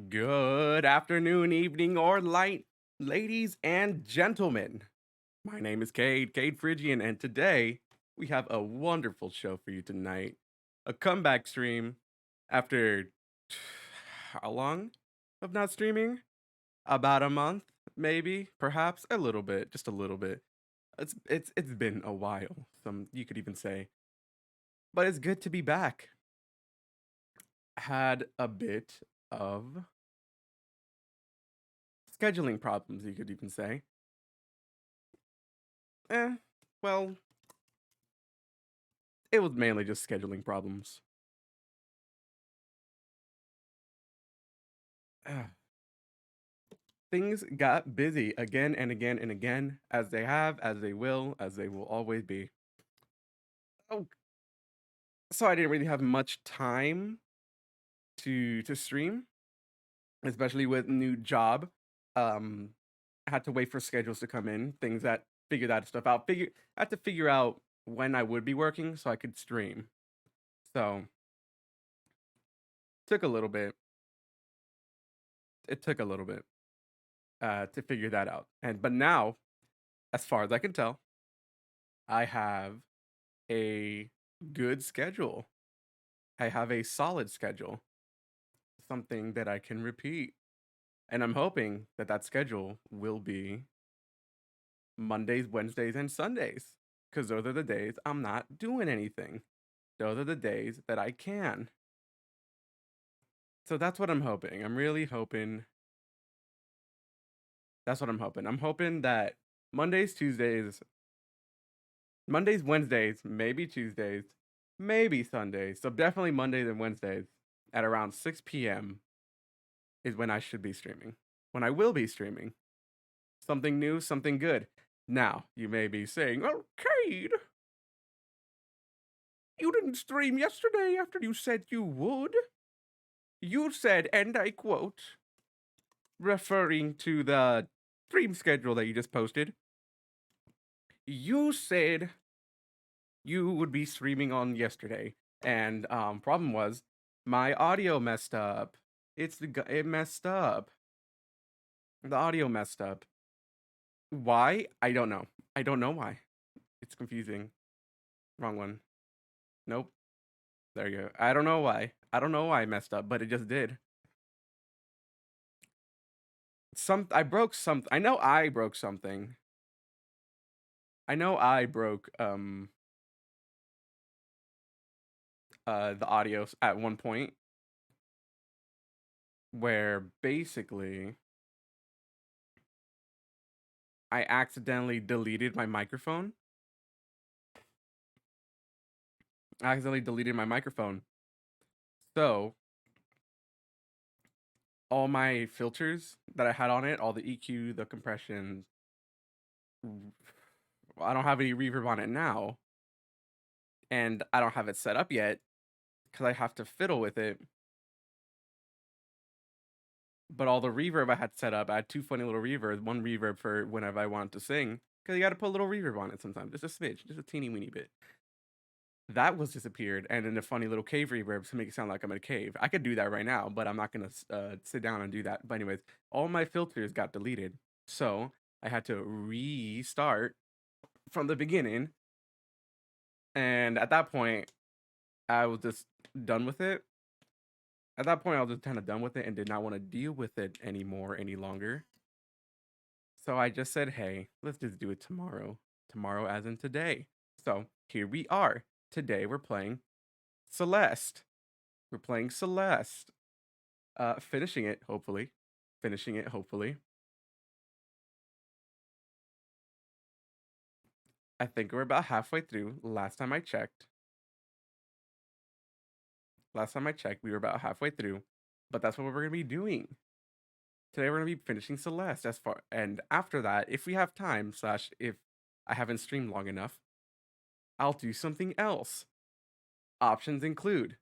Good afternoon, evening, or light, ladies and gentlemen. My name is Cade Phrygian, and today we have a wonderful show for you tonight. A comeback stream after how long of not streaming? About a month, maybe, perhaps a little bit, just a little bit. It's been a while, some you could even say. But it's good to be back. Had a bit of scheduling problems, you could even say. Eh, well, it was mainly just scheduling problems. Ah, things got busy again and again and again, as they have, as they will always be. Oh, so I didn't really have much time to stream, especially with new job. Um, I had to wait for schedules to come in, things that figure that stuff out. I had to figure out when I would be working so I could stream. So took a little bit. It took a little bit to figure that out. But now, as far as I can tell, I have a good schedule. I have a solid schedule, something that I can repeat. And I'm hoping that that schedule will be Mondays, Wednesdays, and Sundays, because those are the days I'm not doing anything. Those are the days that I can. So that's what I'm hoping. I'm really hoping. That's what I'm hoping. I'm hoping that Mondays, Tuesdays, Mondays, Wednesdays, maybe Tuesdays, maybe Sundays. So definitely Mondays and Wednesdays at around 6 p.m. is when I should be streaming. When I will be streaming. Something new, something good. Now, you may be saying, "Oh, Cade, you didn't stream yesterday after you said you would. You said, and I quote, referring to the stream schedule that you just posted, you said you would be streaming on yesterday. And problem was my audio messed up. It messed up. The audio messed up. Why? I don't know. I don't know why. It's confusing. Wrong one. Nope. There you go. I don't know why. I don't know why I messed up, but it just did. I broke some I know I broke something. I know I broke the audio at one point where basically I accidentally deleted my microphone. I accidentally deleted my microphone. So all my filters that I had on it, all the EQ, the compression, I don't have any reverb on it now, and I don't have it set up yet because I have to fiddle with it. But all the reverb I had set up, I had two funny little reverbs. One reverb for whenever I wanted to sing, because you got to put a little reverb on it sometimes, just a smidge, just a teeny weeny bit. That was disappeared, and then a funny little cave reverb to make it sound like I'm in a cave. I could do that right now, but I'm not gonna sit down and do that. But anyways, all my filters got deleted, so I had to restart from the beginning. And at that point, I was just done with it. At that point, I was just kind of done with it and did not want to deal with it anymore, any longer. So I just said, hey, let's just do it tomorrow. Tomorrow, as in today. So here we are. Today, we're playing Celeste. We're playing Celeste. Finishing it, hopefully. Finishing it, hopefully. I think we're about halfway through. Last time I checked, we were about halfway through. But that's what we're going to be doing. Today we're going to be finishing Celeste as far, and after that, if we have time, slash if I haven't streamed long enough, I'll do something else. Options include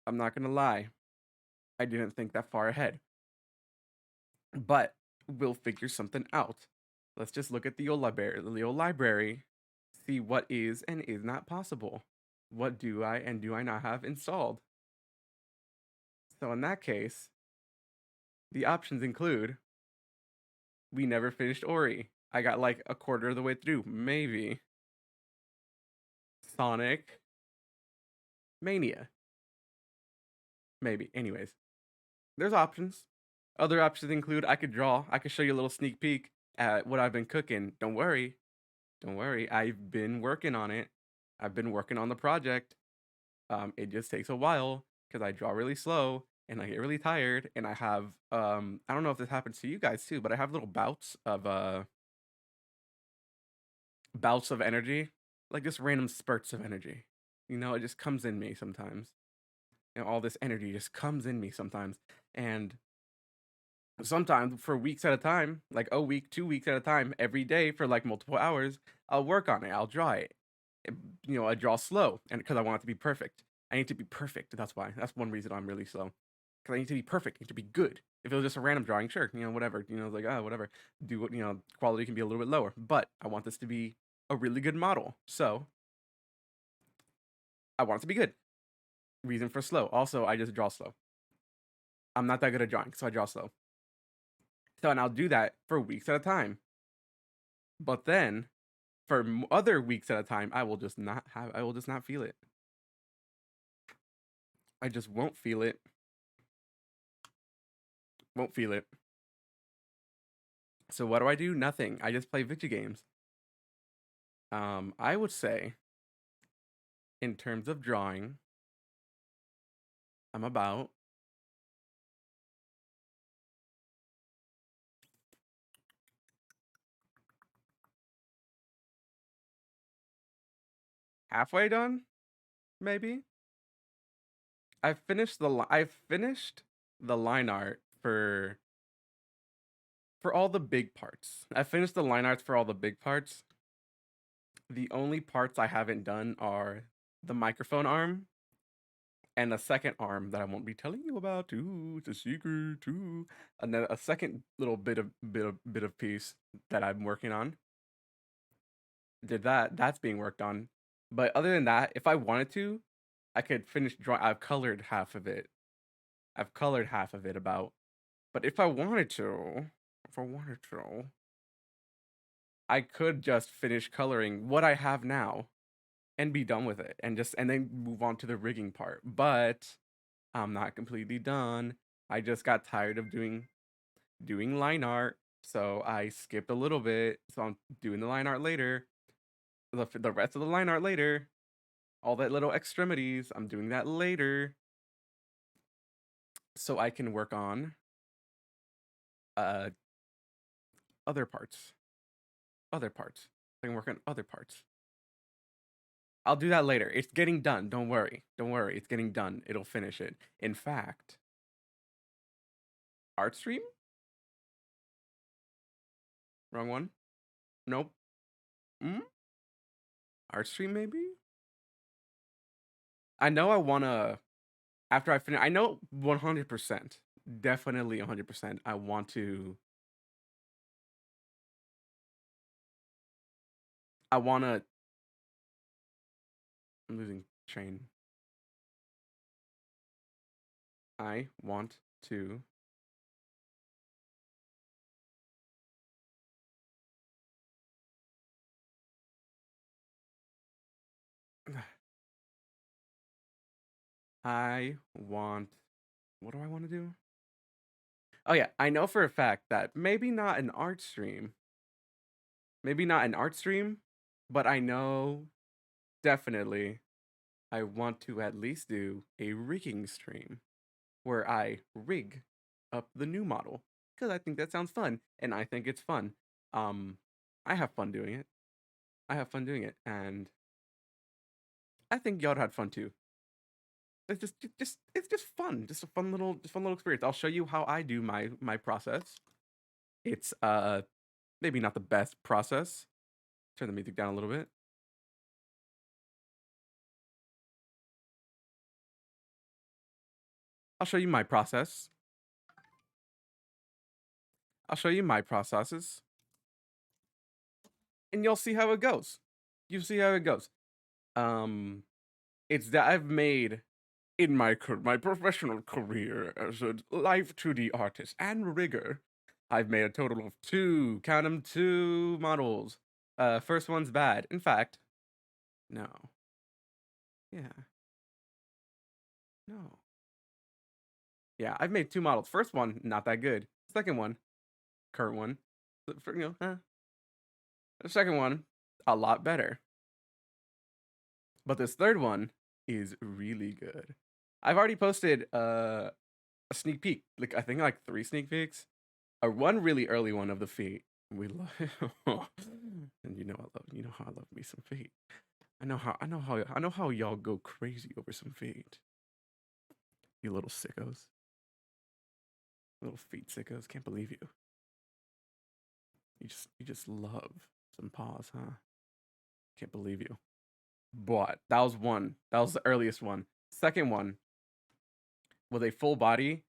I'm not gonna lie. I didn't think that far ahead. But we'll figure something out. Let's just look at the old library, see what is and is not possible. What do I and do I not have installed? So in that case, the options include we never finished Ori. I got like a quarter of the way through, maybe. Sonic Mania, maybe. Anyways, there's options. Other options include I could draw. I could show you a little sneak peek at what I've been cooking. Don't worry. Don't worry. I've been working on it. I've been working on the project. It just takes a while because I draw really slow and I get really tired and I have I don't know if this happens to you guys too, but I have little bouts of energy, like just random spurts of energy. You know, it just comes in me sometimes. And all this energy just comes in me sometimes. And sometimes for weeks at a time, like a week, 2 weeks at a time, every day for like multiple hours, I'll work on it. I'll draw it. I draw slow, and because I want it to be perfect. I need to be perfect. That's why. That's one reason I'm really slow. Because I need to be perfect. I need to be good. If it was just a random drawing, sure, whatever. Like whatever. Do what quality can be a little bit lower, but I want this to be a really good model. So I want it to be good. Reason for slow. Also, I just draw slow. I'm not that good at drawing, so I draw slow. So and I'll do that for weeks at a time. But then for other weeks at a time, I will just not feel it. I just won't feel it. Won't feel it. So what do? Nothing. I just play video games. I would say in terms of drawing, I'm about halfway done, maybe. I've finished the line art for all the big parts. I finished the line arts for all the big parts. The only parts I haven't done are the microphone arm and a second arm that I won't be telling you about. Ooh, it's a secret too. And then a second little bit of piece that I'm working on. Did that. That's being worked on. But other than that, if I wanted to, I could finish drawing. I've colored half of it. About. But if I wanted to, I could just finish coloring what I have now and be done with it and then move on to the rigging part. But I'm not completely done. I just got tired of doing line art, so I skipped a little bit. So I'm doing the line art later. The rest of the line art later. All that little extremities, I'm doing that later. So I can work on uh other parts. Other parts. I can work on other parts. I'll do that later. It's getting done. Don't worry. Don't worry. It's getting done. It'll finish it. In fact, art stream? Wrong one? Nope. Mm? Art stream maybe? I know I wanna after I finish I know 100%. Definitely 100%. I want to I wanna I'm losing train. I want to I want what do I want to do? Oh yeah, I know for a fact that maybe not an art stream. Maybe not an art stream, but I know definitely I want to at least do a rigging stream where I rig up the new model because I think that sounds fun and I think it's fun. Um I have fun doing it. And I think y'all had fun too. It's just fun. Just a fun little experience. I'll show you how I do my process. It's maybe not the best process. Turn the music down a little bit. I'll show you my process. I'll show you my processes, and you'll see how it goes. You'll see how it goes. Um, it's that I've made in my professional career as a live 2D artist and rigger. I've made a total of two, count them, two models. First one's bad. In fact, no. Yeah, no. Yeah, I've made two models. First one, not that good. Second one, current one, the second one, a lot better. But this third one is really good. I've already posted a sneak peek, like I think like 3 sneak peeks. One really early one of the feet. We love, and you know how I love me some feet. I know how y'all go crazy over some feet. You little sickos, little feet sickos. Can't believe you. You just love some paws, huh? Can't believe you. But that was one. That was the earliest one. Second one was a full body.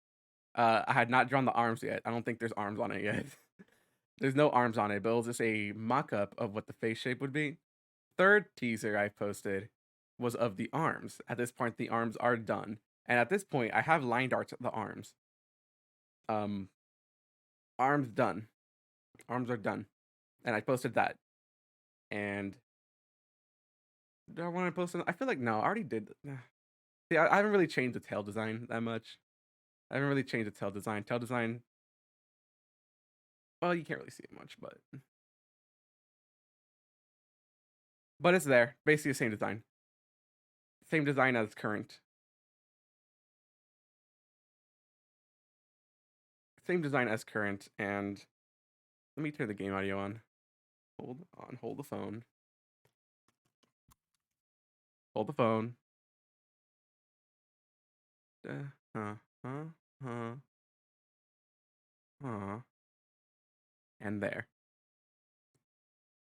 I had not drawn the arms yet. I don't think there's arms on it yet. There's no arms on it, but it was just a mock-up of what the face shape would be. Third teaser I posted was of the arms. At this point, the arms are done. And at this point, I have lined art the arms. Um, arms done. Arms are done. And I posted that. And do I want to post it? I feel like no, I already did. See, I haven't really changed the tail design that much. I haven't really changed the tail design. Tail design, well, you can't really see it much, but it's there. Basically the same design. Same design as current. Same design as current, and let me turn the game audio on. Hold on, hold the phone. Hold the phone. Huh, huh, huh, huh. And there.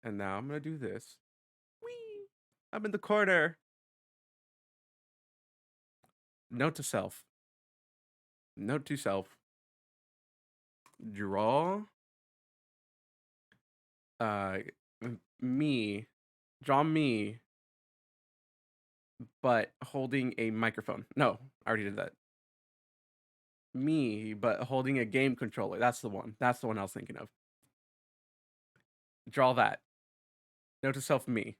And now I'm gonna do this. Whee! I'm in the corner. Note to self. Note to self. Draw uh me. Draw me, but holding a microphone. No, I already did that. Me, but holding a game controller. That's the one. That's the one I was thinking of. Draw that. Note to self, me.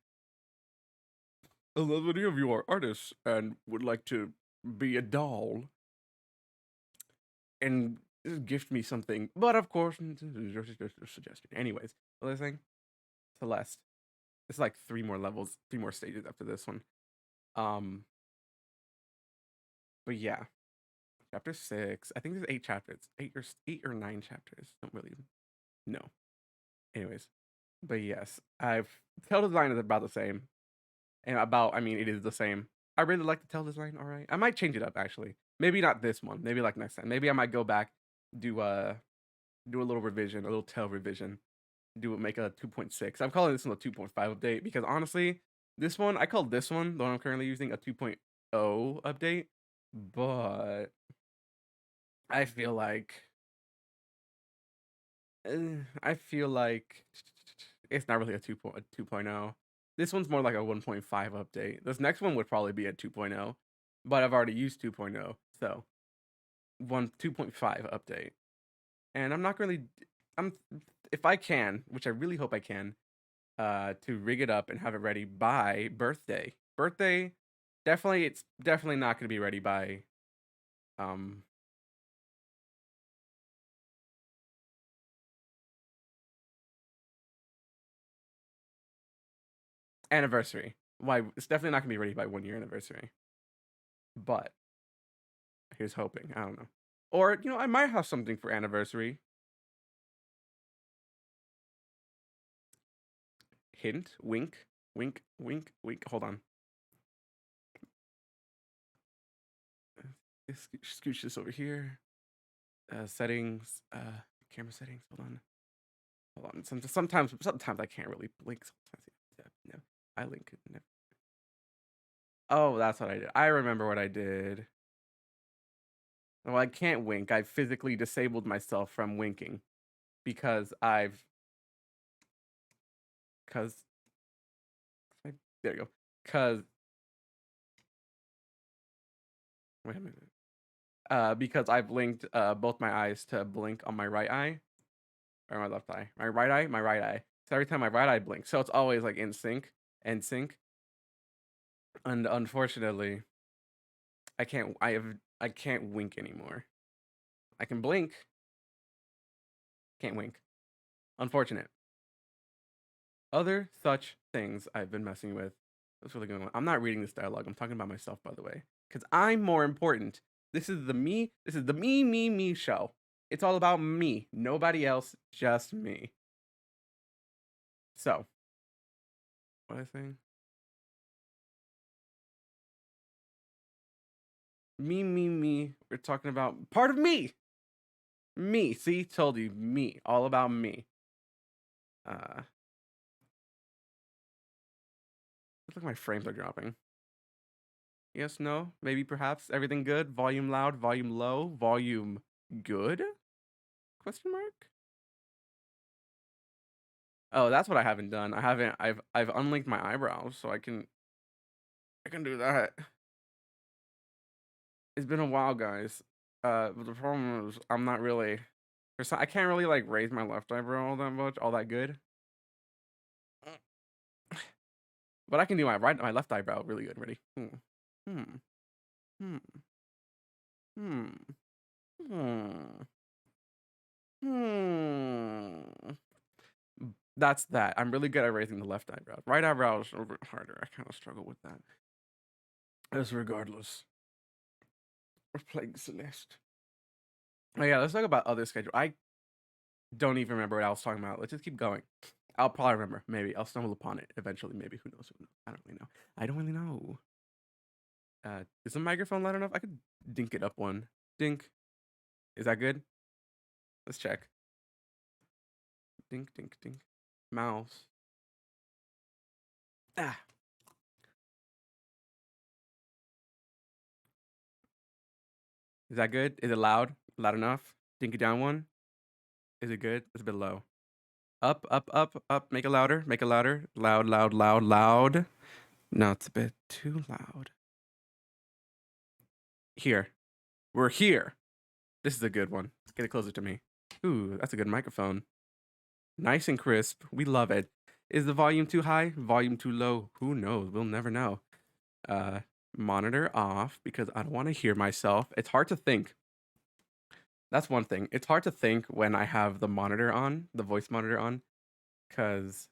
I love any of you are artists and would like to be a doll and gift me something. But of course, just a suggestion. Anyways, what was I saying? Celeste. It's like 3 more levels, 3 more stages after this one. Um, but yeah, chapter 6. I think there's 8 chapters, 8 or 9 chapters. Don't really know. Anyways, but yes, I've tail design is about the same, and I mean, it is the same. I really like the tail design. All right, I might change it up actually. Maybe not this one. Maybe like next time. Maybe I might go back, do do a little revision, a little tail revision. Make a 2.6. I'm calling this one a 2.5 update because honestly, this one I called this one the one I'm currently using a 2.0 update, but I feel like I feel like it's not really a 2.0. This one's more like a 1.5 update. This next one would probably be a 2.0, but I've already used 2.0, so 2.5 update. And I'm not really I'm if I can, which I really hope I can, to rig it up and have it ready by birthday. Birthday, definitely it's definitely not going to be ready by um anniversary. Why it's definitely not going to be ready by 1 year anniversary. But here's hoping. I don't know. Or, I might have something for anniversary. Hint, wink, wink, wink, wink. Hold on. Scooch this over here. Settings, camera settings. Hold on. Hold on. Sometimes I can't really blink. Sometimes, no. I link. No. Oh, that's what I did. I remember what I did. Well, I can't wink. I've physically disabled myself from winking because cause there you go. Cause wait a minute. Because I've linked both my eyes to blink on my right eye or my left eye. My right eye. So every time my right eye blinks, so it's always like in sync. And unfortunately, I can't wink anymore. I can blink, can't wink. Unfortunate. Other such things I've been messing with. What's really going on? I'm not reading this dialogue. I'm talking about myself, by the way, because I'm more important. This is the me. This is the me show. It's all about me. Nobody else, just me. So, what was I saying? Me. We're talking about part of me. Me. See, told you, me. All about me. Looks like my frames are dropping. Yes, no, maybe, perhaps. Everything good? Volume loud, volume low, volume good? Question mark? Oh, that's what I haven't done. I've unlinked my eyebrows, so I can do that. It's been a while, guys. But the problem is I'm not really I can't really like raise my left eyebrow all that much, all that good. But I can do my left eyebrow really good. Ready? Hmm. Hmm. Hmm. Hmm. Hmm. Hmm. That's that. I'm really good at raising the left eyebrow. Right eyebrow is a little bit harder. I kind of struggle with that. As regardless, we're playing Celeste. Oh yeah, let's talk about other schedule. I don't even remember what I was talking about. Let's just keep going. I'll probably remember. Maybe I'll stumble upon it eventually. Maybe who knows? Who knows? I don't really know. I don't really know. Is the microphone loud enough? I could dink it up one. Dink. Is that good? Let's check. Dink, dink, dink. Mouse. Ah. Is that good? Is it loud? Loud enough? Dink it down one. Is it good? It's a bit low. Up, up, up, up. Make it louder. Make it louder. Loud, loud, loud, loud. No, it's a bit too loud. Here. We're here. This is a good one. Get it closer to me. Ooh, that's a good microphone. Nice and crisp. We love it. Is the volume too high? Volume too low? Who knows? We'll never know. Monitor off because I don't want to hear myself. It's hard to think. That's one thing. It's hard to think when I have the monitor on, the voice monitor on, because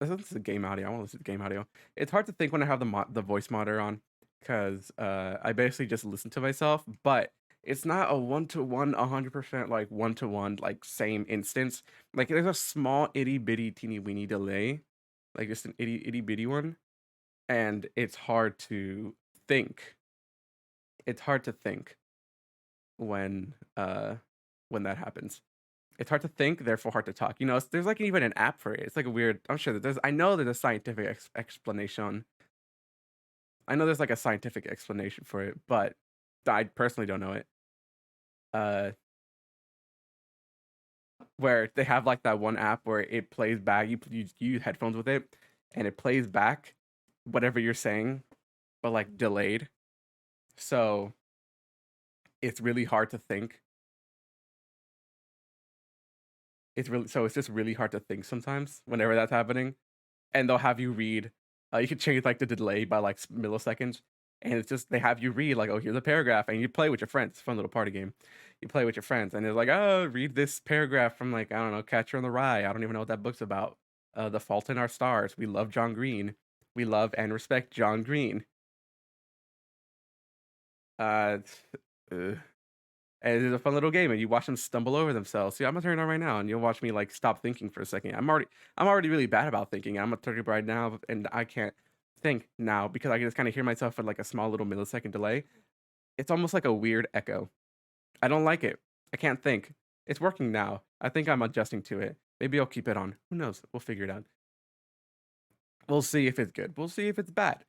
this is the game audio. I want to listen to the game audio. It's hard to think when I have the voice monitor on, because I basically just listen to myself, but it's not a 1-to-1, 100% like 1-to-1 like same instance. Like there's a small itty bitty teeny weeny delay, like just an itty bitty one, and it's hard to think. It's hard to think when that happens. It's hard to think, therefore hard to talk. You know, there's like even an app for it. It's like a weird. I'm sure that I know there's a scientific explanation. I know there's like a scientific explanation for it, but I personally don't know it. Where they have like that one app where it plays back. You use headphones with it, and it plays back whatever you're saying, but like delayed. So it's really hard to think. It's just really hard to think sometimes whenever that's happening, and they'll have you read. You can change like the delay by like milliseconds, and it's just they have you read like, oh, here's a paragraph, and you play with your friends. It's a fun little party game. You play with your friends, and it's like, oh, read this paragraph from like I don't know, Catcher in the Rye. I don't even know what that book's about. The Fault in Our Stars. We love John Green. We love and respect John Green. Uh, uh and it's a fun little game, and you watch them stumble over themselves. See, I'm gonna turn it on right now, and you'll watch me like stop thinking for a second. I'm already really bad about thinking. I'm gonna turn it right now, and I can't think now because I can just kind of hear myself with like a small little millisecond delay. It's almost like a weird echo. I don't like it. I can't think. It's working now. I think I'm adjusting to it. Maybe I'll keep it on. Who knows? We'll figure it out. We'll see if it's good. We'll see if it's bad.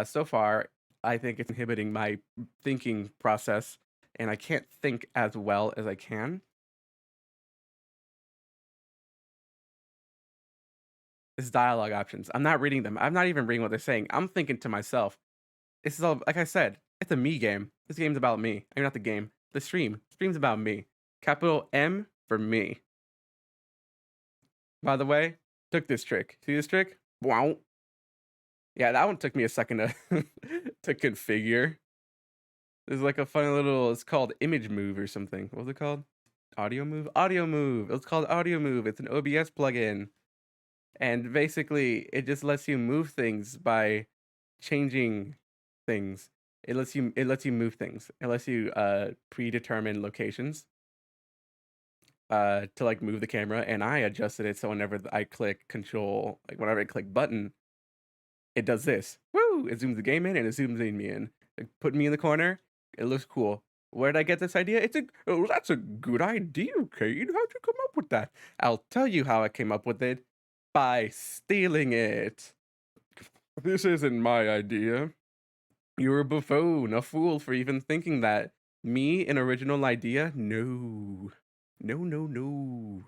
So far, I think it's inhibiting my thinking process, and I can't think as well as I can. It's dialogue options. I'm not reading them. I'm not even reading what they're saying. I'm thinking to myself. This is all like I said, it's a me game. This game's about me. I mean, not the game. The stream. Stream's about me. Capital M for me. By the way, took this trick. See this trick? Wow. Yeah, that one took me a second to to configure. There's like a funny little. It's called image move or something. What was it called? Audio move. Audio move. It's called audio move. It's an OBS plugin, and basically it just lets you move things by changing things. It lets you move things. It lets you predetermine locations to like move the camera, and I adjusted it so whenever I click control, like whenever I click button, it does this. Woo! It zooms the game in and it zooms in me in. Like, put me in the corner. It looks cool. Where did I get this idea? That's a good idea, Cade. How'd you come up with that? I'll tell you how I came up with it by stealing it. This isn't my idea. You're a buffoon, a fool for even thinking that. Me, an original idea? No. No, no, no.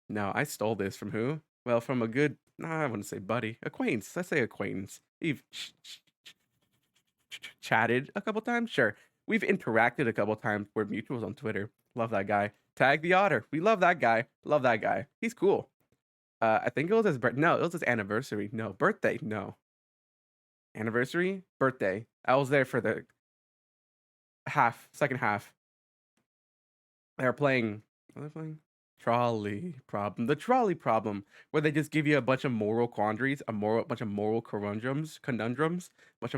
No, I stole this from who? Well, from a good, nah, I wouldn't say buddy. Acquaintance. Let's say acquaintance. We've chatted a couple times? Sure. We've interacted a couple times. We're mutuals on Twitter. Love that guy. Tag the Otter. We love that guy. Love that guy. He's cool. I think it was his no, it was his anniversary. No, birthday. No. Anniversary? Birthday. I was there for the second half. They're playing. What are they playing? Trolley problem. The trolley problem, where they just give you a bunch of moral quandaries, bunch of moral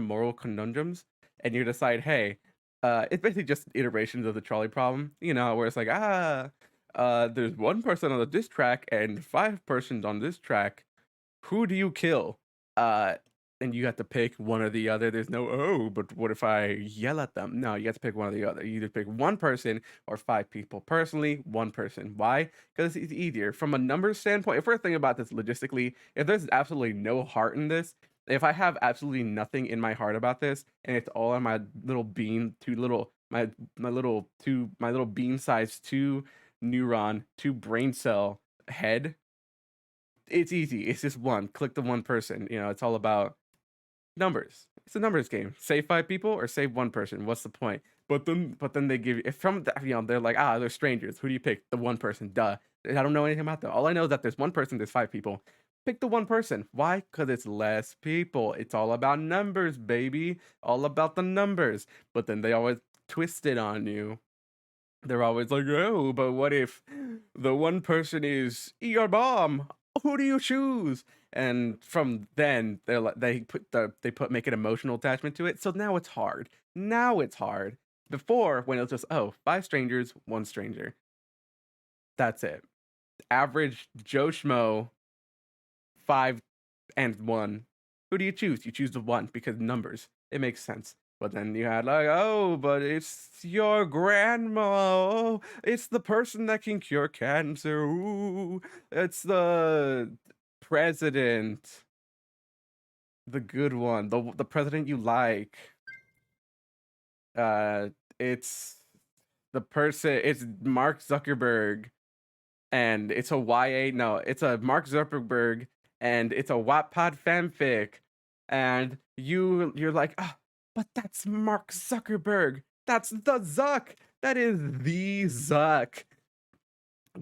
moral conundrums, and you decide, hey, it's basically just iterations of the trolley problem. You know, where it's like, there's one person on this track and five persons on this track. Who do you kill? Uh, and you have to pick one or the other. There's no, oh, but what if I yell at them? No, you have to pick one or the other. You either pick one person or five people. Personally, one person. Why? Because it's easier. From a numbers standpoint, if we're thinking about this logistically, if there's absolutely no heart in this, if I have absolutely nothing in my heart about this, and it's all on my little bean, my little bean size two neuron, two brain cell head, it's easy. It's just one. Click the one person. You know, it's all about numbers. It's a numbers game. Save five people or save one person. What's the point? But then they give you if from the, you know they're like they're strangers. Who do you pick? The one person. Duh. I don't know anything about them. All I know is that there's one person. There's five people. Pick the one person. Why? Because it's less people. It's all about numbers, baby. All about the numbers. But then they always twist it on you. They're always like, oh, but what if the one person is your mom? Who do you choose? And from then make an emotional attachment to it. So now it's hard. Now it's hard. Before, when it was just five strangers, one stranger. That's it. Average Joe Schmo, five and one. Who do you choose? You choose the one because numbers. It makes sense. But then you had like, oh, but it's your grandma. Oh, it's the person that can cure cancer. Ooh, it's the president, the good one, the president you like. Uh, it's the person. It's Mark Zuckerberg, and it's a YA. No, it's a Mark Zuckerberg, and it's a Wattpad fanfic, and you're like, but that's Mark Zuckerberg. That's the Zuck. That is the Zuck.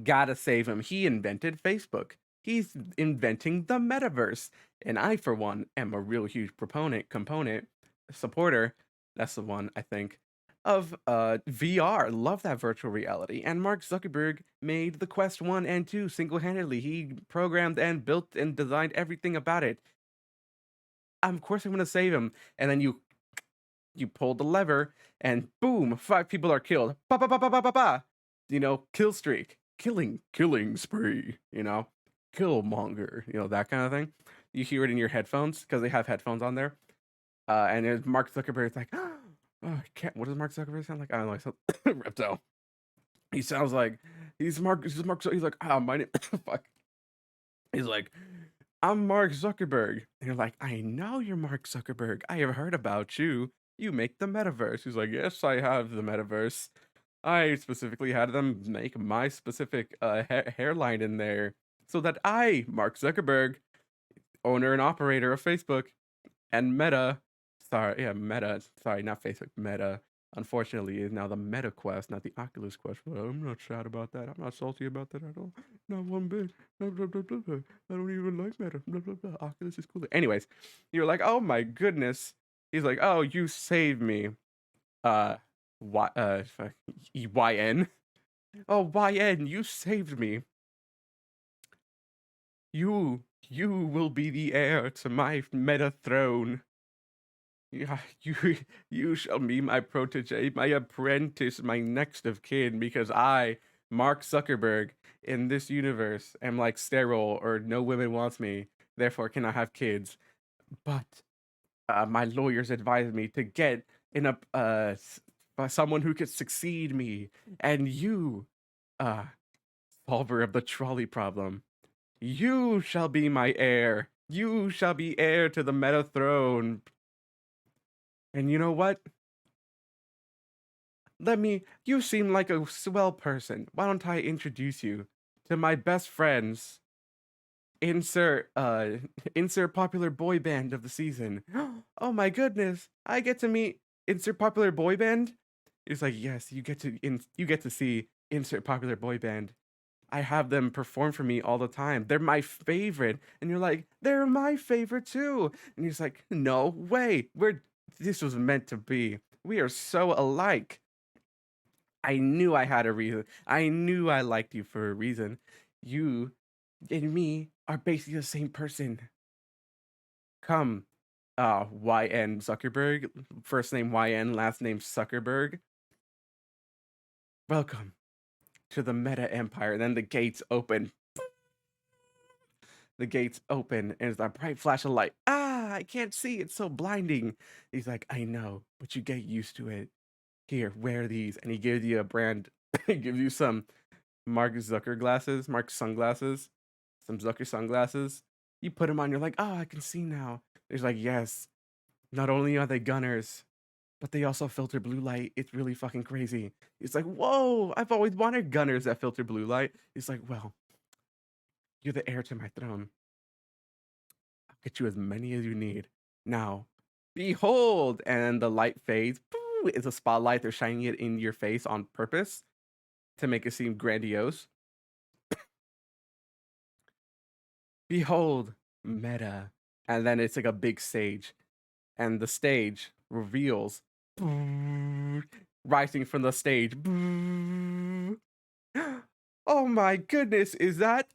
Gotta save him. He invented Facebook. He's inventing the metaverse. And I, for one, am a real huge supporter. That's the one, I think, of VR. Love that virtual reality. And Mark Zuckerberg made the Quest 1 and 2 single-handedly. He programmed and built and designed everything about it. Of course I'm gonna save him. And then you pull the lever and boom, five people are killed. Ba ba ba ba ba ba ba. You know, kill streak. Killing spree, you know. Killmonger, you know, that kind of thing. You hear it in your headphones because they have headphones on there. And there's Mark Zuckerberg's like, oh, I can't. What does Mark Zuckerberg sound like? I don't know. He sounds reptile. He sounds like he's Mark. He's like, my name. Fuck. He's like, I'm Mark Zuckerberg. And you're like, I know you're Mark Zuckerberg. I have heard about you. You make the metaverse. He's like, yes, I have the metaverse. I specifically had them make my specific hairline in there so that I, Mark Zuckerberg, owner and operator of Facebook and Meta, sorry, yeah, Meta, sorry, not Facebook, Meta, unfortunately is now the Meta Quest, not the Oculus Quest. Well, I'm not sad about that. I'm not salty about that at all. Not one bit. Blah, blah, blah, blah, blah. I don't even like Meta. Blah, blah, blah. Oculus is cooler. Anyways, you're like, oh my goodness. He's like, oh, you saved me. Uh, fuck, YN. Oh, YN, you saved me. You will be the heir to my Meta throne. Yeah, you shall be my protege, my apprentice, my next of kin, because I, Mark Zuckerberg, in this universe am like sterile or no women wants me, therefore cannot have kids. But my lawyers advised me to get in a someone who could succeed me, and you, uh, solver of the trolley problem, you shall be my heir. You shall be heir to the Meta throne. And you know what? You seem like a swell person. Why don't I introduce you to my best friends? Insert, insert popular boy band of the season. Oh my goodness, I get to meet insert popular boy band? It's like, yes, you get to see insert popular boy band. I have them perform for me all the time. They're my favorite. And you're like, they're my favorite too. And he's like, no way. This was meant to be. We are so alike. I knew I had a reason. I knew I liked you for a reason. You and me are basically the same person. Come, YN Zuckerberg, first name YN, last name Zuckerberg. Welcome to the Meta Empire. Then the gates open. The gates open, and it's a bright flash of light. Ah, I can't see. It's so blinding. He's like, I know, but you get used to it. Here, wear these. And he gives you a brand, he gives you some Mark Zucker glasses, Mark sunglasses, some Zucker sunglasses. You put them on, you're like, oh, I can see now. He's like, yes, not only are they gunners, but they also filter blue light. It's really fucking crazy. He's like, whoa, I've always wanted gunners that filter blue light. He's like, well, you're the heir to my throne. I'll get you as many as you need. Now, behold, and the light fades. It's a spotlight. They're shining it in your face on purpose to make it seem grandiose. Behold, Meta. And then it's like a big stage. And the stage reveals rising from the stage. Oh my goodness, is that?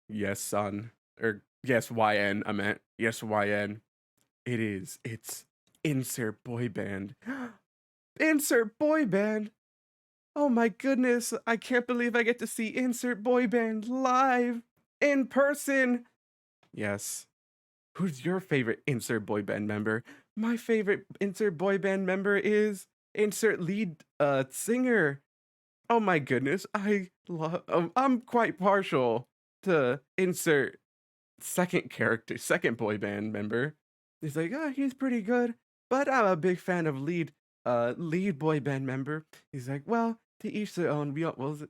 Yes, son. Or yes, YN, I meant. Yes, YN. It is. It's insert boy band. Insert boy band. Oh my goodness, I can't believe I get to see insert boy band live in person. Yes. Who's your favorite insert boy band member? My favorite insert boy band member is insert lead singer. Oh my goodness, I'm quite partial to insert second boy band member. He's like, oh, he's pretty good, but I'm a big fan of lead boy band member. He's like, well, to each their own. What was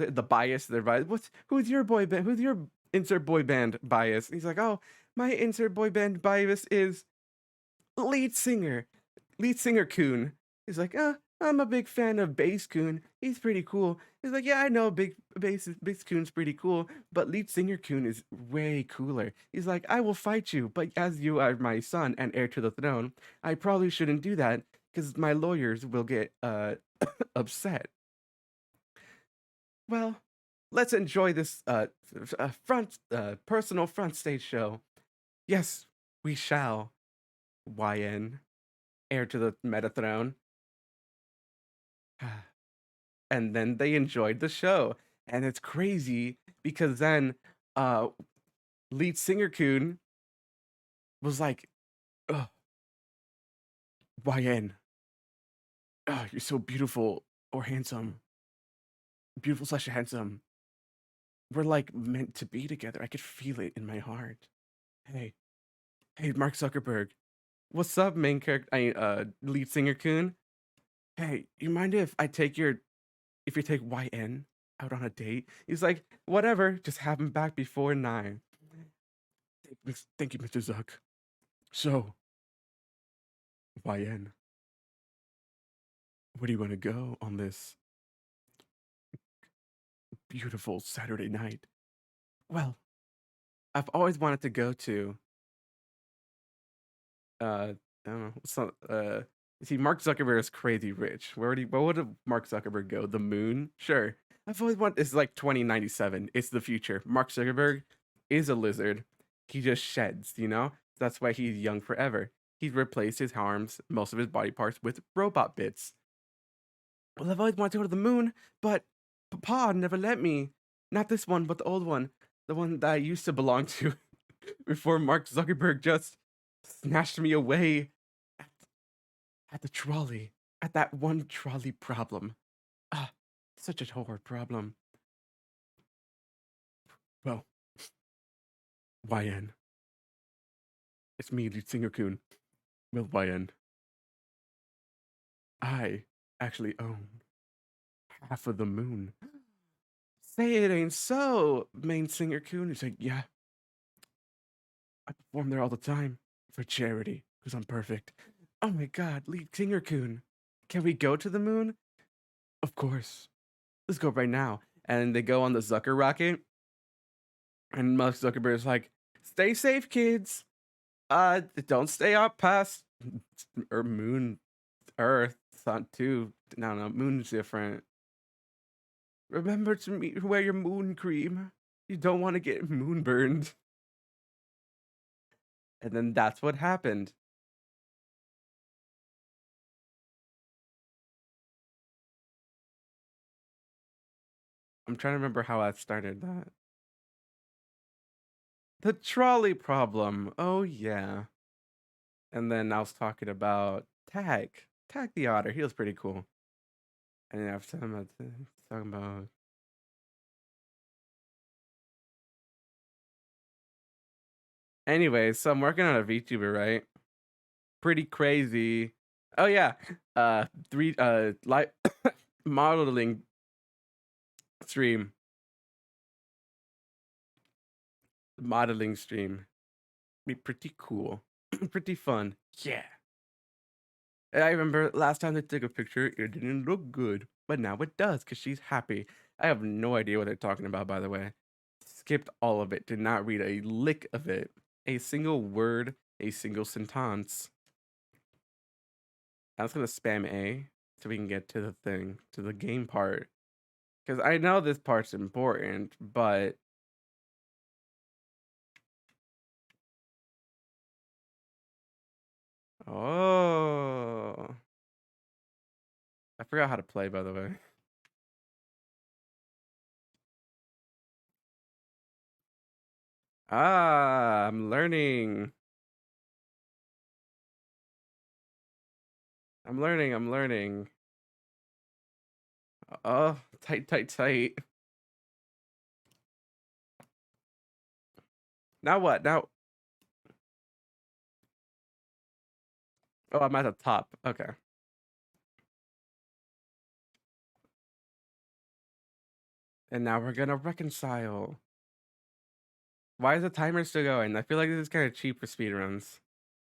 it? The bias, their bias. Who's your boy band? Who's your insert boy band bias? He's like, oh, my insert boy band bias is lead singer, lead singer Coon. He's like, I'm a big fan of Bass Coon. He's pretty cool. He's like, yeah, I know big bass Coon's pretty cool, but lead singer Coon is way cooler. He's like, I will fight you, but as you are my son and heir to the throne, I probably shouldn't do that because my lawyers will get upset. Well, let's enjoy this personal front stage show. Yes, we shall. YN, heir to the Meta throne. And then they enjoyed the show. And it's crazy because then uh lead singer Coon was like, oh, YN, oh, you're so beautiful or handsome. Beautiful slash handsome. We're like meant to be together. I could feel it in my heart. Hey, hey, Mark Zuckerberg. What's up, main character? Lead singer Kun. Hey, you mind if you take YN out on a date? He's like, whatever, just have him back before 9. Thank you, Mr. Zuck. So, YN, where do you want to go on this beautiful Saturday night? Well, I've always wanted to go to I don't know. See, Mark Zuckerberg is crazy rich. Where would Mark Zuckerberg go? The moon? Sure. I've always wanted. It's like 2097. It's the future. Mark Zuckerberg is a lizard. He just sheds. That's why he's young forever. He's replaced his arms, most of his body parts, with robot bits. Well, I've always wanted to go to the moon, but Papa never let me. Not this one, but the old one, the one that I used to belong to before Mark Zuckerberg just snatched me away at, at the trolley, at that one trolley problem. Ah, such a horror problem. Well, YN. It's me, lead singer Kun. Well, YN. I actually own half of the moon. Say it ain't so, main singer Kun. He's like, yeah, I perform there all the time for charity because I'm perfect. Oh my god, lead singer Kun. Can we go to the moon? Of course. Let's go right now. And they go on the Zucker rocket, and Mark Zuckerberg's like, "Stay safe, kids. Don't stay up past or moon, Earth. It's not too. No, moon's different. Remember to wear your moon cream. You don't want to get moon burned." And then that's what happened. I'm trying to remember how I started that. The trolley problem. Oh yeah. And then I was talking about Tag the otter. He was pretty cool. And then I was talking about anyway, so I'm working on a VTuber, right? Pretty crazy. Oh yeah. Three like modeling stream. Modeling stream. Be pretty cool. Pretty fun. Yeah. And I remember last time they took a picture, it didn't look good. But now it does, because she's happy. I have no idea what they're talking about, by the way. Skipped all of it. Did not read a lick of it. A single word, a single sentence. I was gonna spam A so we can get to the thing, to the game part. Because I know this part's important, but oh, I forgot how to play, by the way. Ah, I'm learning. I'm learning. Oh, tight, tight, tight. Now what? Now, oh, I'm at the top. Okay. And now we're gonna reconcile. Why is the timer still going? I feel like this is kind of cheap for speedruns.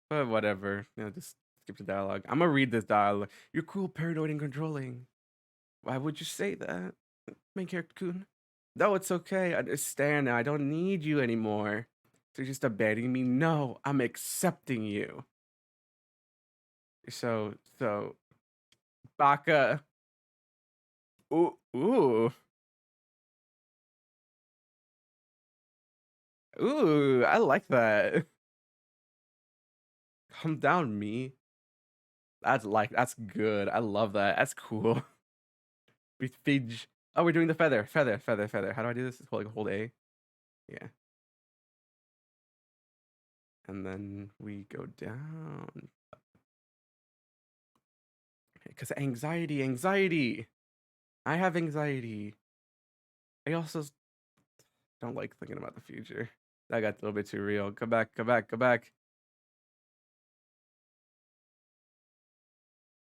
But whatever. Just skip the dialogue. I'm gonna read this dialogue. You're cruel, paranoid, and controlling. Why would you say that? Main character Kun. No, it's okay. I understand now. I don't need you anymore. So you're just abandoning me? No, I'm accepting you. So, Baka. Ooh. Ooh, I like that. Calm down, me. That's good. I love that. That's cool. With Fidge. Oh, we're doing the feather. Feather. How do I do this? Hold A. Yeah. And then we go down. Because anxiety. I have anxiety. I also don't like thinking about the future. That got a little bit too real. Come back, come back, come back.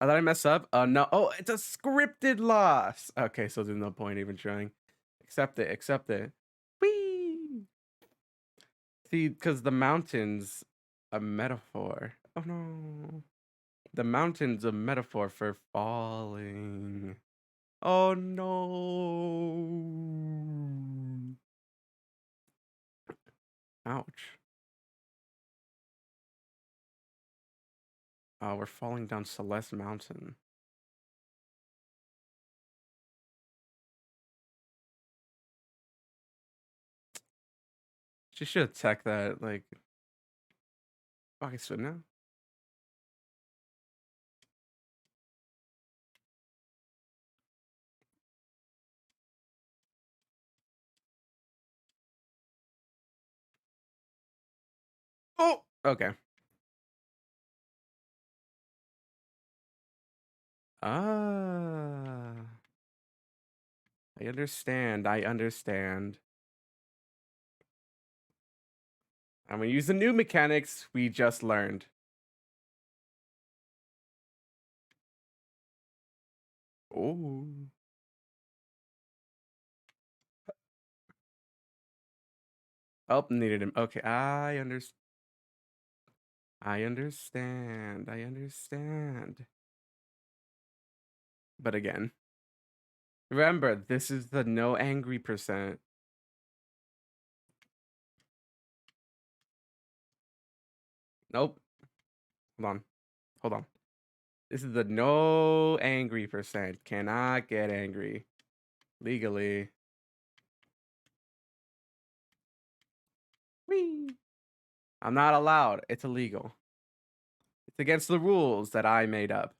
Oh, did I mess up? Oh, no. Oh, it's a scripted loss. Okay, so there's no point even trying. Accept it, accept it. Whee! See, because the mountain's a metaphor. Oh, no. The mountain's a metaphor for falling. Oh, no. Ouch. Oh, we're falling down Celeste Mountain. She should have tech that, like, okay, so now. Oh, okay. Ah, I understand. I understand. I'm gonna use the new mechanics we just learned. Oh. Oh, needed him. Okay, I understand. I understand. I understand. But again, remember, this is the no angry percent. Nope. Hold on. Hold on. This is the no angry percent. Cannot get angry. Legally. Whee! I'm not allowed. It's illegal. It's against the rules that I made up.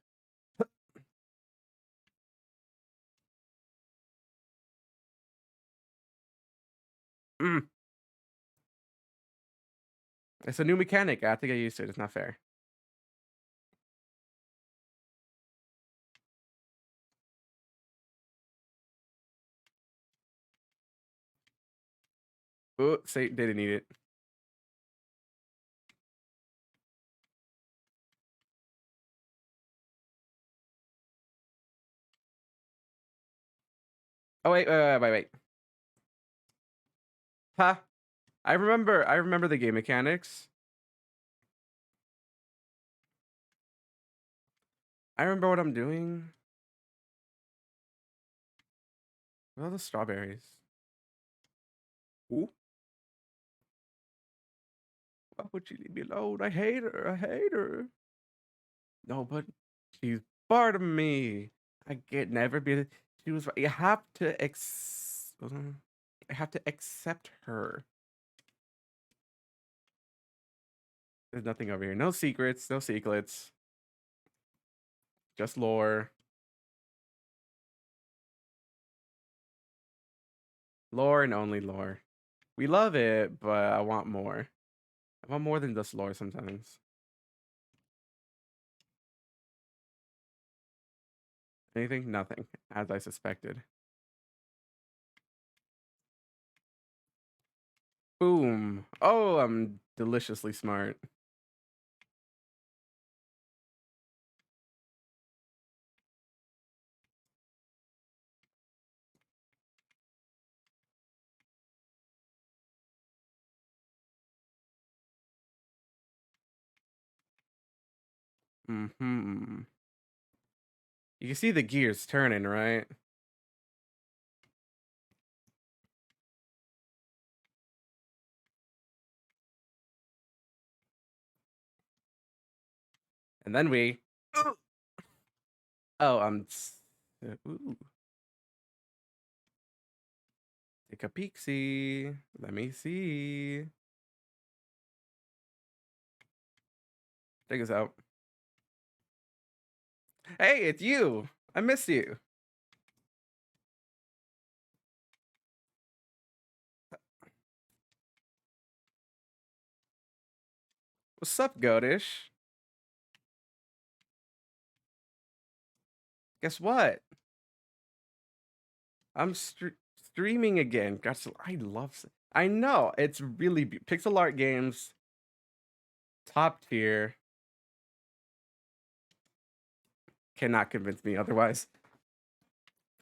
Mm. It's a new mechanic. I have to get used to it. It's not fair. Oh, say didn't need it. Oh wait. Huh? I remember the game mechanics. I remember what I'm doing. What are the strawberries? Ooh. Why would you leave me alone? I hate her. I hate her. No, but she's part of me. I can never be. She was. You have to I have to accept her. There's nothing over here. No secrets. No secrets. Just lore. Lore and only lore. We love it, but I want more. I want more than just lore sometimes. Anything? Nothing, as I suspected. Boom. Oh, I'm deliciously smart. Mm-hmm. You can see the gears turning, right? And then we. Oh, ooh. Take a peek, see. Let me see. Take us out. Hey, it's you. I miss you. What's up, Godish? Guess what? I'm streaming again. Gosh, I love I know it's really pixel art games, top tier. Cannot convince me otherwise.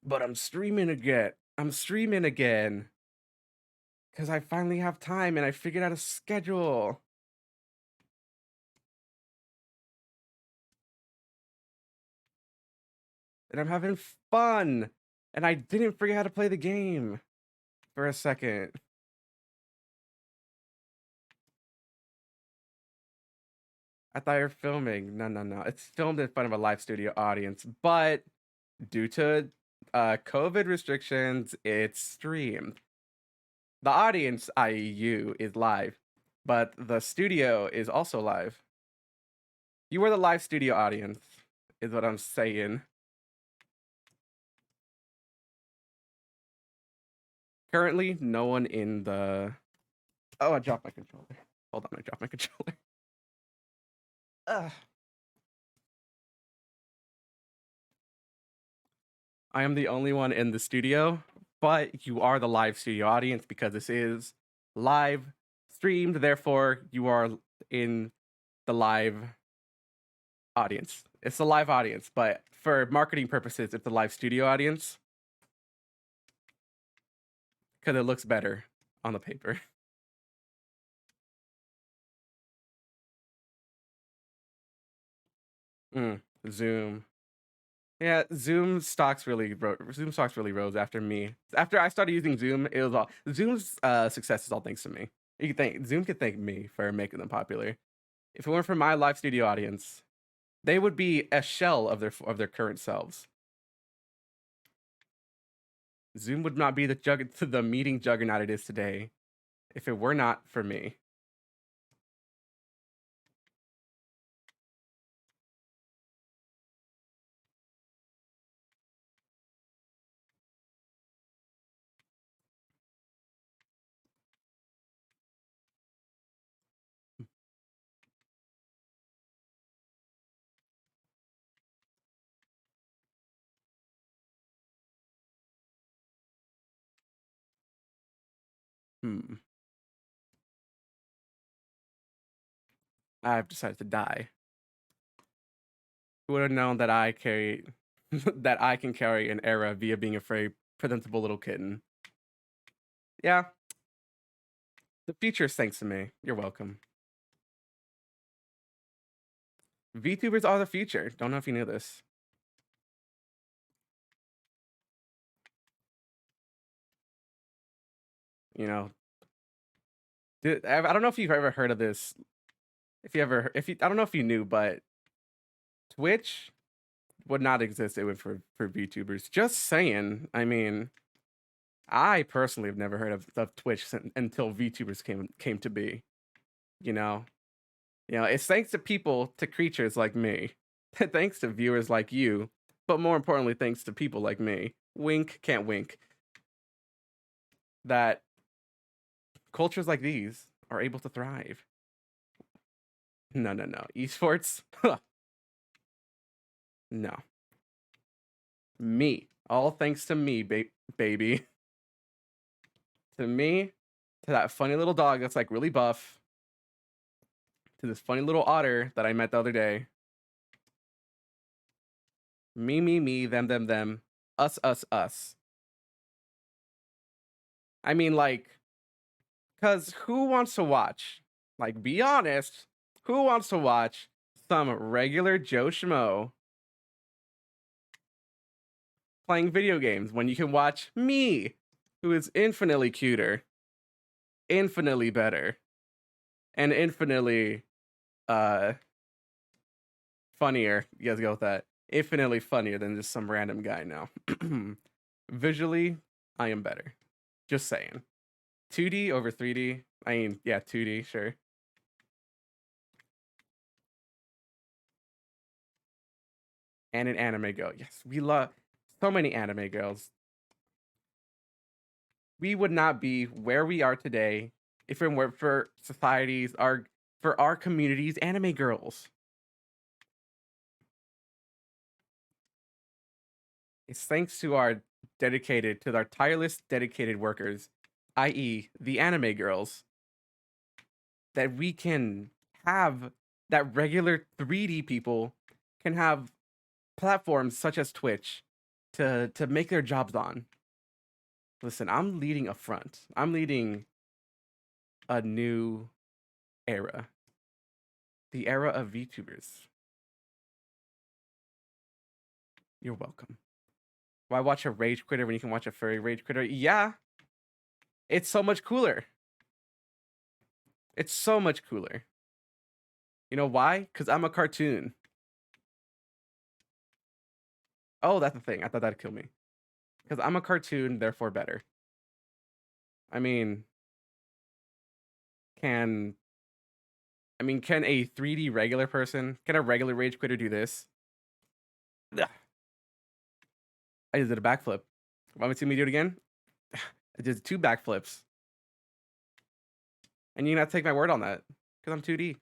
But I'm streaming again. I'm streaming again because I finally have time and I figured out a schedule. And I'm having fun. And I didn't forget how to play the game for a second. I thought you were filming. No, no, no. It's filmed in front of a live studio audience, but due to COVID restrictions, it's streamed. The audience, i.e., you, is live, but the studio is also live. You were the live studio audience, is what I'm saying. Currently, no one in the. Oh, I dropped my controller. Hold on, I dropped my controller. Ugh. I am the only one in the studio, but you are the live studio audience because this is live streamed. Therefore, you are in the live audience. It's a live audience, but for marketing purposes, it's a live studio audience because it looks better on the paper. Zoom. Yeah, Zoom stocks really rose after me. After I started using Zoom, it was all Zoom's success is all thanks to me. You can thank Zoom could thank me for making them popular. If it weren't for my live studio audience, they would be a shell of their current selves. Zoom would not be the meeting juggernaut it is today if it were not for me. Hmm. I've decided to die. Who would have known that I carry that I can carry an era via being a very presentable little kitten? Yeah, the future is thanks to me. You're welcome. VTubers are the future. Don't know if you knew this. You know, I don't know if you've ever heard of this. I don't know if you knew, but Twitch would not exist if it went for VTubers. Just saying. I mean, I personally have never heard of Twitch until VTubers came to be. You know, it's thanks to creatures like me, thanks to viewers like you, but more importantly, thanks to people like me. Wink, can't wink. That cultures like these are able to thrive. No, no, no. Esports? No. Me. All thanks to me, baby. To me, to that funny little dog that's like really buff, to this funny little otter that I met the other day. Me, them, us. I mean, like, because who wants to watch? Like, be honest, who wants to watch some regular Joe Schmo playing video games when you can watch me, who is infinitely cuter, infinitely better, and infinitely uh funnier? You guys go with that. Infinitely funnier than just some random guy now. Visually, I am better. Just saying. 2D over 3D. I mean, yeah, 2D, sure. And an anime girl. Yes, we love so many anime girls. We would not be where we are today if it weren't for for our communities, anime girls. It's thanks to our tireless, dedicated workers. i.e., the anime girls, that we can have that regular 3D people can have platforms such as Twitch to make their jobs on. Listen, I'm leading a front. I'm leading a new era. The era of VTubers. You're welcome. Why watch a rage quitter when you can watch a furry rage quitter? Yeah. It's so much cooler. It's so much cooler. You know why? Because I'm a cartoon. Oh, that's the thing. I thought that'd kill me. Because I'm a cartoon, therefore better. I mean, can can a 3D regular person, can a regular rage quitter do this? Ugh. I just did a backflip. Want me to see me do it again? I did 2 backflips. And you not take my word on that. Because I'm 2D.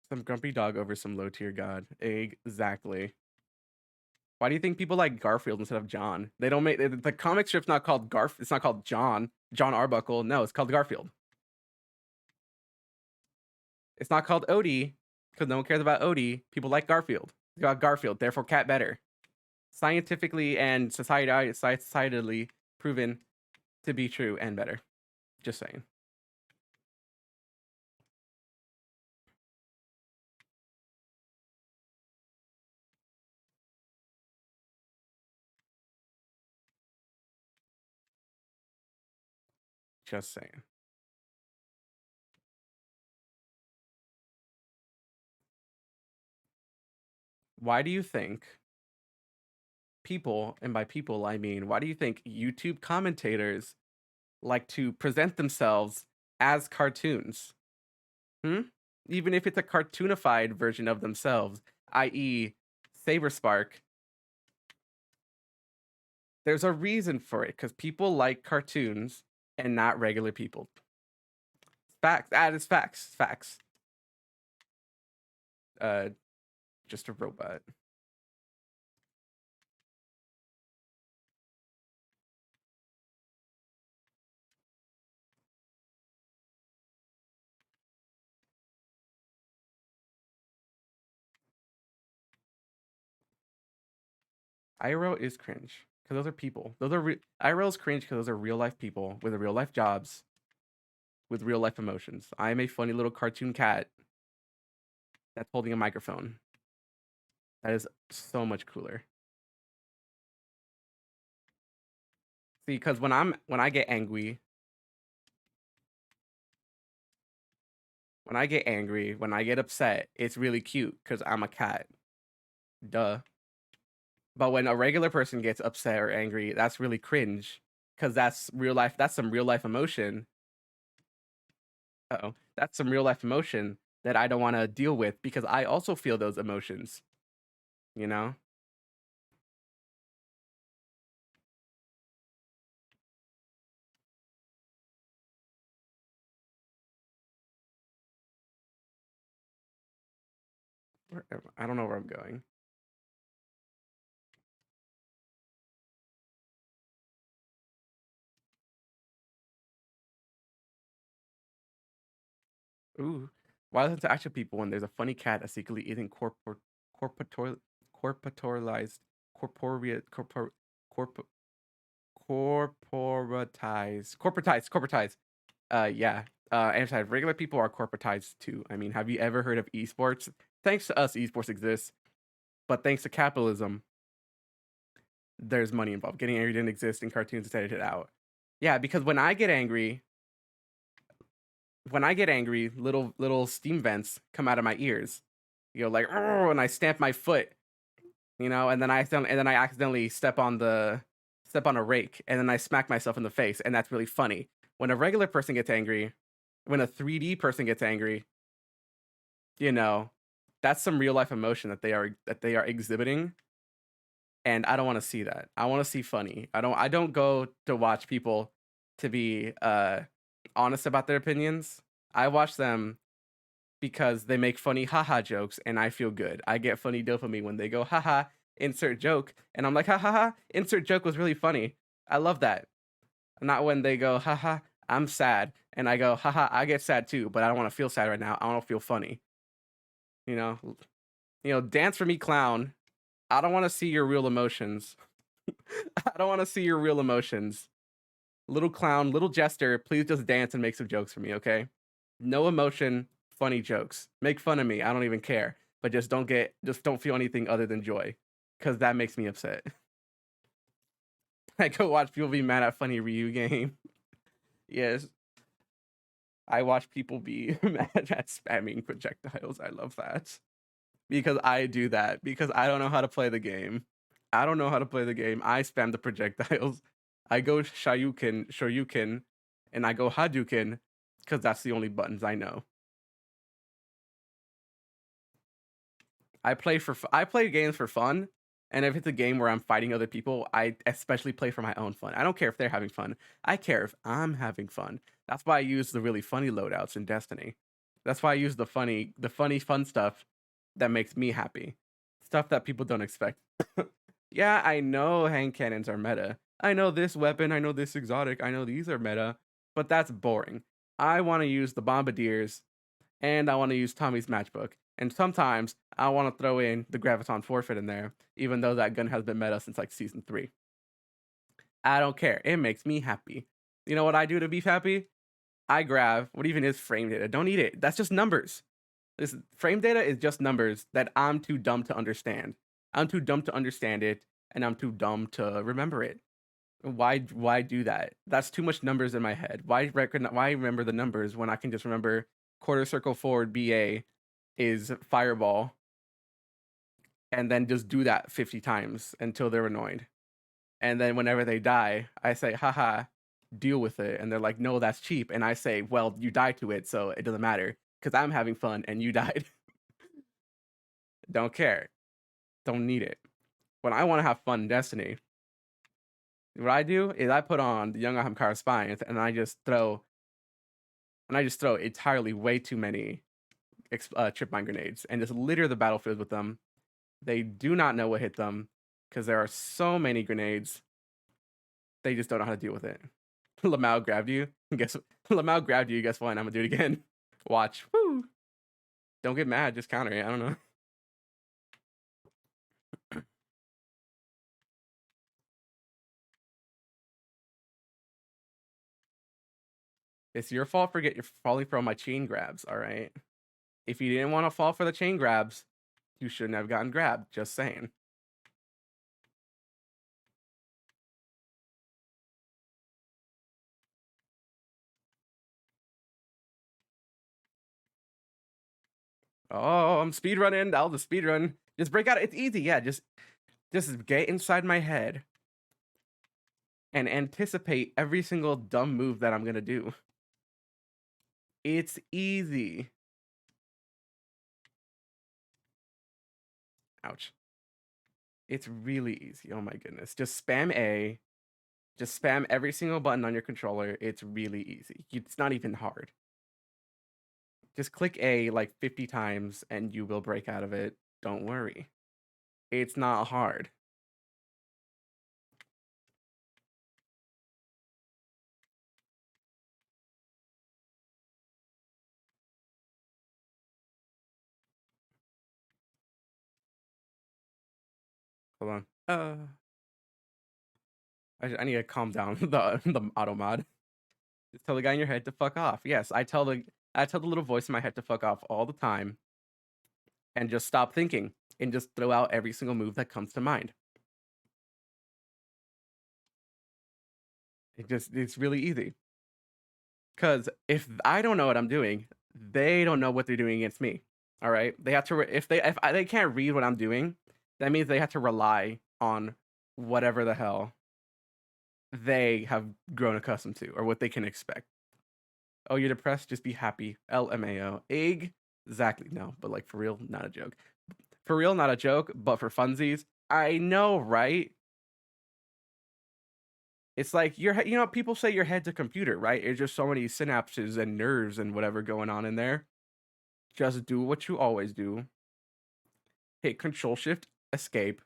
Some grumpy dog over some low tier god. Exactly. Why do you think people like Garfield instead of John? They don't make the comic strip's not called It's not called John Arbuckle. No, it's called Garfield. It's not called Odie because no one cares about Odie. People like Garfield. It's got Garfield, therefore cat better. Scientifically and societally proven to be true and better. Just saying. Just saying. Why do you think people, and by people I mean, why do you think YouTube commentators like to present themselves as cartoons? Even if it's a cartoonified version of themselves, i.e., Saberspark, there's a reason for it because people like cartoons and not regular people. Facts. That is facts. Facts. Uh, just a robot. IRL is cringe because those are people. Those are IRL is cringe because those are real life people with real life jobs, with real life emotions. I am a funny little cartoon cat that's holding a microphone. That is so much cooler. See, because when I get angry, when I get angry, when I get upset, it's really cute because I'm a cat. Duh. But when a regular person gets upset or angry, that's really cringe because that's real life. That's some real life emotion. Oh, that's some real life emotion that I don't want to deal with because I also feel those emotions. You know? I don't know where I'm going. Ooh, why listen to actual people when there's a funny cat that's secretly eating corporator corporatorialized corporeate corp corporatized. Yeah. And besides, regular people are corporatized too. I mean, have you ever heard of esports? Thanks to us, esports exists, but thanks to capitalism, there's money involved. Getting angry didn't exist, and cartoons decided it out. Yeah, because when I get angry, little steam vents come out of my ears. You know, like oh, and I stamp my foot. You know, and then I accidentally step on a rake, and then I smack myself in the face, and that's really funny. When a regular person gets angry, when a 3D person gets angry, you know, that's some real life emotion that they are exhibiting, and I don't want to see that. I want to see funny. I don't go to watch people to be honest about their opinions. I watch them because they make funny haha jokes and I feel good. I get funny dopamine when they go haha, insert joke, and I'm like ha ha ha, insert joke was really funny. I love that. Not when they go haha, I'm sad, and I go haha, I get sad too, but I don't want to feel sad right now. I want to feel funny. You know, dance for me, clown. I don't want to see your real emotions. I don't want to see your real emotions. Little clown, little jester, please just dance and make some jokes for me, okay? No emotion, funny jokes. Make fun of me. I don't even care. But just don't feel anything other than joy. Cause that makes me upset. I go watch people be mad at funny Ryu game. Yes. I watch people be mad at spamming projectiles. I love that. Because I do that. Because I don't know how to play the game. I don't know how to play the game. I spam the projectiles. I go Shoryuken, and I go Hadouken, because that's the only buttons I know. I play games for fun, and if it's a game where I'm fighting other people, I especially play for my own fun. I don't care if they're having fun. I care if I'm having fun. That's why I use the really funny loadouts in Destiny. That's why I use the funny fun stuff that makes me happy. Stuff that people don't expect. Yeah, I know hand cannons are meta. I know this weapon, I know this exotic, I know these are meta, but that's boring. I want to use the bombardiers and I want to use Tommy's matchbook. And sometimes I want to throw in the Graviton Forfeit in there, even though that gun has been meta since like season 3. I don't care. It makes me happy. You know what I do to be happy? I grab what even is frame data. Don't eat it. That's just numbers. This frame data is just numbers that I'm too dumb to understand. I'm too dumb to understand it, and I'm too dumb to remember it. Why do that? That's too much numbers in my head. Why remember the numbers when I can just remember quarter circle forward BA is fireball, and then just do that 50 times until they're annoyed. And then whenever they die, I say, haha, deal with it. And they're like, no, that's cheap. And I say, well, you died to it, so it doesn't matter because I'm having fun and you died. Don't care. Don't need it. When I want to have fun in Destiny, what I do is I put on the Young Ahamkara Spines and I just throw entirely way too many trip mine grenades and just litter the battlefield with them. They do not know what hit them because there are so many grenades. They just don't know how to deal with it. Lamau grabbed you. Lamau grabbed you. Guess what? I'm gonna do it again. Watch. Woo! Don't get mad. Just counter it. I don't know. It's your fault for you're falling for all my chain grabs. All right. If you didn't want to fall for the chain grabs, you shouldn't have gotten grabbed. Just saying. Oh, I'm speedrunning. I'll just speedrun. Just break out. It's easy. Yeah, just get inside my head and anticipate every single dumb move that I'm gonna do. It's easy. Ouch. It's really easy. Oh my goodness. Just spam A. Just spam every single button on your controller. It's really easy. It's not even hard. Just click A like 50 times and you will break out of it. Don't worry. It's not hard. Hold on. I need to calm down the auto mod. Just tell the guy in your head to fuck off. Yes, I tell the little voice in my head to fuck off all the time. And just stop thinking and just throw out every single move that comes to mind. It's really easy. Cause if I don't know what I'm doing, they don't know what they're doing against me. All right. They have to if they can't read what I'm doing, that means they have to rely on whatever the hell they have grown accustomed to or what they can expect. Oh, you're depressed? Just be happy. LMAO. Exactly. No, but like for real, not a joke. For real, not a joke, but for funsies. I know, right? It's like people say your head's a computer, right? It's just so many synapses and nerves and whatever going on in there. just do what you always do. Hit Control Shift Escape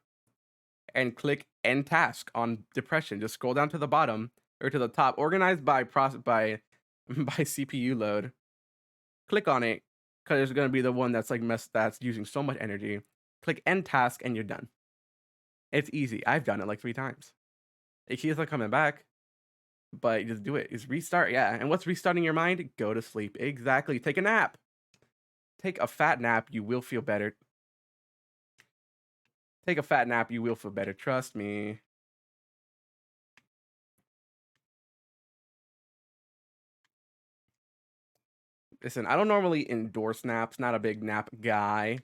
and click End Task on depression. Just scroll down to the bottom or to the top, organized by process by by CPU load. Click on it because it's gonna be the one that's like that's using so much energy. Click End Task and you're done. It's easy. I've done it like 3 times. It keeps on coming back, but you just do it. It's restart, yeah. And what's restarting your mind? Go to sleep. Exactly. Take a nap. Take a fat nap. You will feel better. Take a fat nap. You will feel better. Trust me. Listen, I don't normally endorse naps. Not a big nap guy.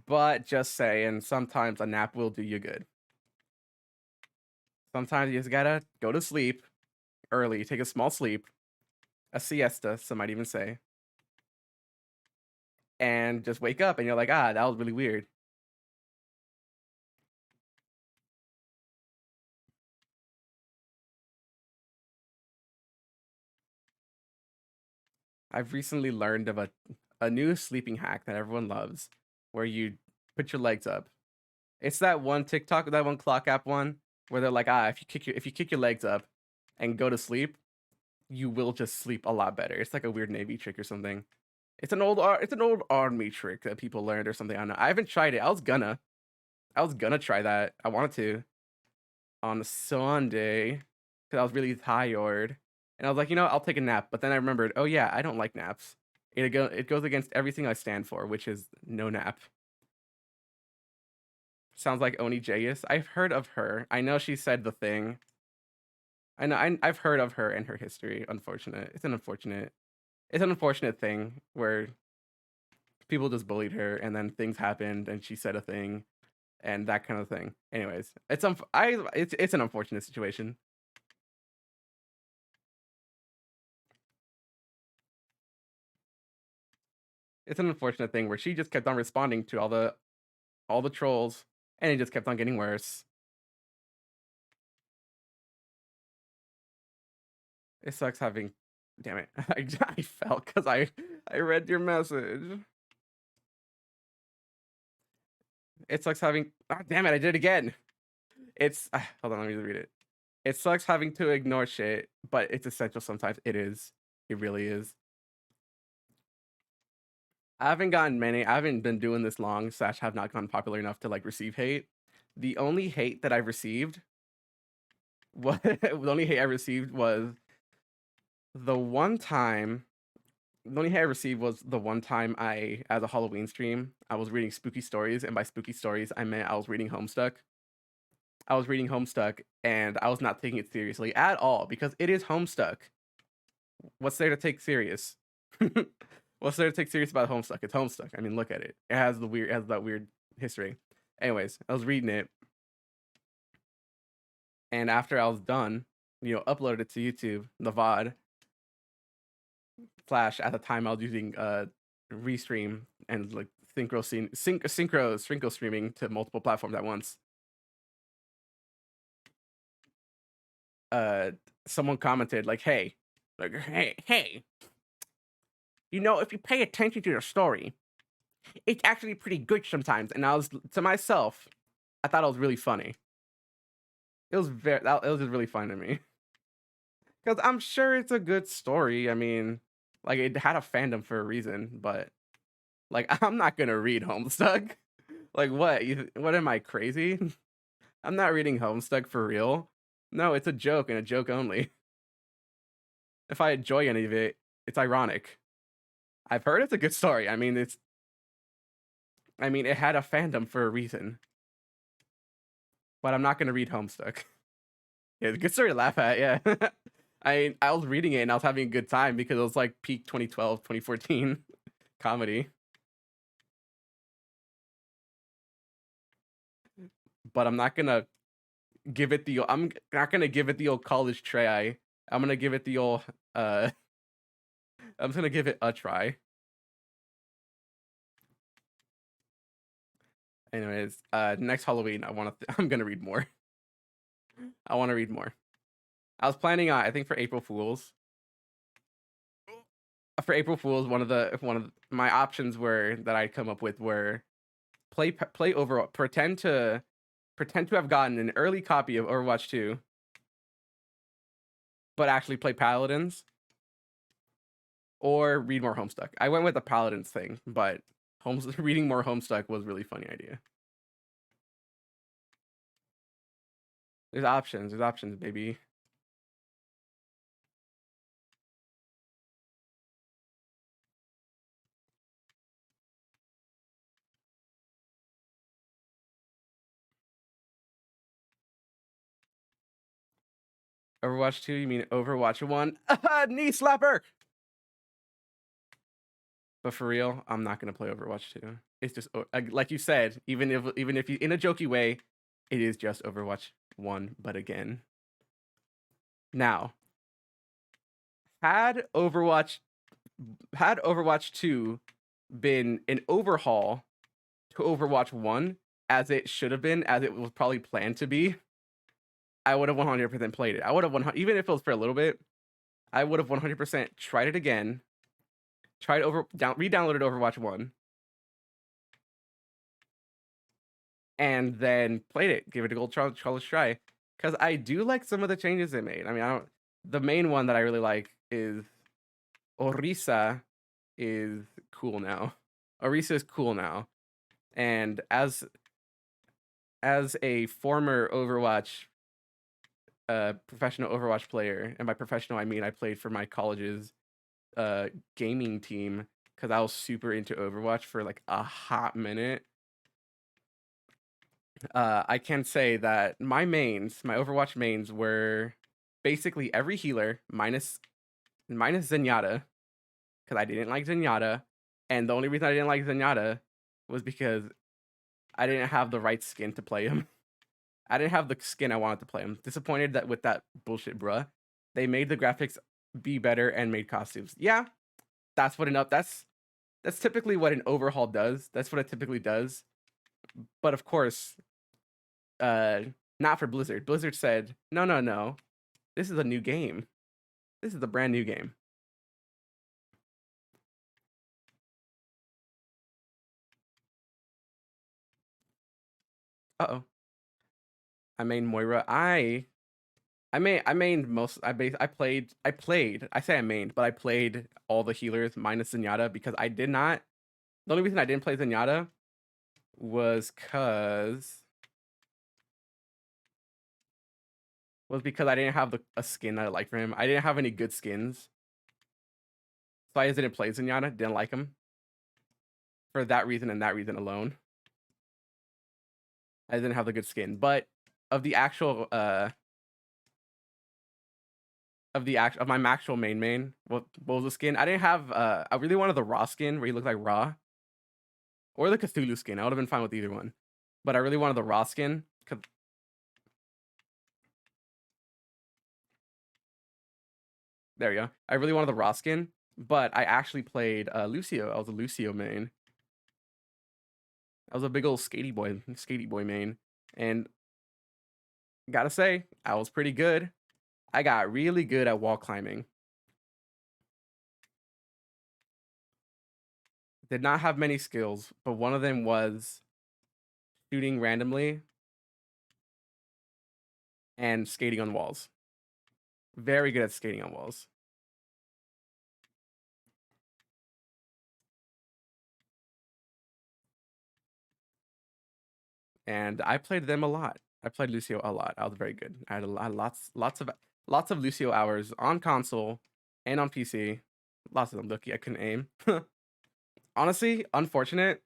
But just saying, sometimes a nap will do you good. Sometimes you just gotta go to sleep early. Take a small sleep. A siesta, some might even say. And just wake up and you're like, ah, that was really weird. I've recently learned of a new sleeping hack that everyone loves, where you put your legs up. It's that one TikTok, that one clock app one, where they're like, ah, if you kick your legs up and go to sleep, you will just sleep a lot better. It's like a weird Navy trick or something. It's an old army trick that people learned or something. I don't know. I haven't tried it. I was gonna try that. I wanted to on Sunday because I was really tired, and I was like, you know, I'll take a nap. But then I remembered, oh yeah, I don't like naps. It goes against everything I stand for, which is no nap. Sounds like Oni Jayus. I've heard of her. I know she said the thing. I know. I've heard of her and her history. Unfortunate. It's an unfortunate thing where people just bullied her, and then things happened, and she said a thing, and that kind of thing. Anyways, it's an unfortunate situation. It's an unfortunate thing where she just kept on responding to all the trolls, and it just kept on getting worse. It sucks having. Damn it! I fell because I read your message. It sucks having. Ah, damn it! I did it again. It's hold on. Let me read it. It sucks having to ignore shit, but it's essential sometimes. It is. It really is. I haven't gotten many. I haven't been doing this long, slash have not gotten popular enough to like receive hate. The only hate that I've received, what the only hate I received was the one time. The only hate I received was the one time as a Halloween stream, I was reading spooky stories, and by spooky stories, I meant I was reading Homestuck. I was reading Homestuck, and I was not taking it seriously at all because it is Homestuck. What's there to take serious? What's there to take serious about Homestuck? It's Homestuck. I mean, look at it. It has that weird history. Anyways, I was reading it, and after I was done, you know, uploaded it to YouTube, the VOD. Flash at the time I was using Restream and like synchro streaming to multiple platforms at once. Someone commented like, hey, you know, if you pay attention to the story, it's actually pretty good sometimes. And I was to myself, I thought it was really funny. It was just really fun to me because I'm sure it's a good story. I mean, like it had a fandom for a reason, but like I'm not gonna read Homestuck. Like what? What am I crazy? I'm not reading Homestuck for real. No, it's a joke and a joke only. If I enjoy any of it, it's ironic. I've heard it's a good story. I mean it had a fandom for a reason. But I'm not gonna read Homestuck. Yeah, it's a good story to laugh at, yeah. I was reading it and I was having a good time because it was like peak 2012, 2014 comedy. But I'm not gonna give it the I'm not gonna give it the old college try. I'm gonna give it the old I'm just gonna give it a try. Anyways, next Halloween I'm gonna read more. I want to read more. I was planning on I think for April Fools. for April Fools, one of my options were that I'd come up with were play Overwatch, pretend to have gotten an early copy of Overwatch 2, but actually play Paladins, or read more Homestuck. I went with the Paladins thing, but reading more Homestuck was a really funny idea. There's options, baby. Overwatch 2, you mean Overwatch 1? Knee slapper! But for real, I'm not gonna play Overwatch 2. It's just like you said, even if you in a jokey way, it is just Overwatch 1, but again. Now, had Overwatch 2 been an overhaul to Overwatch 1, as it should have been, as it was probably planned to be, I would have 100% played it. I would have even if it was for a little bit, I would have 100% tried it again. Re-downloaded Overwatch 1, and then played it. Give it a gold college try. Because I do like some of the changes they made. I mean, the main one that I really like is Orisa is cool now. Orisa is cool now. And as a former Overwatch professional Overwatch player, and by professional I mean I played for my college's gaming team, because I was super into Overwatch for like a hot minute. I can say that my Overwatch mains were basically every healer minus Zenyatta, because I didn't like Zenyatta, and the only reason I didn't like Zenyatta was because I didn't have the right skin to play him. I didn't have the skin I wanted to play him. Disappointed that with that bullshit, bruh. They made the graphics be better and made costumes. Yeah, that's typically what an overhaul does. That's what it typically does. But of course, not for Blizzard. Blizzard said, no. This is a new game. This is a brand new game. Uh-oh. I made Moira. I mained most. I played. I say I mained, but I played all the healers minus Zenyatta because I did not. The only reason I didn't play Zenyatta was because I didn't have a skin that I liked for him. I didn't have any good skins, so I just didn't play Zenyatta. Didn't like him for that reason and that reason alone. I didn't have the good skin, but of the actual of my actual main, what was the skin? I didn't have. I really wanted the Raw skin where he looked like Raw, or the Cthulhu skin. I would have been fine with either one, but I really wanted the Raw skin. There we go. I really wanted the Raw skin, but I actually played Lucio. I was a Lucio main. I was a big old skatey boy main, and gotta say, I was pretty good. I got really good at wall climbing. Did not have many skills, but one of them was shooting randomly and skating on walls. Very good at skating on walls. And I played them a lot. I played Lucio a lot. I was very good. I had lots of Lucio hours on console and on PC. Lots of them. Lucky I couldn't aim. Honestly, unfortunate.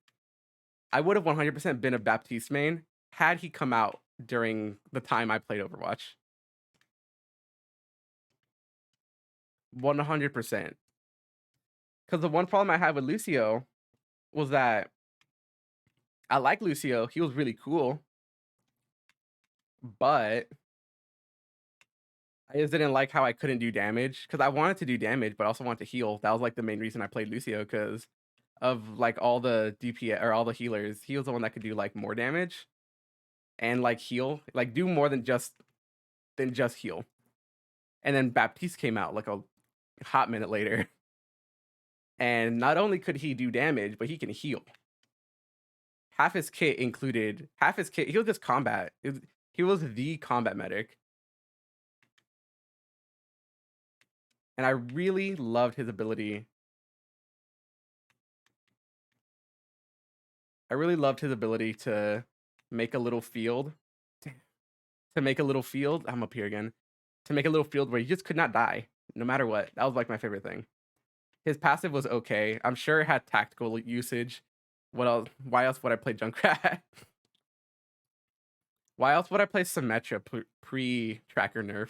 I would have 100% been a Baptiste main had he come out during the time I played Overwatch. 100%. Because the one problem I had with Lucio was that I like Lucio. He was really cool. But I just didn't like how I couldn't do damage. Because I wanted to do damage, but I also wanted to heal. That was like the main reason I played Lucio, because of like all the DPS or all the healers. He was the one that could do like more damage and like heal. Like do more than just heal. And then Baptiste came out like a hot minute later. And not only could he do damage, but he can heal. Half his kit included he was just combat. He was the combat medic. And I really loved his ability. To make a little field. To make a little field. I'm up here again. To make a little field where you just could not die, no matter what. That was like my favorite thing. His passive was okay. I'm sure it had tactical usage. What else? Why else would I play Junkrat? Why else would I play Symmetra pre-tracker nerf?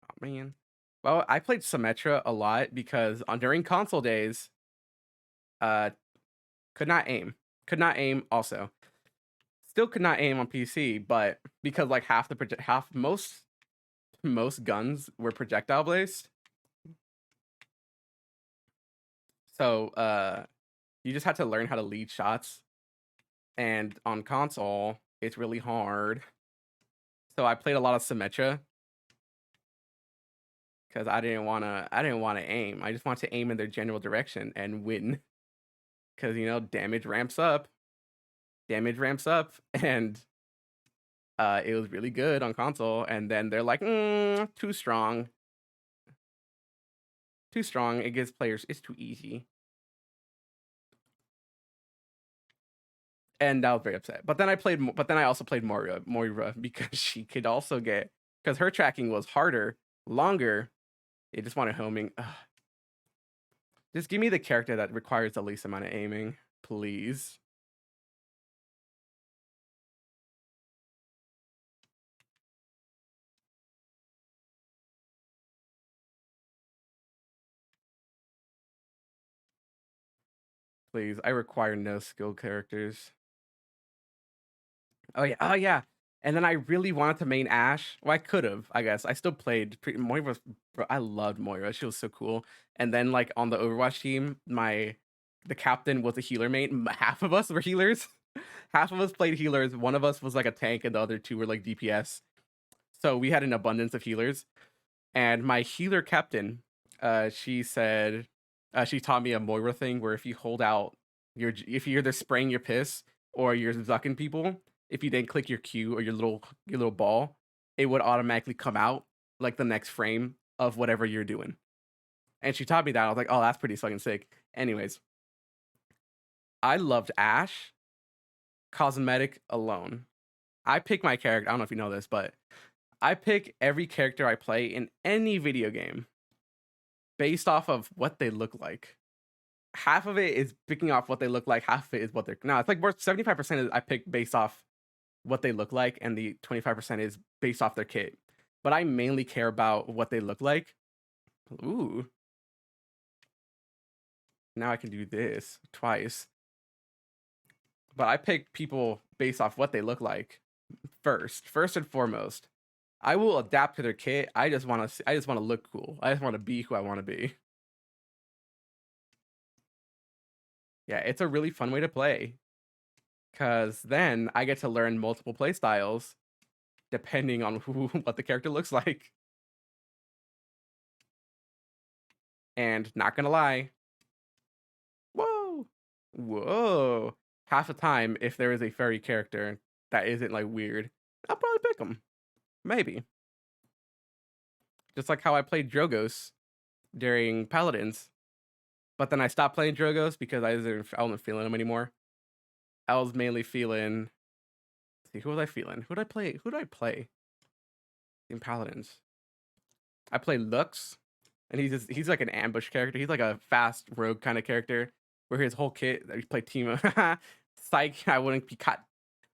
Oh man. Well, I played Symmetra a lot because during console days, uh, could not aim. Could not aim also. Still could not aim on PC, but because like most guns were projectile based. So you just had to learn how to lead shots. And on console, it's really hard. So I played a lot of Symmetra because I didn't wanna aim. I just want to aim in their general direction and win. Because damage ramps up. And it was really good on console. And then they're like, too strong. Too strong. It gives players it's too easy. And I was very upset. But then I also played Moira because she could also because her tracking was harder, longer. It just wanted homing. Ugh. Just give me the character that requires the least amount of aiming, please. Please, I require no skill characters. Oh yeah. And then I really wanted to main Ashe. Well, I could have, I guess. I still played Moira. Bro, I loved Moira. She was so cool. And then like on the Overwatch team, the captain was a healer main. Half of us were healers. Half of us played healers. One of us was like a tank, and the other two were like DPS. So we had an abundance of healers. And my healer captain, she said, she taught me a Moira thing where if you hold out if you're either spraying your piss or you're zucking people, if you didn't click your Q or your little ball, it would automatically come out like the next frame of whatever you're doing. And she taught me that. I was like, oh, that's pretty fucking sick. Anyways, I loved Ashe, cosmetic alone. I pick my character. I don't know if you know this, but I pick every character I play in any video game based off of what they look like. Half of it is picking off what they look like. Half of it is what they're it's like more 75% is I pick based off what they look like, and the 25% is based off their kit. But I mainly care about what they look like. Ooh. Now I can do this twice. But I pick people based off what they look like first and foremost. I will adapt to their kit. I just want to look cool. I just want to be who I want to be. Yeah, it's a really fun way to play. Cause then I get to learn multiple play styles depending on what the character looks like. And not gonna lie. Whoa. Half the time, if there is a furry character that isn't like weird, I'll probably pick them. Maybe. Just like how I played Drogos during Paladins. But then I stopped playing Drogos because I wasn't feeling them anymore. I was mainly feeling. Let's see, who was I feeling? Who did I play in Paladins? I played Lux, and he's like an ambush character. He's like a fast rogue kind of character, where his whole kit that he played team. Psych, I would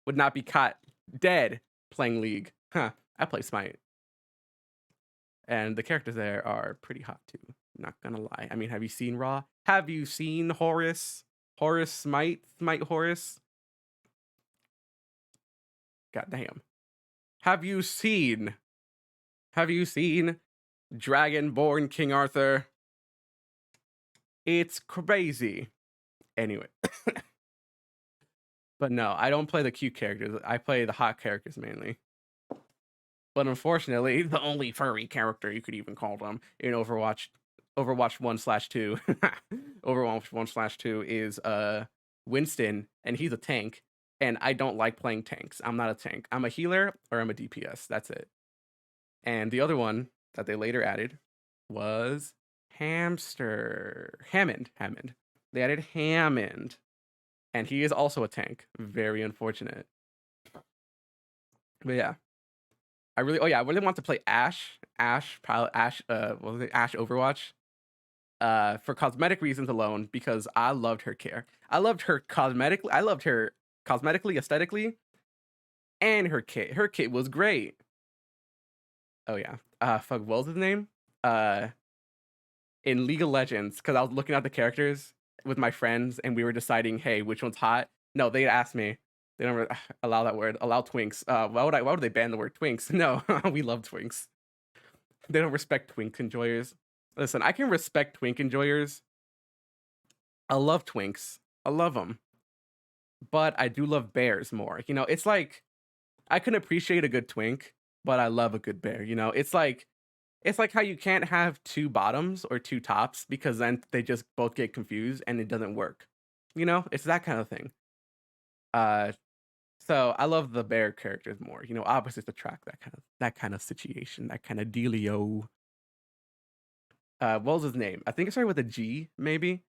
not be caught dead playing League. Huh? I play Smite, and the characters there are pretty hot too. Not gonna lie. I mean, have you seen Raw? Have you seen Horus? Horus Smite Horus. God damn. Have you seen Dragonborn King Arthur? It's crazy. Anyway. But no, I don't play the cute characters. I play the hot characters mainly. But unfortunately, the only furry character you could even call them in Overwatch 1/2, Overwatch 1/2 is Winston, and he's a tank. And I don't like playing tanks. I'm not a tank. I'm a healer or I'm a DPS. That's it. And the other one that they later added was Hammond. They added Hammond, and he is also a tank. Very unfortunate. But yeah, I really want to play what was it? Ash Overwatch. For cosmetic reasons alone, because I loved her care. I loved her cosmetically. I loved her cosmetically, aesthetically, and her kit. Her kit was great. Oh yeah. Fuck, what was his name? Uh, in League of Legends, because I was looking at the characters with my friends, and we were deciding, hey, which one's hot. No, they asked me. They don't allow that word. Allow twinks. Why would they ban the word twinks? No, we love twinks. They don't respect twink enjoyers. Listen, I can respect twink enjoyers. I love twinks. I love them. But I do love bears more. You know, it's like I can appreciate a good twink, but I love a good bear. You know, it's like how you can't have two bottoms or two tops because then they just both get confused and it doesn't work. You know, it's that kind of thing. Uh, so I love the bear characters more. You know, opposites attract that kind of situation, that kind of dealio. What was his name? I think it started with a G, maybe,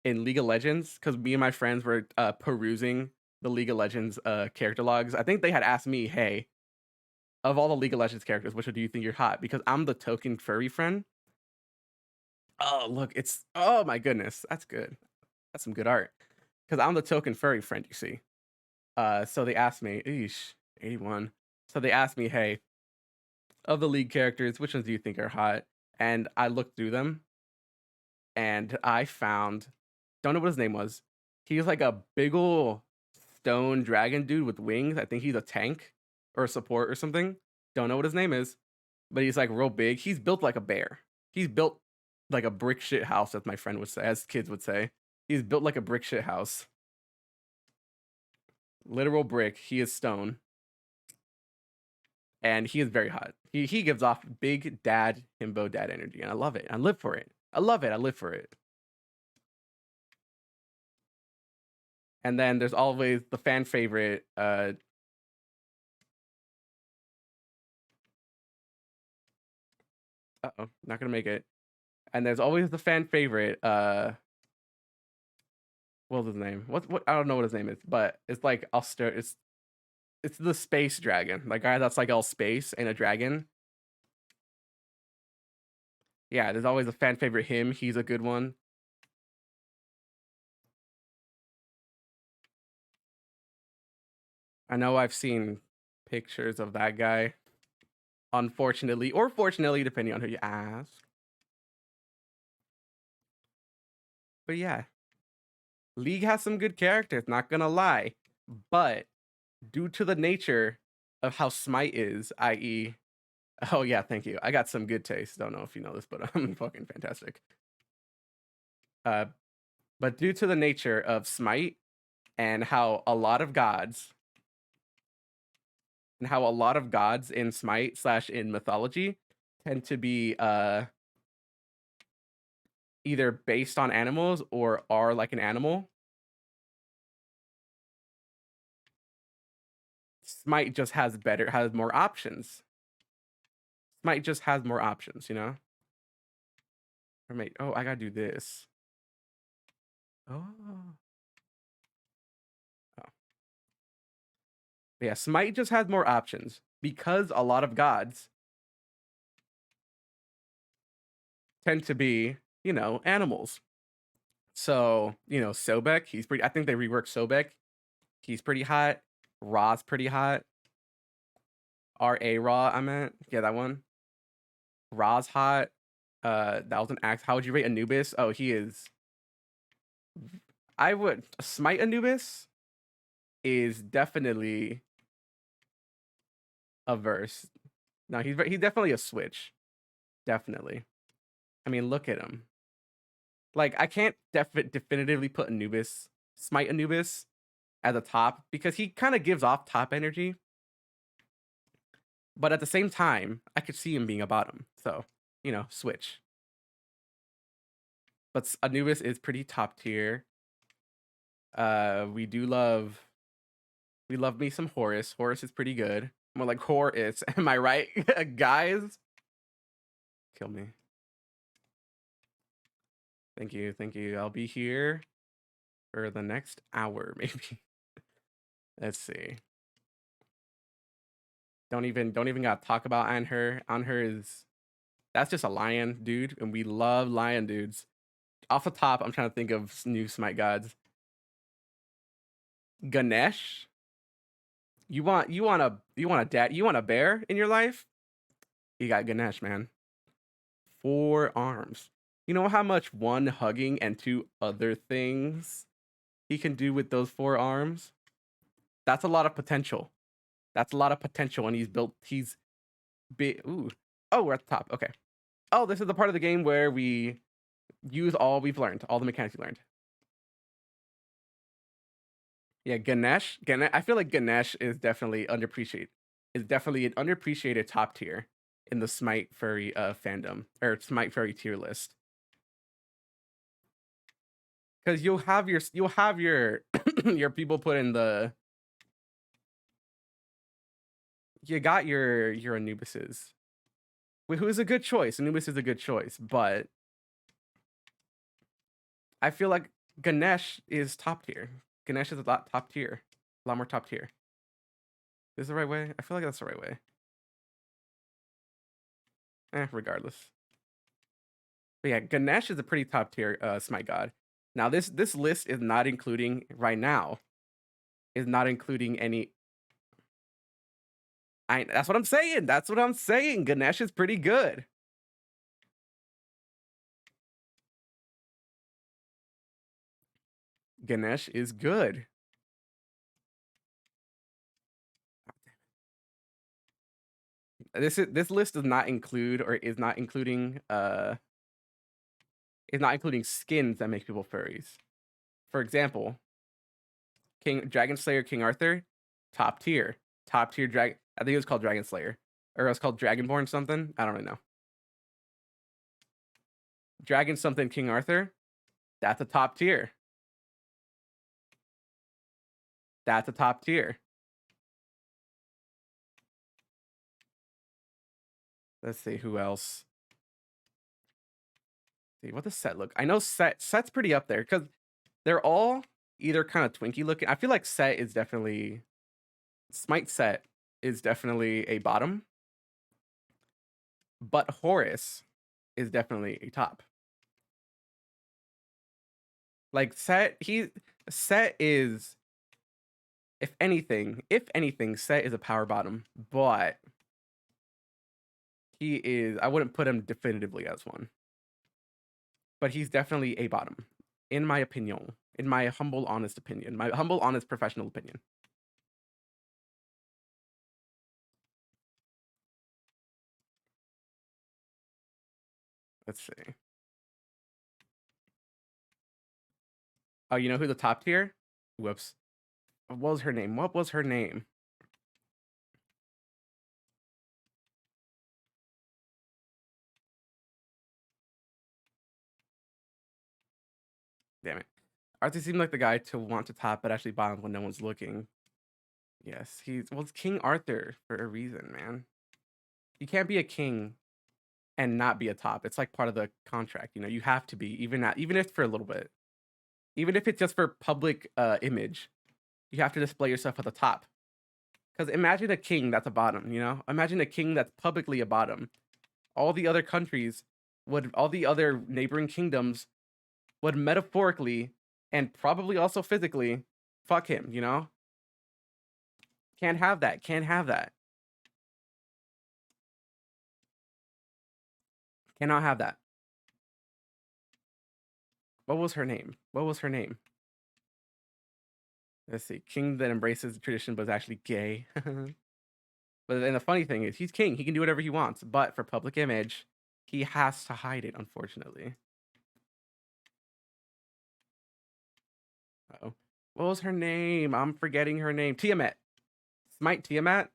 in League of Legends, because me and my friends were perusing the League of Legends character logs. I think they had asked me, hey, of all the League of Legends characters, which one do you think you're hot? Because I'm the token furry friend. Oh, look, oh my goodness, that's good. That's some good art. Because I'm the token furry friend, you see. So they asked me, eesh, 81. So they asked me, hey, of the League characters, which ones do you think are hot? And I looked through them, and I found, don't know what his name was. He's like a big ol' stone dragon dude with wings. I think he's a tank or a support or something. Don't know what his name is, but he's like real big. He's built like a bear. He's built like a brick shit house, as my friend would say, as kids would say. He's built like a brick shit house. Literal brick. He is stone. And he is very hot. He gives off big dad, himbo dad energy, and I love it. I live for it. I love it. I live for it. And then there's always the fan favorite, uh-oh, not gonna make it. And there's always the fan favorite, what was his name? What I don't know what his name is, but it's like it's the space dragon. Like guy that's like all space and a dragon. Yeah, there's always a fan favorite him. He's a good one. I know I've seen pictures of that guy. Unfortunately, or fortunately, depending on who you ask. But yeah, League has some good characters, not gonna lie. But due to the nature of how Smite is, i.e., oh yeah, thank you. I got some good taste. Don't know if you know this, but I'm fucking fantastic. Uh, but due to the nature of Smite and how a lot of gods in Smite / in mythology tend to be either based on animals or are like an animal. Smite just has more options. Smite just has more options, you know? Oh, I gotta do this. Oh. Oh. Yeah, Smite just has more options because a lot of gods tend to be, you know, animals. So, you know, Sobek, I think they reworked Sobek. He's pretty hot. Ra's pretty hot. R.A. Raw, I meant. Yeah, that one. Ra's hot. That was an axe. How would you rate Anubis? Oh, he is. I would Smite Anubis is definitely a verse. No, he's definitely a switch. Definitely. I mean, look at him. Like, I can't definitively put Smite Anubis at the top because he kind of gives off top energy. But at the same time, I could see him being a bottom. So, you know, switch. But Anubis is pretty top tier. We love me some Horus. Horus is pretty good. More like Horus. Am I right, guys? Kill me. Thank you, thank you. I'll be here for the next hour, maybe. Let's see. Don't even gotta talk about Anher. Anher is that's just a lion dude, and we love lion dudes. Off the top, I'm trying to think of new smite gods. Ganesh. You want a bear in your life? You got Ganesh, man. 4 arms. You know how much 1 hugging and 2 other things he can do with those 4 arms? That's a lot of potential. That's a lot of potential, and he's big. Ooh. Oh, we're at the top. Okay. Oh, this is the part of the game where we use all we've learned, all the mechanics we learned. Yeah, Ganesh. I feel like Ganesh is definitely underappreciated. Is definitely an underappreciated top tier in the Smite furry fandom or Smite furry tier list. Because you'll have your your people put in the you got your Anubises. Who is a good choice. Anubis is a good choice, but I feel like Ganesh is top tier. Ganesh is a lot top tier. A lot more top tier. Is the right way? I feel like that's the right way. Regardless. But yeah, Ganesh is a pretty top tier Smite god. Now this list is not including right now. Is not including any. That's what I'm saying. That's what I'm saying. Ganesh is pretty good. Ganesh is good. This list does not include or is not including skins that make people furries. For example, Dragon Slayer King Arthur, top tier dragon. I think it was called Dragon Slayer, or it was called Dragonborn something. I don't really know. Dragon something King Arthur, that's a top tier. That's a top tier. Let's see who else. See what does Set look? I know Set's pretty up there because they're all either kind of Twinkie looking. I feel like Set is definitely Smite Set is definitely a bottom, but Horus is definitely a top. Like Set is if anything, Set is a power bottom, but he is I wouldn't put him definitively as one. But he's definitely a bottom, in my opinion. In my humble, honest opinion. My humble, honest, professional opinion. Let's see. Oh, you know who the top tier? Whoops. What was her name? What was her name? Damn it. Arthur seemed like the guy to want to top, but actually bottom when no one's looking. Yes, it's King Arthur for a reason, man. You can't be a king and not be a top. It's like part of the contract, you know. You have to be, even if for a little bit. Even if it's just for public image, you have to display yourself at the top. Because imagine a king that's a bottom, you know? Imagine a king that's publicly a bottom. All the other neighboring kingdoms would metaphorically and probably also physically fuck him, you know? Can't have that. Can't have that. Cannot have that. What was her name? What was her name? Let's see. King that embraces the tradition but is actually gay. But then the funny thing is, he's king. He can do whatever he wants. But for public image, he has to hide it, unfortunately. Uh-oh. What was her name? I'm forgetting her name. Tiamat. Smite Tiamat?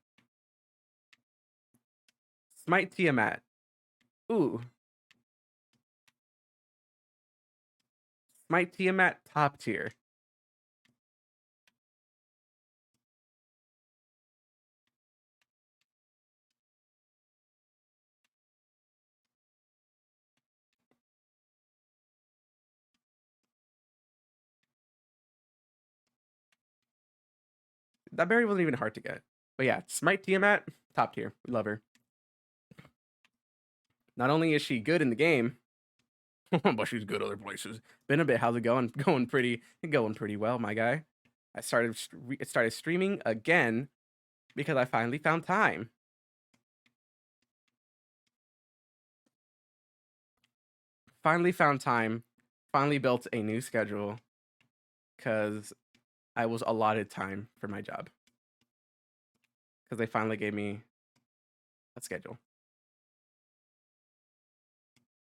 Smite Tiamat. Ooh. Smite Tiamat top tier. That berry wasn't even hard to get. But yeah, Smite Tiamat, top tier. We love her. Not only is she good in the game, but she's good other places. Been a bit. How's it going? Going pretty well, my guy. I started streaming again because I finally found time. Finally found time. Finally built a new schedule because I was allotted time for my job. Because they finally gave me a schedule.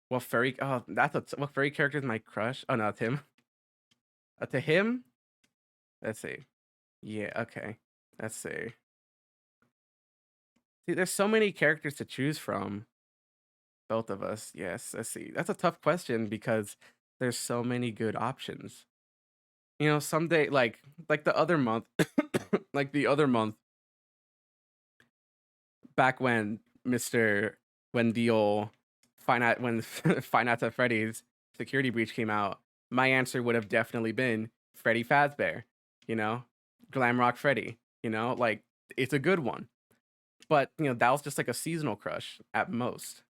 What furry? Oh, what furry character is my crush? Oh no, it's him. To him, let's see. Yeah, okay. Let's see. See, there's so many characters to choose from. Both of us, yes. Let's see. That's a tough question because there's so many good options. You know, someday, like the other month, like the other month, back when when the old when Five Nights at Freddy's Security Breach came out, my answer would have definitely been Freddy Fazbear. You know, Glamrock Freddy. You know, like it's a good one, but you know that was just like a seasonal crush at most.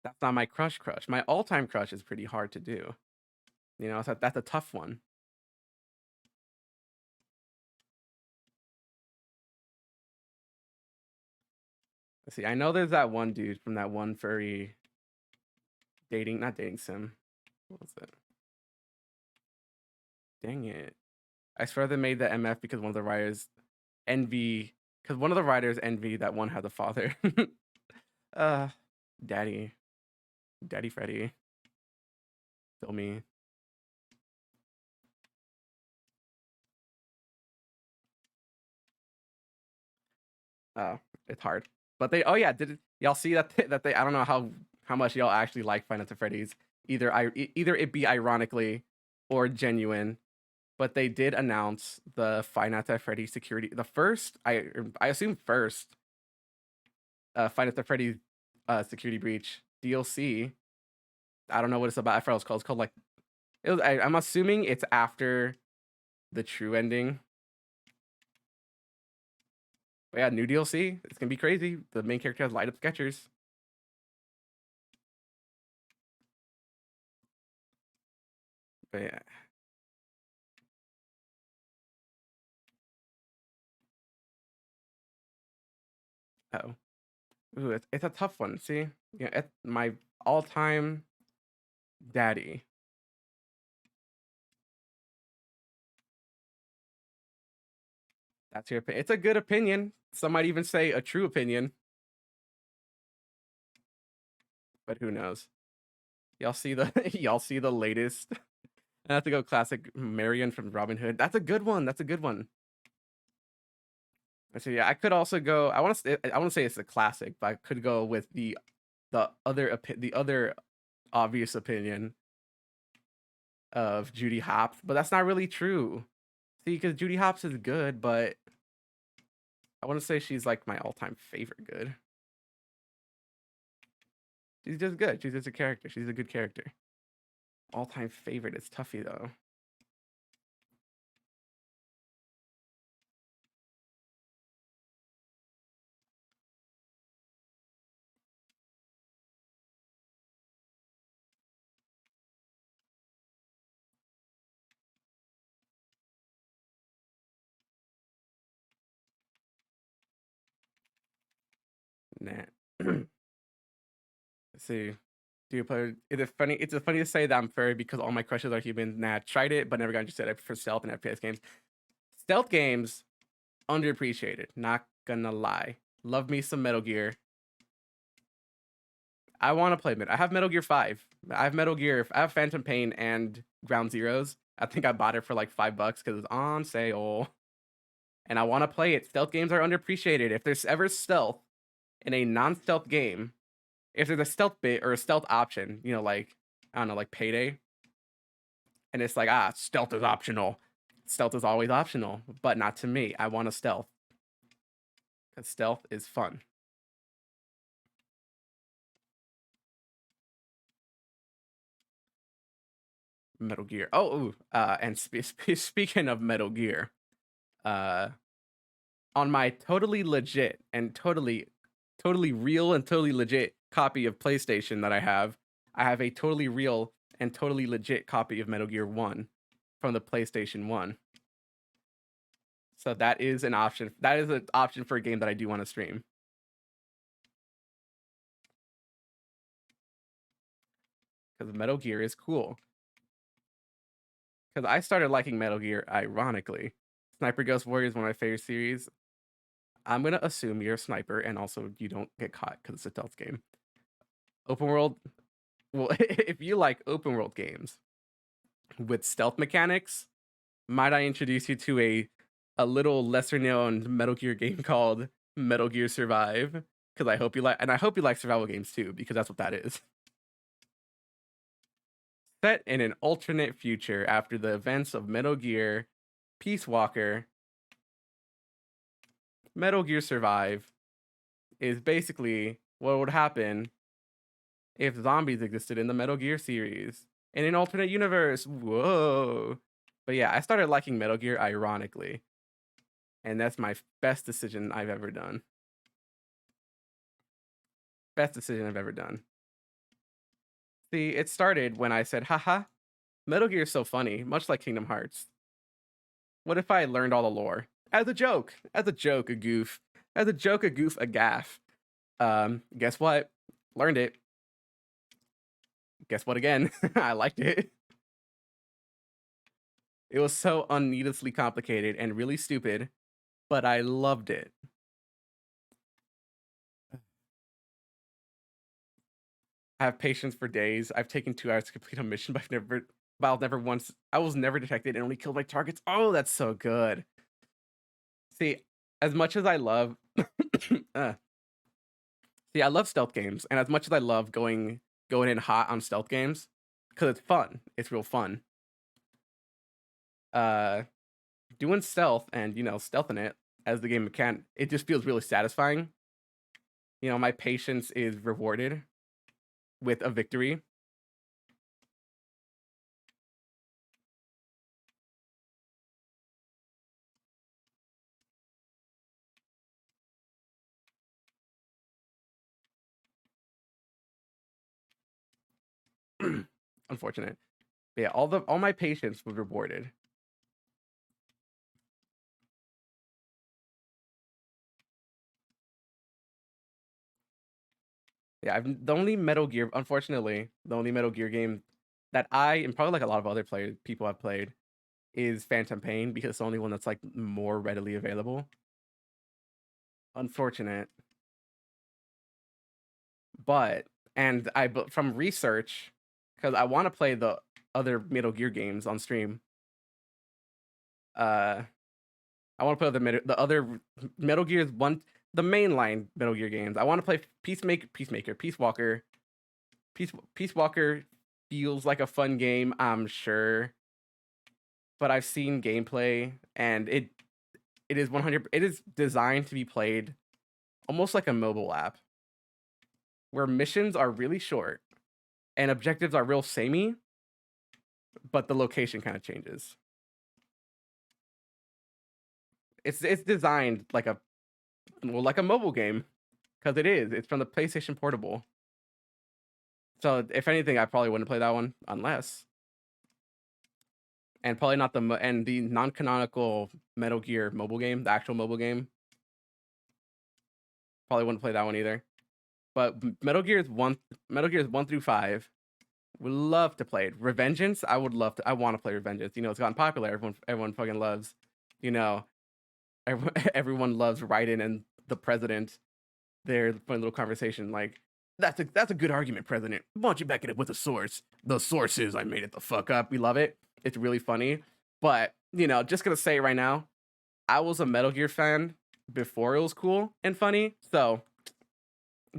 That's not my crush. My all-time crush is pretty hard to do. You know, so that's a tough one. Let's see. I know there's that one dude from that one furry not dating sim. What was it? Dang it. I swear they made the MF because one of the writers envy because one of the writers envy that one has a father. uh Daddy. Daddy Freddy. Tell me. Oh, it's hard. But they did y'all see that they I don't know how much y'all actually like Final Fantasy Freddy's. Either it be ironically or genuine, but they did announce the Five Nights at Freddy's security. The first, I assume first, Five Nights at Freddy's security breach DLC. I don't know what it's about. I forgot what it's called. It's called like I'm assuming it's after the true ending. But yeah, new DLC. It's gonna be crazy. The main character has light up sketchers. But yeah. Oh. Ooh, it's a tough one. See, yeah, it's my all-time daddy. That's your opinion. It's a good opinion. Some might even say a true opinion. But who knows? Y'all see the y'all see the latest. I have to go classic Marion from Robin Hood. That's a good one. That's a good one. So yeah, I could also go. I want to say it's a classic, but I could go with the other obvious opinion of Judy Hopps, but that's not really true. See, because Judy Hopps is good, but I want to say she's like my all-time favorite good. She's just good. She's just a character. She's a good character. All-time favorite is Tuffy though. Nah. Let's see. Do you play? Is it funny? It's funny to say that I'm furry because all my crushes are humans. Nah, tried it, but never got interested. I prefer stealth and FPS games. Stealth games, underappreciated. Not gonna lie. Love me some Metal Gear. I want to play I have Metal Gear 5. I have Metal Gear. I have Phantom Pain and Ground Zeroes. I think I bought it for like $5 because it was on sale. and I want to play it. Stealth games are underappreciated. If there's ever stealth in a non-stealth game, if there's a stealth bit or a stealth option, you know, like I don't know, like Payday, and it's like stealth is optional. Stealth is always optional, but not to me. I want a stealth because stealth is fun. Metal Gear. And speaking of Metal Gear, uh, on my totally legit and totally real and totally legit copy of PlayStation that I have a totally real and totally legit copy of Metal Gear 1 from the PlayStation 1. So that is an option. That is an option for a game that I do want to stream. Because Metal Gear is cool. Because I started liking Metal Gear ironically. Sniper Ghost Warrior is one of my favorite series. I'm gonna assume you're a sniper and also you don't get caught because it's a stealth game. Open world. Well, if you like open world games with stealth mechanics, might I introduce you to a little lesser known Metal Gear game called Metal Gear Survive? Because I hope you like survival games too, because that's what that is. Set in an alternate future after the events of Metal Gear Peace Walker, Metal Gear Survive is basically what would happen if zombies existed in the Metal Gear series in an alternate universe. Whoa. But yeah, I started liking Metal Gear ironically. And that's my best decision I've ever done. Best decision I've ever done. See, it started when I said, haha, Metal Gear is so funny, much like Kingdom Hearts. What if I learned all the lore? As a joke, a goof. As a joke, a goof, a gaff. Guess what? Learned it. Guess what again? I liked it. It was so unneedlessly complicated and really stupid, but I loved it. I have patience for days. I've taken 2 hours to complete a mission, but I was never detected and only killed my targets. Oh, that's so good. See, as much as I love, I love stealth games, and as much as I love going in hot on stealth games, because it's fun. It's real fun. Doing stealth and stealthing it as the game can, it just feels really satisfying. My patience is rewarded with a victory. Unfortunate. But yeah, all my patience was rewarded. Yeah, unfortunately, the only Metal Gear game that I and probably like a lot of other people I've played is Phantom Pain, because it's the only one that's like more readily available. Unfortunate. But from research, because I want to play the other Metal Gear games on stream. I want to play the other Metal Gears the mainline Metal Gear games. I want to play Peace Walker. Peace Walker feels like a fun game, I'm sure. But I've seen gameplay, and it is 100. It is designed to be played almost like a mobile app, where missions are really short and objectives are real samey, but the location kind of changes. It's designed like a mobile game, because it's from the PlayStation Portable. So if anything, I probably wouldn't play that one unless, and probably not the non-canonical Metal Gear mobile game, the actual mobile game. Probably wouldn't play that one either. But Metal Gears 1 through 5, would love to play it. Revengeance, I want to play Revengeance. It's gotten popular. Everyone fucking loves, everyone loves Raiden and the president. Their fun little conversation, like, that's a good argument, President. Why don't you back it up with a source? The source is I made it the fuck up. We love it. It's really funny. But, just gonna say right now, I was a Metal Gear fan before it was cool and funny, so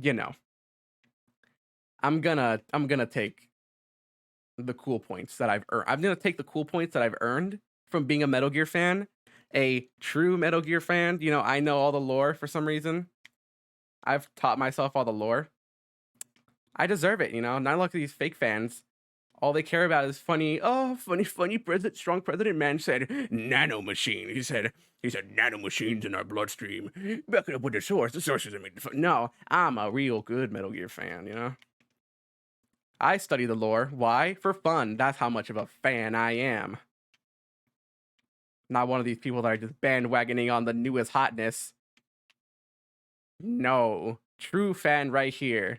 you know, I'm gonna take the cool points that I've earned. I'm gonna take the cool points that I've earned from being a Metal Gear fan, a true Metal Gear fan. You know, I know all the lore for some reason. I've taught myself all the lore. I deserve it, you know. Not like these fake fans. All they care about is funny. Oh, funny president, strong president man said nano machine. He said nano machines in our bloodstream. Back it up with the source. The source doesn't make the fun. No, I'm a real good Metal Gear fan, you know. I study the lore. Why? For fun. That's how much of a fan I am. Not one of these people that are just bandwagoning on the newest hotness. No. True fan right here.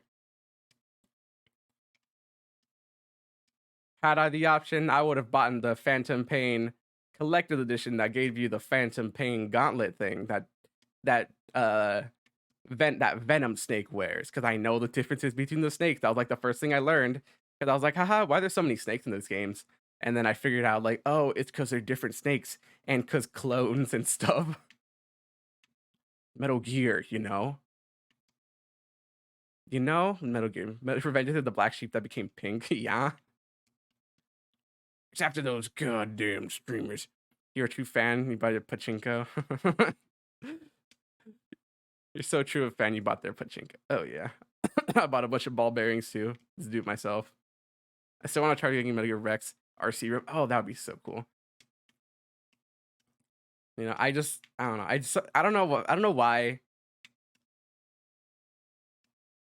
Had I the option, I would have bought the Phantom Pain collector's edition that gave you the Phantom Pain gauntlet thing that Venom snake wears, because I know the differences between the snakes. That was like the first thing I learned, because I was like, haha, why are there so many snakes in those games? And then I figured out, like, oh, it's because they're different snakes and because clones and stuff. Metal Gear, you know? You know? Metal Gear. Revenge of the Black Sheep that became pink, yeah? It's after those goddamn streamers. You're a true fan, you buy your pachinko. You're so true a fan, you bought their pachinko. Oh, yeah. I bought a bunch of ball bearings, too. Just do it myself. I still want to try getting Metal Gear Rex RC room. Oh, that would be so cool. You know, I don't know. I don't know why.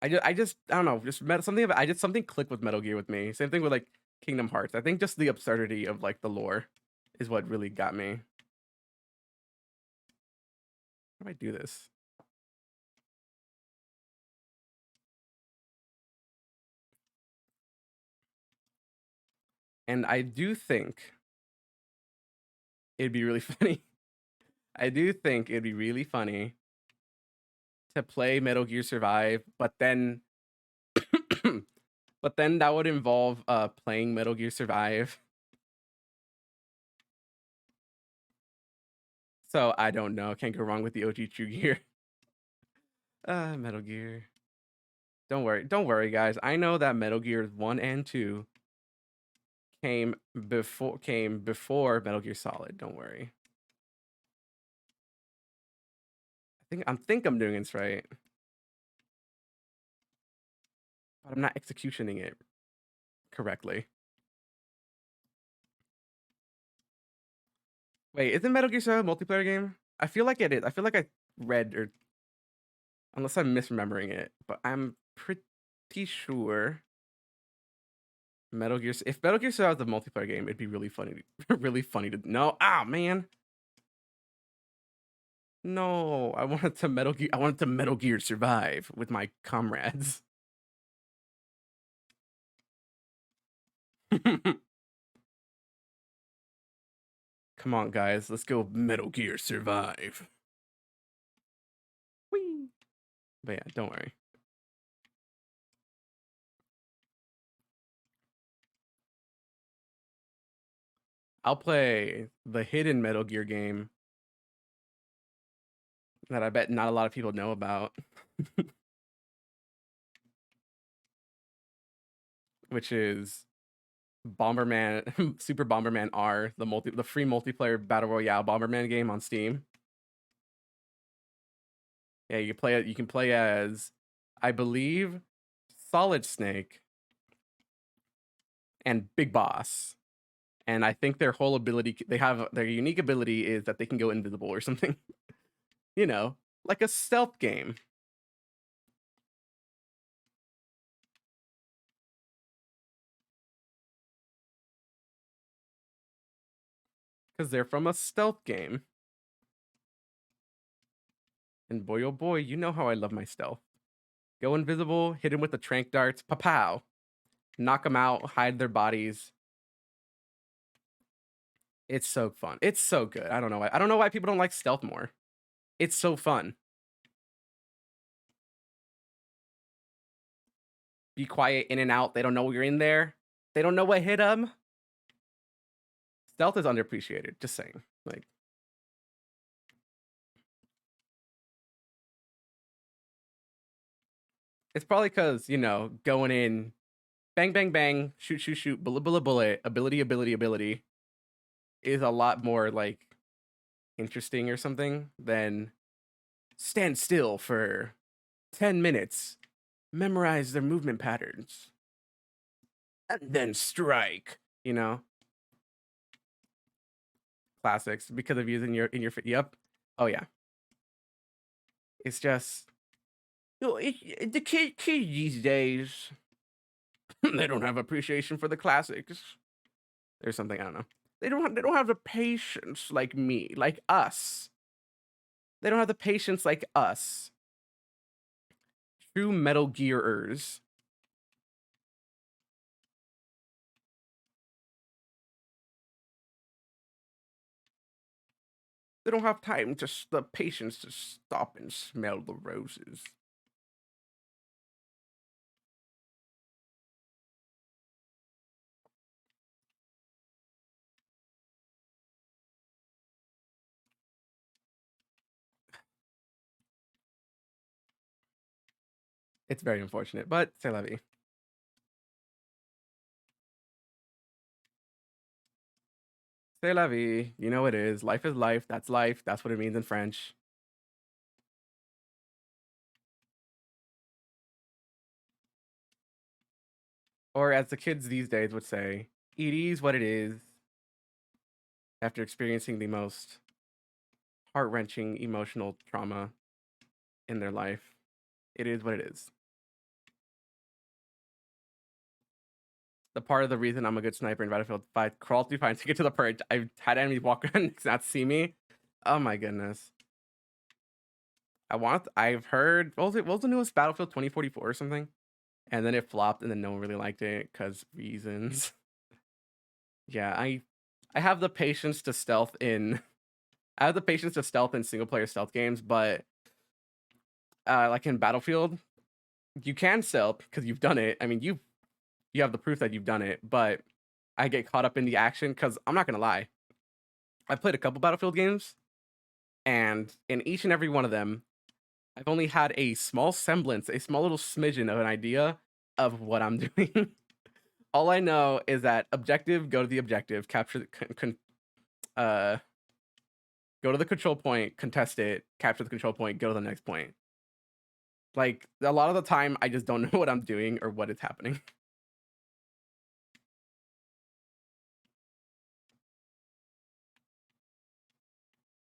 I don't know. Just something about, something clicked with Metal Gear with me. Same thing with like Kingdom Hearts. I think just the absurdity of like the lore is what really got me. How do I do this? And I do think it'd be really funny. I do think it'd be really funny to play Metal Gear Survive, but then but then that would involve playing Metal Gear Survive. So I don't know. Can't go wrong with the OG True Gear. Metal Gear. Don't worry, guys. I know that Metal Gear 1 and 2 came before Metal Gear Solid. Don't worry. I think I'm doing this right. But I'm not executioning it correctly. Wait, isn't Metal Gear Solid a multiplayer game? I feel like it is. I feel like I read, or unless I'm misremembering it, but I'm pretty sure Metal Gear. If Metal Gear Solid was a multiplayer game, it'd be really funny. Really funny to know. Ah, man. No, I wanted to Metal Gear Survive with my comrades. Come on, guys. Let's go Metal Gear Survive. Whee! But yeah, don't worry. I'll play the hidden Metal Gear game that I bet not a lot of people know about. Which is Bomberman Super Bomberman R, the free multiplayer battle royale Bomberman game on Steam. Yeah, you can play as, I believe, Solid Snake and Big Boss. And I think their whole ability, their unique ability is that they can go invisible or something. You know, like a stealth game. Because they're from a stealth game. And boy, oh boy, you know how I love my stealth. Go invisible, hit him with the trank darts, pa-pow. Knock them out, hide their bodies. It's so fun. It's so good. I don't know why. I don't know why people don't like stealth more. It's so fun. Be quiet, in and out. They don't know you're in there. They don't know what hit them. Stealth is underappreciated. Just saying. Like, It's probably because, you know, going in, bang, bang, bang, shoot, shoot, shoot, bullet, bullet, bullet, ability, ability, ability is a lot more like interesting or something than stand still for 10 minutes, memorize their movement patterns, and then strike. You know, classics because of using your in your yep. Oh yeah, it's just you know, the kids these days they don't have appreciation for the classics. There's something I don't know. They don't have the patience like me, like us. They don't have the patience like us. True Metal Gearers. They don't have time to the patience to stop and smell the roses. It's very unfortunate, but c'est la vie. C'est la vie. You know it is. Life is life. That's life. That's what it means in French. Or as the kids these days would say, it is what it is. After experiencing the most heart wrenching emotional trauma in their life, it is what it is. The part of the reason I'm a good sniper in Battlefield 5 crawl through fire to get to the perch. I've had enemies walk around and not see me. Oh my goodness. I've heard what was the newest Battlefield 2044 or something? And then it flopped and then no one really liked it because reasons. Yeah, I have the patience to stealth in I have the patience to stealth in single player stealth games, but like in Battlefield, you can stealth because you've done it. I mean, you have the proof that you've done it, but I get caught up in the action because I'm not gonna lie. I played a couple Battlefield games, and in each and every one of them, I've only had a small semblance, a small little smidgen of an idea of what I'm doing. All I know is that objective, go to the objective, capture the uh go to the control point, contest it, capture the control point, go to the next point. Like a lot of the time I just don't know what I'm doing or what is happening.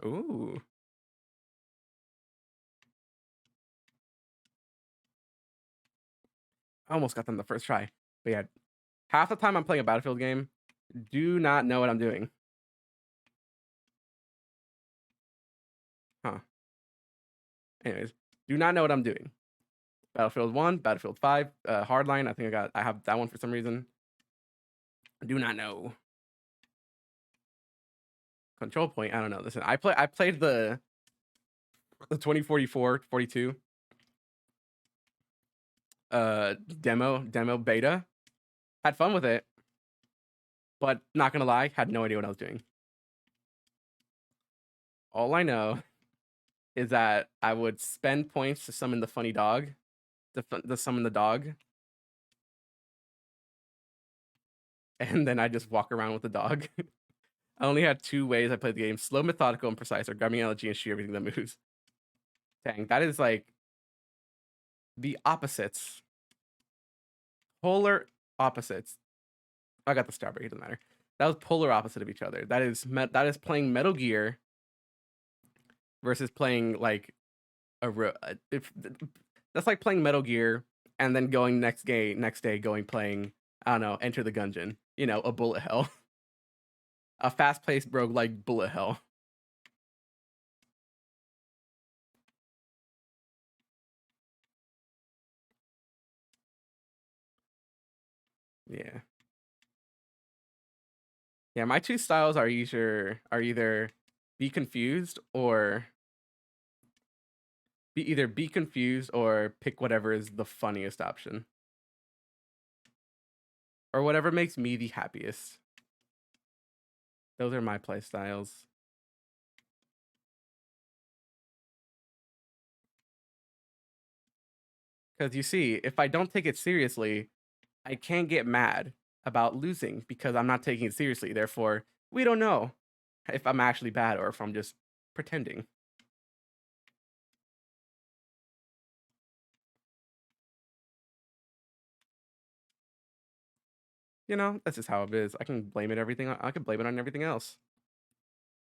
Ooh. I almost got them the first try. But yeah, half the time I'm playing a Battlefield game, do not know what I'm doing. Huh. Anyways, do not know what I'm doing. Battlefield 1, Battlefield 5, Hardline. I have that one for some reason. Do not know. Control point. I don't know. Listen, I played the 2044 42 demo beta. Had fun with it, but not gonna lie, had no idea what I was doing. All I know is that I would spend points to summon the funny dog, to summon the dog, and then I just walk around with the dog. I only had two ways I played the game: slow, methodical, and precise, or grabbing LG and shoot everything that moves. Dang, that is like the opposites, polar opposites. I got the Starbreak. It doesn't matter. That was polar opposite of each other. That is playing Metal Gear versus playing like if that's like playing Metal Gear and then going next day going playing I don't know Enter the Gungeon. You know, a bullet hell, a fast paced rogue like bullet hell. Yeah, yeah. My two styles are either be confused or be confused or pick whatever is the funniest option or whatever makes me the happiest. Those are my play styles. Because you see, if I don't take it seriously, I can't get mad about losing because I'm not taking it seriously. Therefore, we don't know if I'm actually bad or if I'm just pretending. You know, that's just how it is. I can blame it everything. I can blame it on everything else.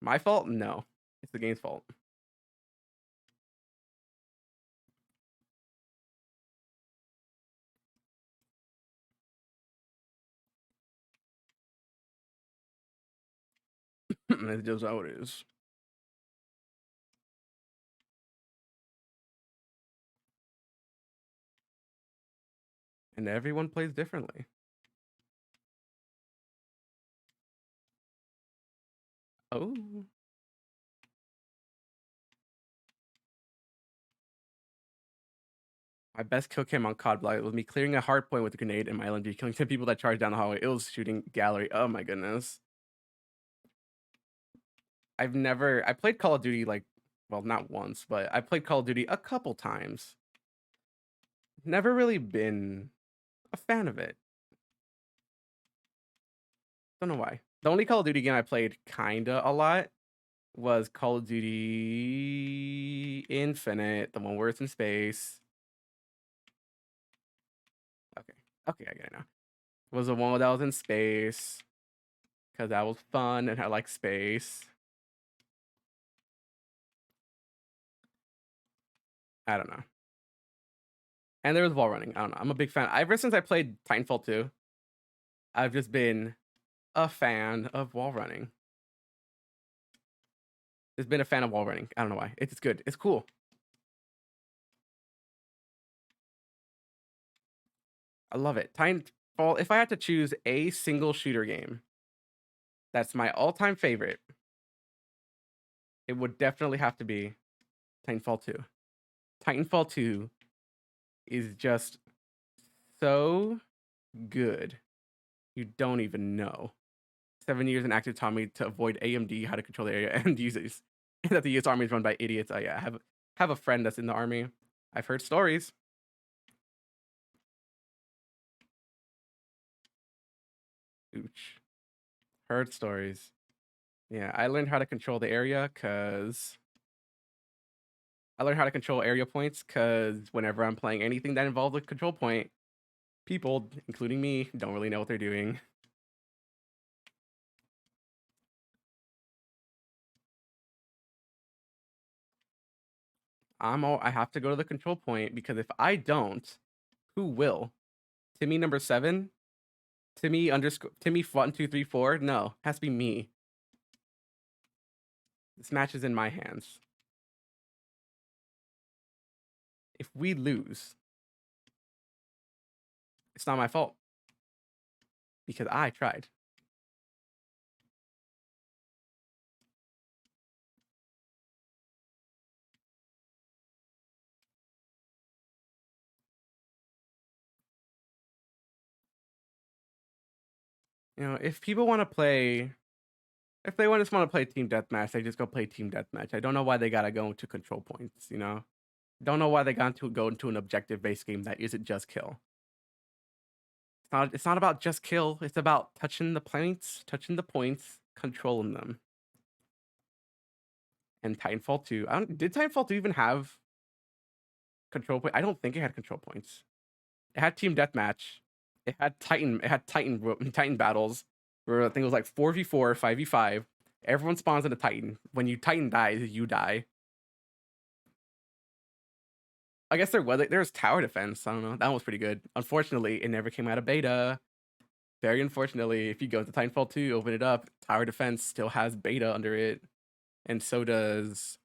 My fault? No, it's the game's fault. It's just how it is. And everyone plays differently. Oh, my best kill cam on COD Block was me clearing a hard point with a grenade in my LMG, killing 10 people that charged down the hallway. It was shooting gallery. Oh my goodness. I played Call of Duty like, well, not once, but I played Call of Duty a couple times. Never really been a fan of it. Don't know why. The only Call of Duty game I played kinda a lot was Call of Duty Infinite, the one where it's in space. Okay. Okay, I get it now. Was the one that was in space because that was fun and I like space. I don't know. And there was wall running. I don't know. I'm a big fan. Ever since I played Titanfall 2, I've just been a fan of wall running. Just been a fan of wall running. I don't know why. It's good. It's cool. I love it. Titanfall, if I had to choose a single shooter game that's my all-time favorite, it would definitely have to be Titanfall 2. Titanfall 2 is just so good. You don't even know. 7 years in active taught me to avoid AMD, how to control the area, and users. And that the US Army is run by idiots. Oh yeah, I have a friend that's in the army. I've heard stories. Ooch. Heard stories. Yeah, I learned how to control the area because I learned how to control area points because whenever I'm playing anything that involves a control point, people, including me, don't really know what they're doing. I have to go to the control point because if I don't, who will? Timmy number 7? Timmy 1 2 3 4? No, has to be me. This match is in my hands. If we lose, it's not my fault because I tried. You know, if people want to play, if they just want to play team deathmatch, they just go play team deathmatch. I don't know why they gotta go into control points. You know, don't know why they got to go into an objective based game that isn't just kill. It's not about just kill. It's about touching the points, controlling them. And Titanfall 2, did Titanfall 2 even have control point? I don't think it had control points. It had team deathmatch. Titan battles where I think it was like 4v4, 5v5. Everyone spawns in a Titan. When you Titan dies, you die. I guess there's tower defense. I don't know. That one was pretty good. Unfortunately, it never came out of beta. Very unfortunately, if you go to Titanfall 2, open it up, tower defense still has beta under it. And so does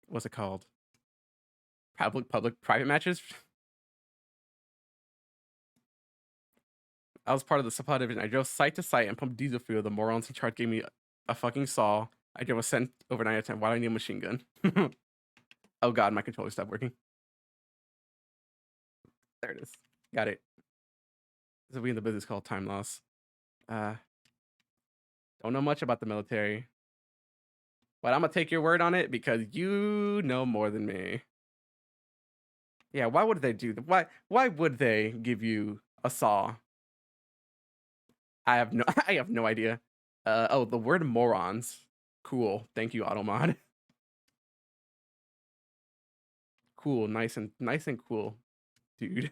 what's it called? Public private matches. I was part of the supply division. I drove site to site and pumped diesel fuel. The morons in charge gave me a fucking saw. I drove a cent over 9 out of 10. Why do I need a machine gun? Oh god, my controller stopped working. There it is. Got it. This will be in the business called time loss. Don't know much about the military. But I'm gonna take your word on it because you know more than me. Yeah, why would they do that? Why would they give you a saw? I have no I have no idea. Oh, the word morons. Cool. Thank you, Automod. Cool, nice and cool, dude.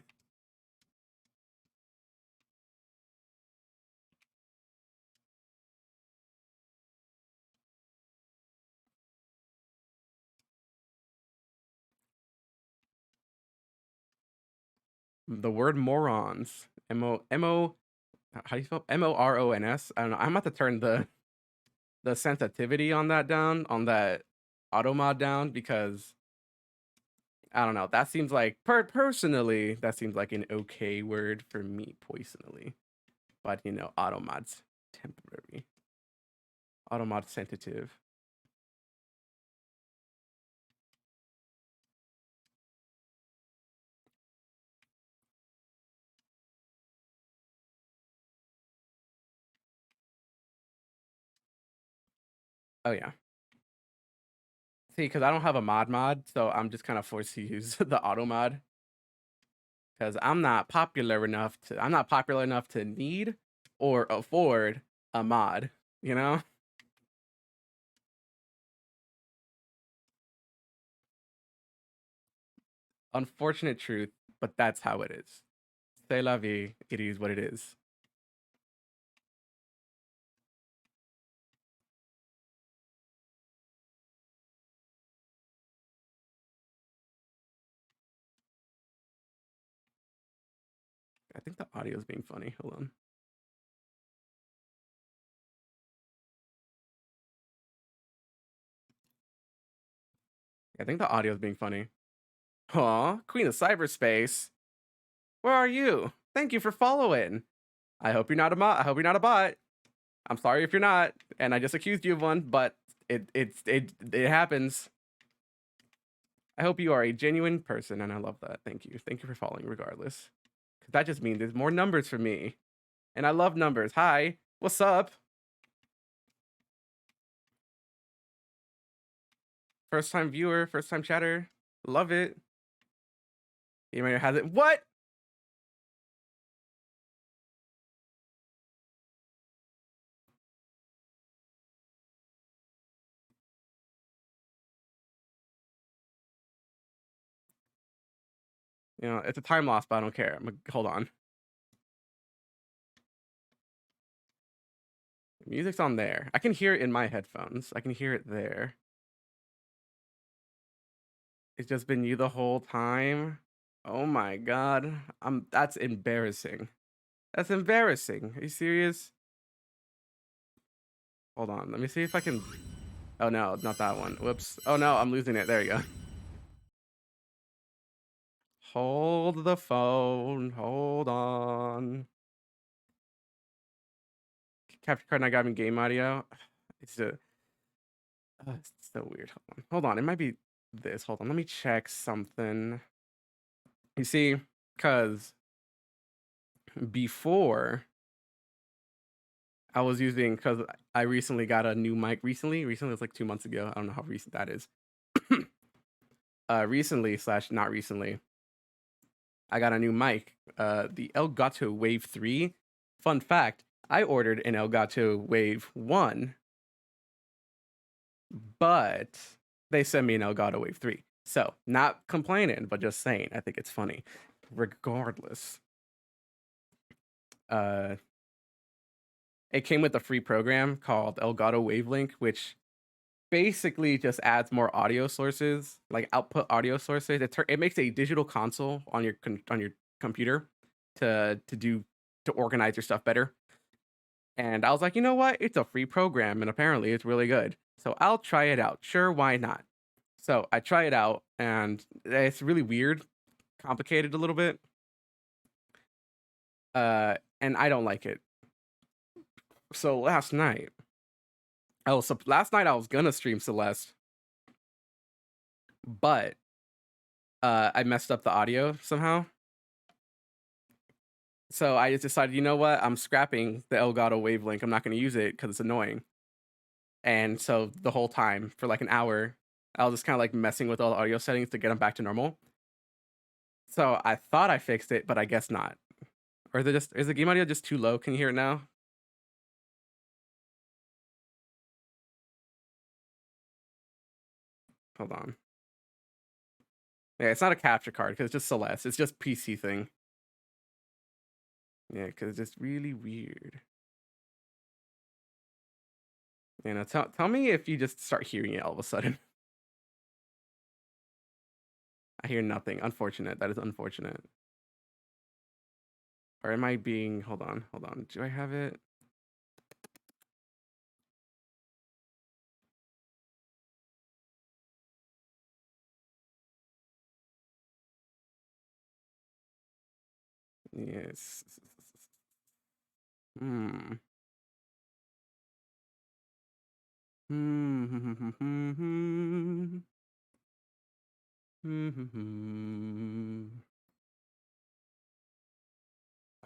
The word morons. M O how do you spell Morons? I don't know. I'm about to turn the sensitivity on that down, on that Automod down, because I don't know. That seems like personally, that seems like an okay word for me personally. But you know, Automod's temporary. Automod sensitive. Oh yeah. See, because I don't have a mod, so I'm just kind of forced to use the Automod because I'm not popular enough to need or afford a mod, you know? Unfortunate truth, but that's how it is. C'est la vie. It is what it is. I think the audio is being funny. Hold on. I think the audio is being funny. Aw, Queen of Cyberspace. Where are you? Thank you for following. I hope you're not a mod. I hope you're not a bot. I'm sorry if you're not, and I just accused you of one, but it happens. I hope you are a genuine person, and I love that. Thank you. Thank you for following regardless. Because that just means there's more numbers for me. And I love numbers. Hi. What's up? First time viewer, first time chatter. Love it. Email has it. What? You know, it's a time loss, but I don't care. Hold on. Music's on there. I can hear it in my headphones. I can hear it there. It's just been you the whole time. Oh my god. That's embarrassing. That's embarrassing. Are you serious? Hold on. Let me see if I can. Oh no, not that one. Whoops. Oh no, I'm losing it. There you go. Hold the phone. Hold on. Capture card not grabbing game audio. It's a. It's so weird. Hold on. Hold on. It might be this. Hold on. Let me check something. You see, because before I was using, because I recently got a new mic. Recently was like 2 months ago. I don't know how recent that is. Recently slash not recently, I got a new mic. The Elgato Wave 3. Fun fact: I ordered an Elgato Wave 1, but they sent me an Elgato Wave 3. So, not complaining, but just saying, I think it's funny. Regardless, uh, it came with a free program called Elgato Wavelink, which basically just adds more audio sources, like output audio sources. It makes a digital console on your computer to organize your stuff better. And I was like, you know what? It's a free program, and apparently it's really good. So I'll try it out. Sure, why not? So I try it out, and it's really weird, complicated a little bit. And I don't like it. So last night, I was gonna stream Celeste, but I messed up the audio somehow. So I just decided, you know what? I'm scrapping the Elgato Wavelink. I'm not going to use it because it's annoying. And so the whole time for like an hour, I was just kind of like messing with all the audio settings to get them back to normal. So I thought I fixed it, but I guess not. Or is the game audio just too low? Can you hear it now? Hold on. Yeah, it's not a capture card because it's just Celeste. It's just PC thing. Yeah, because it's just really weird. You know, tell me if you just start hearing it all of a sudden. I hear nothing. Unfortunate. That is unfortunate. Or am I being... Hold on. Do I have it? Yes. Hmm.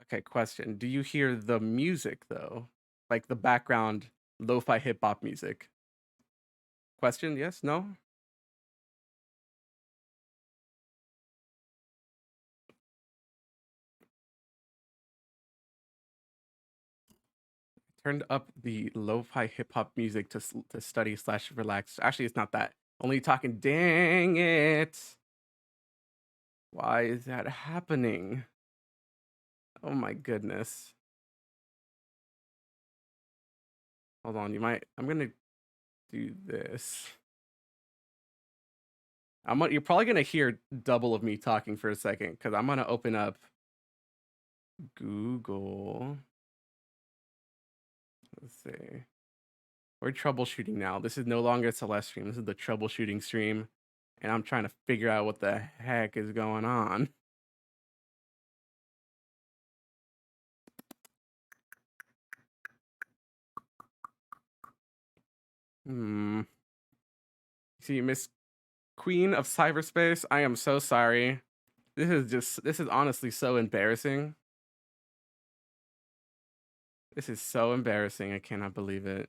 Okay, question. Do you hear the music though? Like the background lo-fi hip hop music? Question, yes, no? Turned up the lo-fi hip hop music to study slash relax. Actually, it's not that. Only talking. Dang it. Why is that happening? Oh my goodness. Hold on, I'm gonna do this. You're probably gonna hear double of me talking for a second because I'm gonna open up Google. Let's see. We're troubleshooting now. This is no longer a Celeste stream. This is the troubleshooting stream. And I'm trying to figure out what the heck is going on. See, Miss Queen of Cyberspace, I am so sorry. This is honestly so embarrassing. This is so embarrassing. I cannot believe it.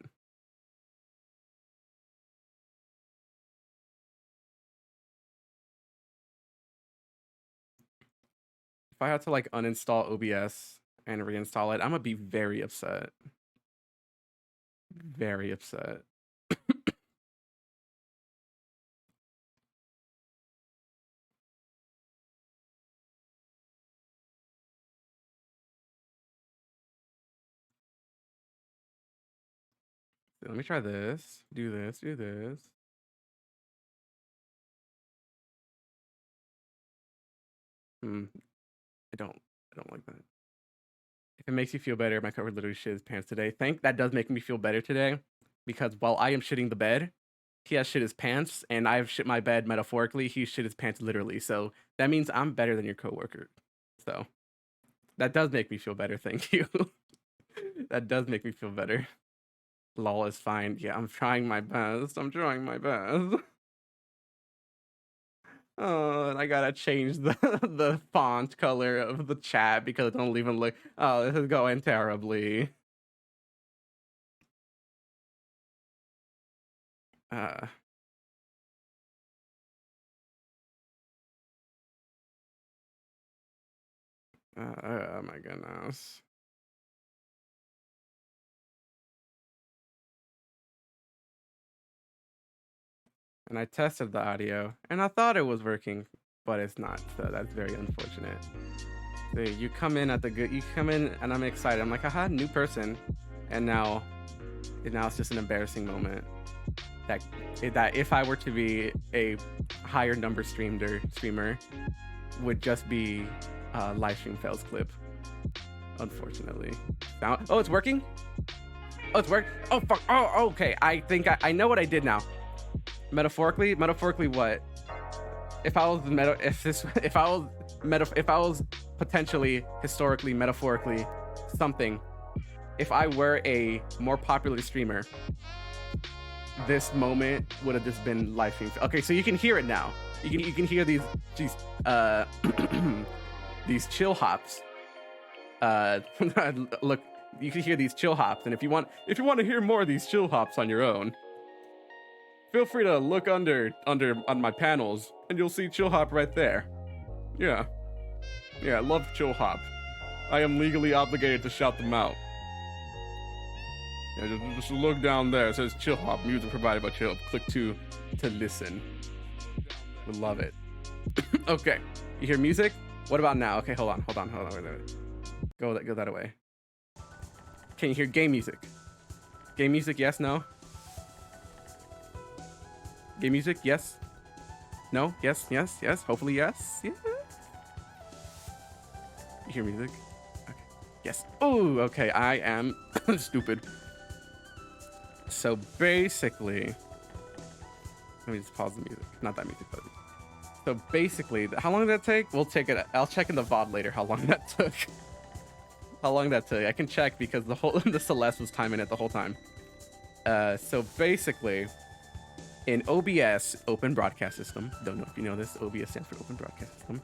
If I had to like uninstall OBS and reinstall it, I'm gonna be very upset. Very upset. Let me try this. Do this. I don't like that. If it makes you feel better, my cover literally shit his pants today. That does make me feel better today, because while I am shitting the bed, he has shit his pants, and I've shit my bed metaphorically. He shit his pants literally. So that means I'm better than your coworker. So that does make me feel better. Thank you. That does make me feel better. Lol is fine. Yeah, I'm trying my best. Oh, and I gotta change the the font color of the chat because it don't even look. Oh, this is going terribly. Oh my goodness. And I tested the audio, and I thought it was working, but it's not. So that's very unfortunate. So you come in, and I'm excited. I'm like, haha, new person, and now it's just an embarrassing moment. That if I were to be a higher number streamer, would just be a live stream fails clip. Unfortunately. Oh, it's working. Oh, it's working. Oh fuck. Oh, okay. I think I know what I did now. Metaphorically, what? If I was potentially historically metaphorically something, if I were a more popular streamer, this moment would have just been live stream. Okay, so you can hear it now. You can hear these these chill hops. Look, you can hear these chill hops, and if you want to hear more of these chill hops on your own, feel free to look under on my panels, and you'll see chill hop right there. Yeah. Yeah, love chill hop. I am legally obligated to shout them out. Yeah, just look down there. It says chill hop, music provided by chill. Click to listen. We love it. Okay, you hear music? What about now? Okay, hold on. Wait. Go that away. Can you hear game music? Game music, yes, no? Game music, yes? No? Yes? Hopefully yes. Yeah. You hear music? Okay. Yes. Oh, okay. I am stupid. So basically, let me just pause the music. Not that music, but so basically, how long did that take? We'll take it. I'll check in the VOD later how long that took. How long that took? I can check because the Celeste was timing it the whole time. So basically, in OBS, Open Broadcast System. Don't know if you know this. OBS stands for Open Broadcast System.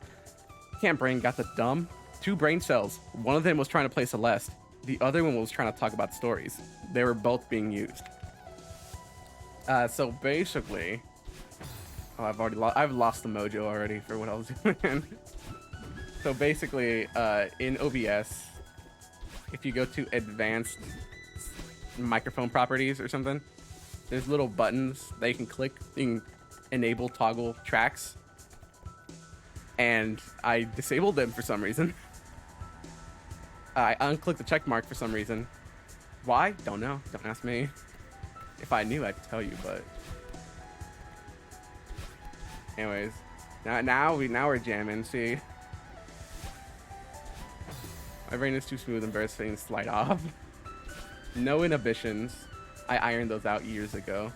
Camp Brain got the dumb 2 brain cells. One of them was trying to play Celeste. The other one was trying to talk about stories. They were both being used. So basically, I've lost the mojo already for what I was doing. So basically, in OBS, if you go to advanced microphone properties or something, there's little buttons that you can click. You can enable toggle tracks, and I disabled them for some reason. I unclicked the check mark for some reason. Why? Don't know. Don't ask me. If I knew, I'd tell you, but anyways, now we're jamming. See, my brain is too smooth and burst things slide off. No inhibitions. I ironed those out years ago.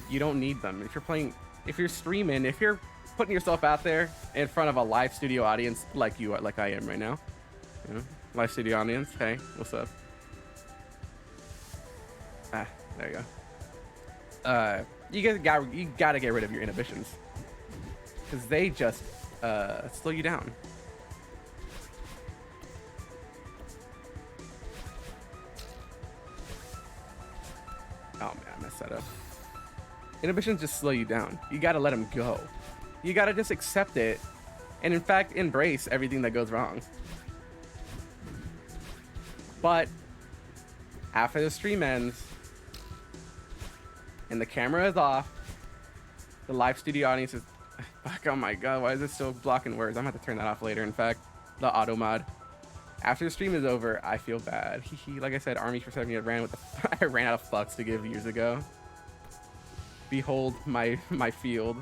You don't need them if you're playing, if you're streaming, if you're putting yourself out there in front of a live studio audience like you are, like I am right now. You know, live studio audience. Hey, what's up? There you go. You gotta get rid of your inhibitions, because they just slow you down. Oh man, I messed that up. Inhibitions just slow you down. You gotta let them go. You gotta just accept it, and in fact, embrace everything that goes wrong. But after the stream ends and the camera is off, the live studio audience is fuck. Oh my god, why is it still blocking words? I'm gonna have to turn that off later. In fact, the auto mod. After the stream is over, I feel bad. Like I said, Army for 7 years I ran out of fucks to give years ago. Behold my field,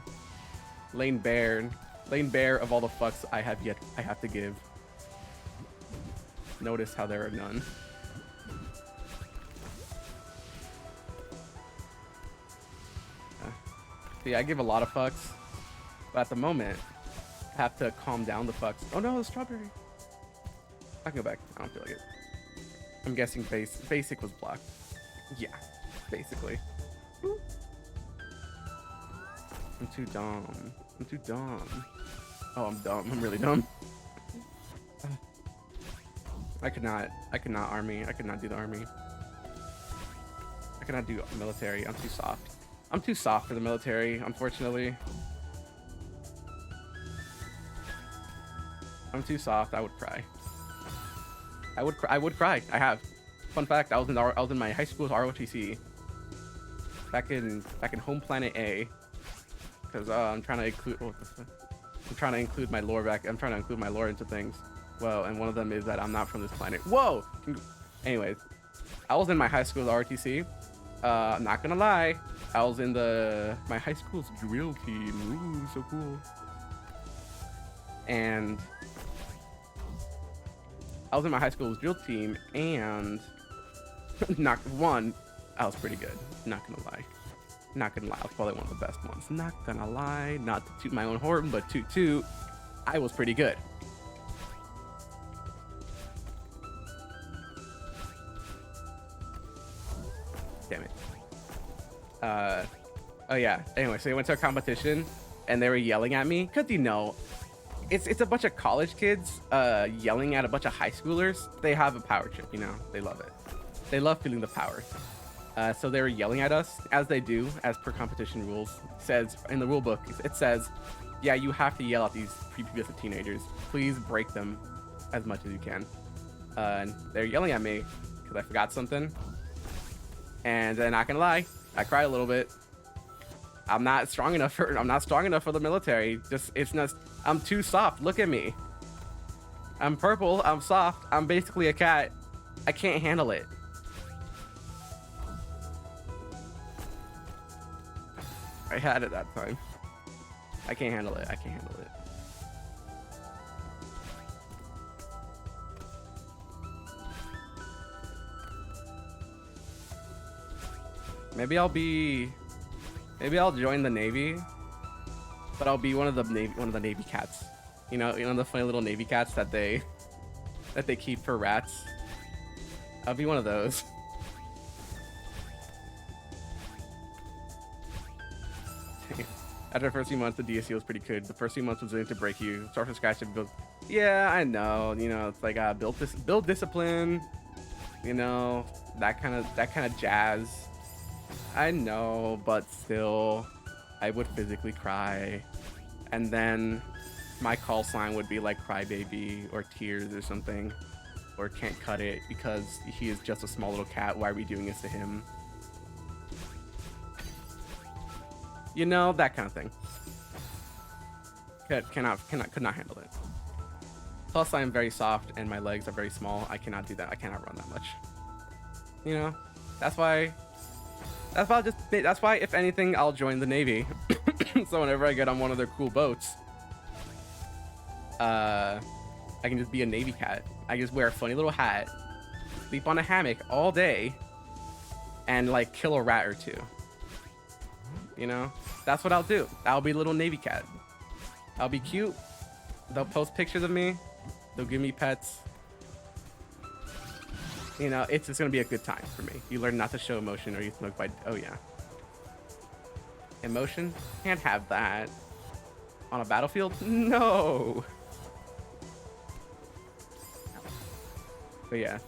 laying bare of all the fucks I have to give. Notice how there are none. See, I give a lot of fucks, but at the moment, I have to calm down the fucks. Oh no, the strawberry. I can go back. I don't feel like it. I'm guessing basic was blocked. Yeah, basically. Ooh. I'm too dumb. Oh, I'm dumb. I'm really dumb. I could not army. I could not do the army. I could not do military. I'm too soft. I'm too soft for the military, unfortunately. I'm too soft. I would cry. I would cry. I have. Fun fact: I was in my high school's ROTC back in Home Planet A, because I'm trying to include my lore back. I'm trying to include my lore into things. Well, and one of them is that I'm not from this planet. Whoa. Anyways, I was in my high school's ROTC. I'm not gonna lie, I was in my high school's drill team. Ooh, so cool. And I was in my high school's drill team, and I was pretty good. Not gonna lie. I was probably one of the best ones. Not gonna lie, not to toot my own horn, but toot, I was pretty good. Damn it. Oh yeah. Anyway, so we went to a competition, and they were yelling at me, cause it's a bunch of college kids yelling at a bunch of high schoolers. They have a power trip, they love it. They love feeling the power. So they were yelling at us, as they do, as per competition rules. It says in the rule book, it says, yeah, you have to yell at these prepubescent teenagers. Please break them as much as you can. And they're yelling at me because I forgot something. And I'm not gonna lie, I cried a little bit. I'm not strong enough for the military. I'm too soft. Look at me. I'm purple. I'm soft. I'm basically a cat. I can't handle it. I had it that time. I can't handle it. I can't handle it. Maybe I'll join the Navy, but I'll be one of the Navy cats. You know the funny little Navy cats that they keep for rats. I'll be one of those. After the first few months, the DSC was pretty good. The first few months was in to break you. Start from scratch and build. Yeah, I know. You know, it's like build discipline. You know, that kind of jazz. I know, but still, I would physically cry, and then my call sign would be like crybaby or tears or something, or can't cut it because he is just a small little cat. Why are we doing this to him? You know, that kind of thing. Could not handle it. Plus, I am very soft and my legs are very small. I cannot do that. I cannot run that much. You know, that's why if anything, I'll join the Navy. So whenever I get on one of their cool boats, I can just be a Navy cat. I just wear a funny little hat, sleep on a hammock all day, and like kill a rat or two. You know, that's what I'll do. I'll be a little Navy cat. I'll be cute. They'll post pictures of me. They'll give me pets. You know, it's just gonna be a good time for me. You learn not to show emotion, or you smoke by. Oh yeah, emotion, can't have that on a battlefield. No. But yeah,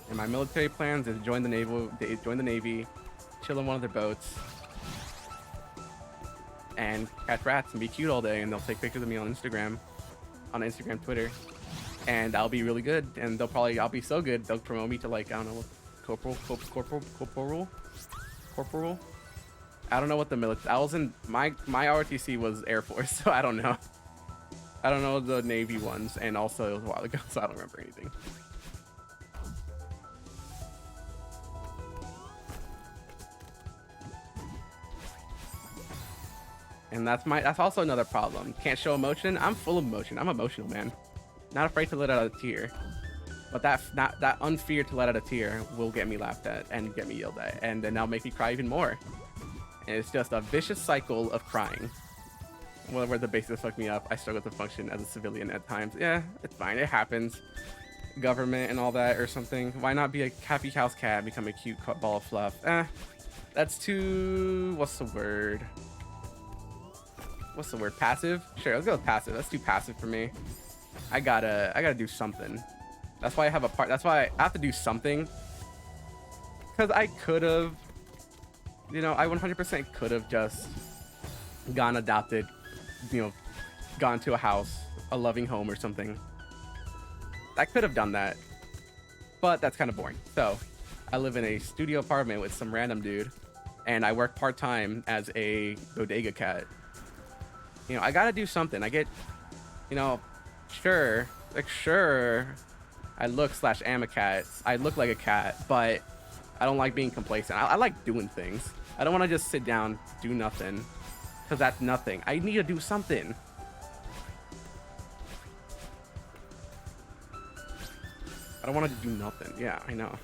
and my military plans is join the Navy, chill in one of their boats, and catch rats and be cute all day, and they'll take pictures of me on Instagram, Twitter. And I'll be really good, and I'll be so good, they'll promote me to, like, I don't know, corporal. I don't know what the military, I was in, my ROTC was Air Force, so I don't know. I don't know the Navy ones, and also it was a while ago, so I don't remember anything. And that's also another problem. Can't show emotion. I'm full of emotion. I'm emotional, man. Not afraid to let out a tear, but that unfear to let out a tear will get me laughed at and get me yelled at, and then that'll make me cry even more. And it's just a vicious cycle of crying. Where the bases fuck me up, I struggle to function as a civilian at times. Yeah, it's fine. It happens. Government and all that or something. Why not be a happy house cat, become a cute ball of fluff? That's too. What's the word? Passive? Sure, let's go with passive. That's too passive for me. I gotta do something. That's why I have that's why I have to do something. Because I could have, you know, I 100% could have just gone adopted, you know, gone to a house, a loving home or something. I could have done that, but that's kind of boring. So I live in a studio apartment with some random dude, and I work part-time as a bodega cat. You know, I gotta do something. I get, you know, sure, I am a cat. I look like a cat, but I don't like being complacent. I like doing things. I don't want to just sit down, do nothing, because that's nothing. I need to do something. I don't want to do nothing. Yeah, I know.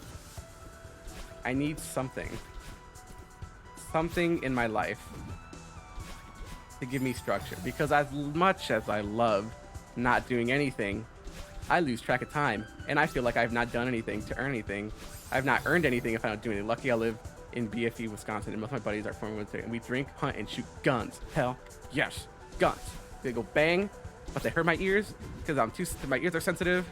I need something. Something in my life to give me structure, because as much as I love not doing anything, I lose track of time, and I feel like I've not done anything to earn anything. I've not earned anything if I don't do anything. Lucky I live in BFE, Wisconsin, and most of my buddies are former military, and we drink, hunt, and shoot guns. Hell yes, guns. They go bang, but they hurt my ears because my ears are sensitive.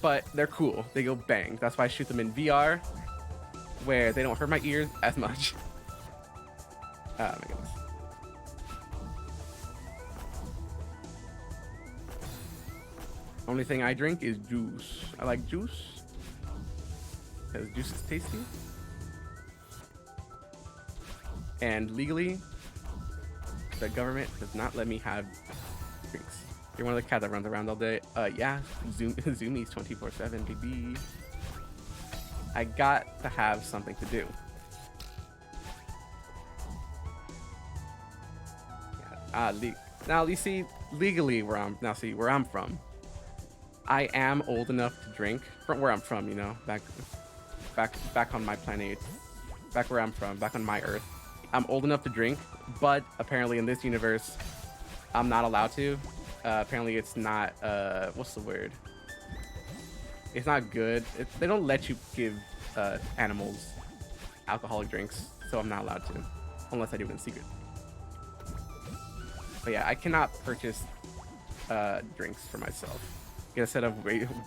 but they're cool. They go bang. That's why I shoot them in VR, where they don't hurt my ears as much. Oh my goodness. Only thing I drink is juice. I like juice because juice is tasty. And legally, the government does not let me have drinks. You're one of the cats that runs around all day. Yeah, Zoomies 24/7, baby. I got to have something to do. Yeah, now you see, legally where I'm from, I am old enough to drink. From where I'm from, you know, back on my planet, back where I'm from, back on my Earth. I'm old enough to drink, but apparently in this universe, I'm not allowed to. Apparently it's not, what's the word? It's not good. They don't let you give animals alcoholic drinks, so I'm not allowed to, unless I do it in secret. But yeah, I cannot purchase drinks for myself. Get a set of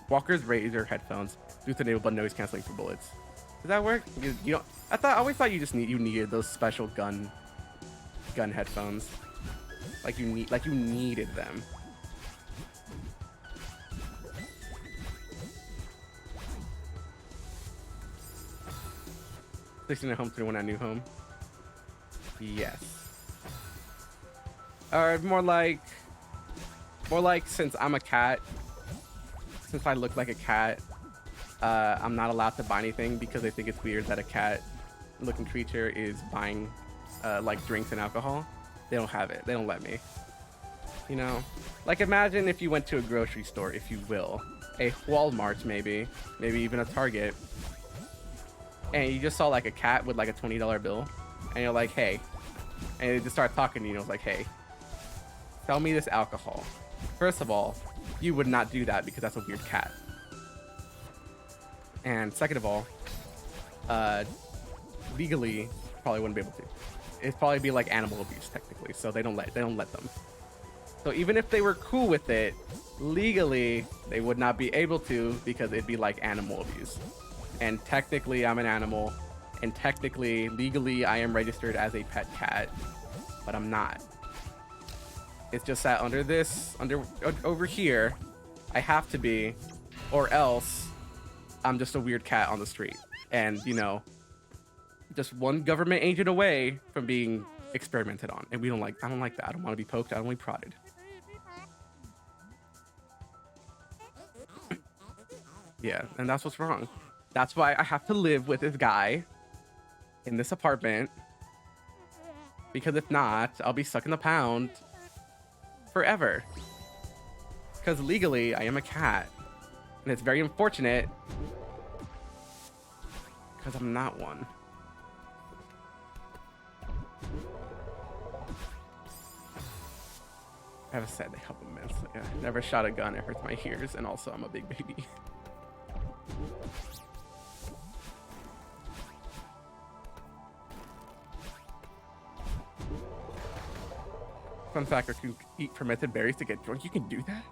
Walker's Razor headphones, Bluetooth enabled but noise canceling for bullets. Does that work? You don't. I always thought you needed those special gun headphones. Like you needed them. 16 at home, 21 at new home. Yes. Or more like since I'm a cat, since I look like a cat, I'm not allowed to buy anything because they think it's weird that a cat-looking creature is buying like drinks and alcohol. They don't have it. They don't let me. You know, like imagine if you went to a grocery store, if you will, a Walmart maybe even a Target, and you just saw like a cat with like a $20 bill, and you're like, hey, and they just start talking to you, and it's like, hey, sell me this alcohol. First of all, you would not do that because that's a weird cat. And second of all, legally, probably wouldn't be able to. It'd probably be like animal abuse technically, so they don't let them. So even if they were cool with it, legally they would not be able to because it'd be like animal abuse. And technically I'm an animal, and technically, legally, I am registered as a pet cat, but I'm not. It's just that over here, I have to be, or else I'm just a weird cat on the street. And, you know, just one government agent away from being experimented on. And I don't like that. I don't want to be poked. I don't want to be prodded. Yeah, and that's what's wrong. That's why I have to live with this guy in this apartment. Because if not, I'll be stuck in the pound forever. Because legally, I am a cat. And it's very unfortunate because I'm not one. I have a set they help immensely. Yeah, never shot a gun, it hurts my ears, and also I'm a big baby. Fun fact, if you eat fermented berries to get drunk, you can do that?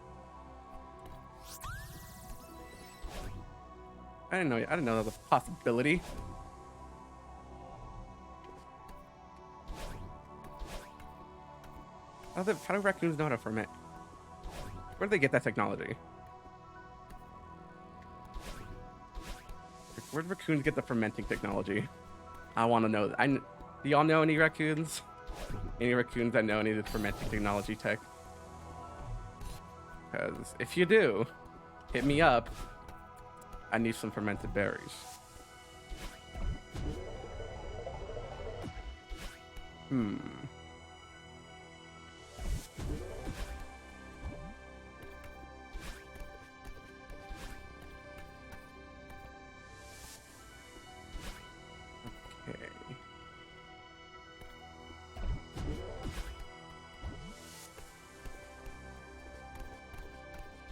I didn't know that was a possibility. How do raccoons know how to ferment? Where do they get that technology? Where do raccoons get the fermenting technology? I want to know. Do y'all know any raccoons? Any raccoons that know any of the fermenting technology tech? Because if you do, hit me up. I need some fermented berries. Okay.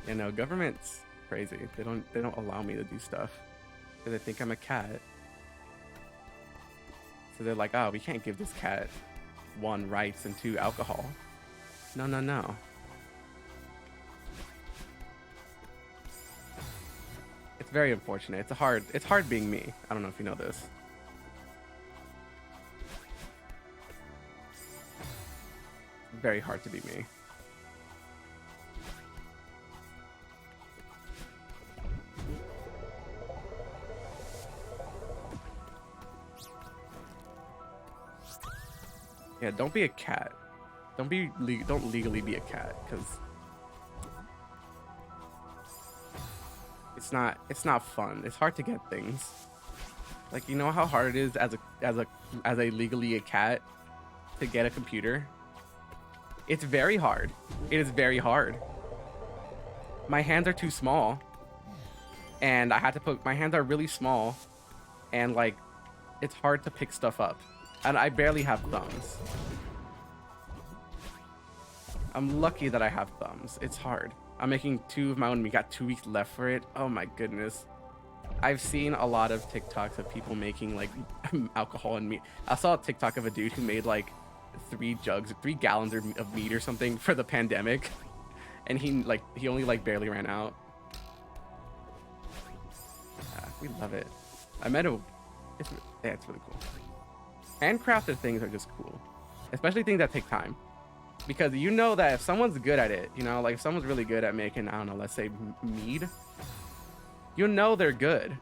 You know, government's crazy. They don't allow me to do stuff because they think I'm a cat. So they're like, oh, we can't give this cat 1, rights, and 2, alcohol. No. very unfortunate. It's hard being me. I don't know if you know this. Very hard to be me. Yeah, don't be a cat. Don't legally be a cat, because it's not fun. It's hard to get things. Like, you know how hard it is as a legally a cat to get a computer? It's very hard. It is very hard. My hands are too small. And I had to put my hands are really small, and like it's hard to pick stuff up. And I barely have thumbs. I'm lucky that I have thumbs. It's hard. I'm making 2 of my own. We got 2 weeks left for it. Oh my goodness. I've seen a lot of TikToks of people making like alcohol and meat. I saw a TikTok of a dude who made like 3 gallons of meat or something for the pandemic, and he only like barely ran out. We love it. I met a. It's really cool. Handcrafted things are just cool, especially things that take time, because you know that if someone's good at it, you know, like if someone's really good at making, I don't know, let's say mead, you know they're good,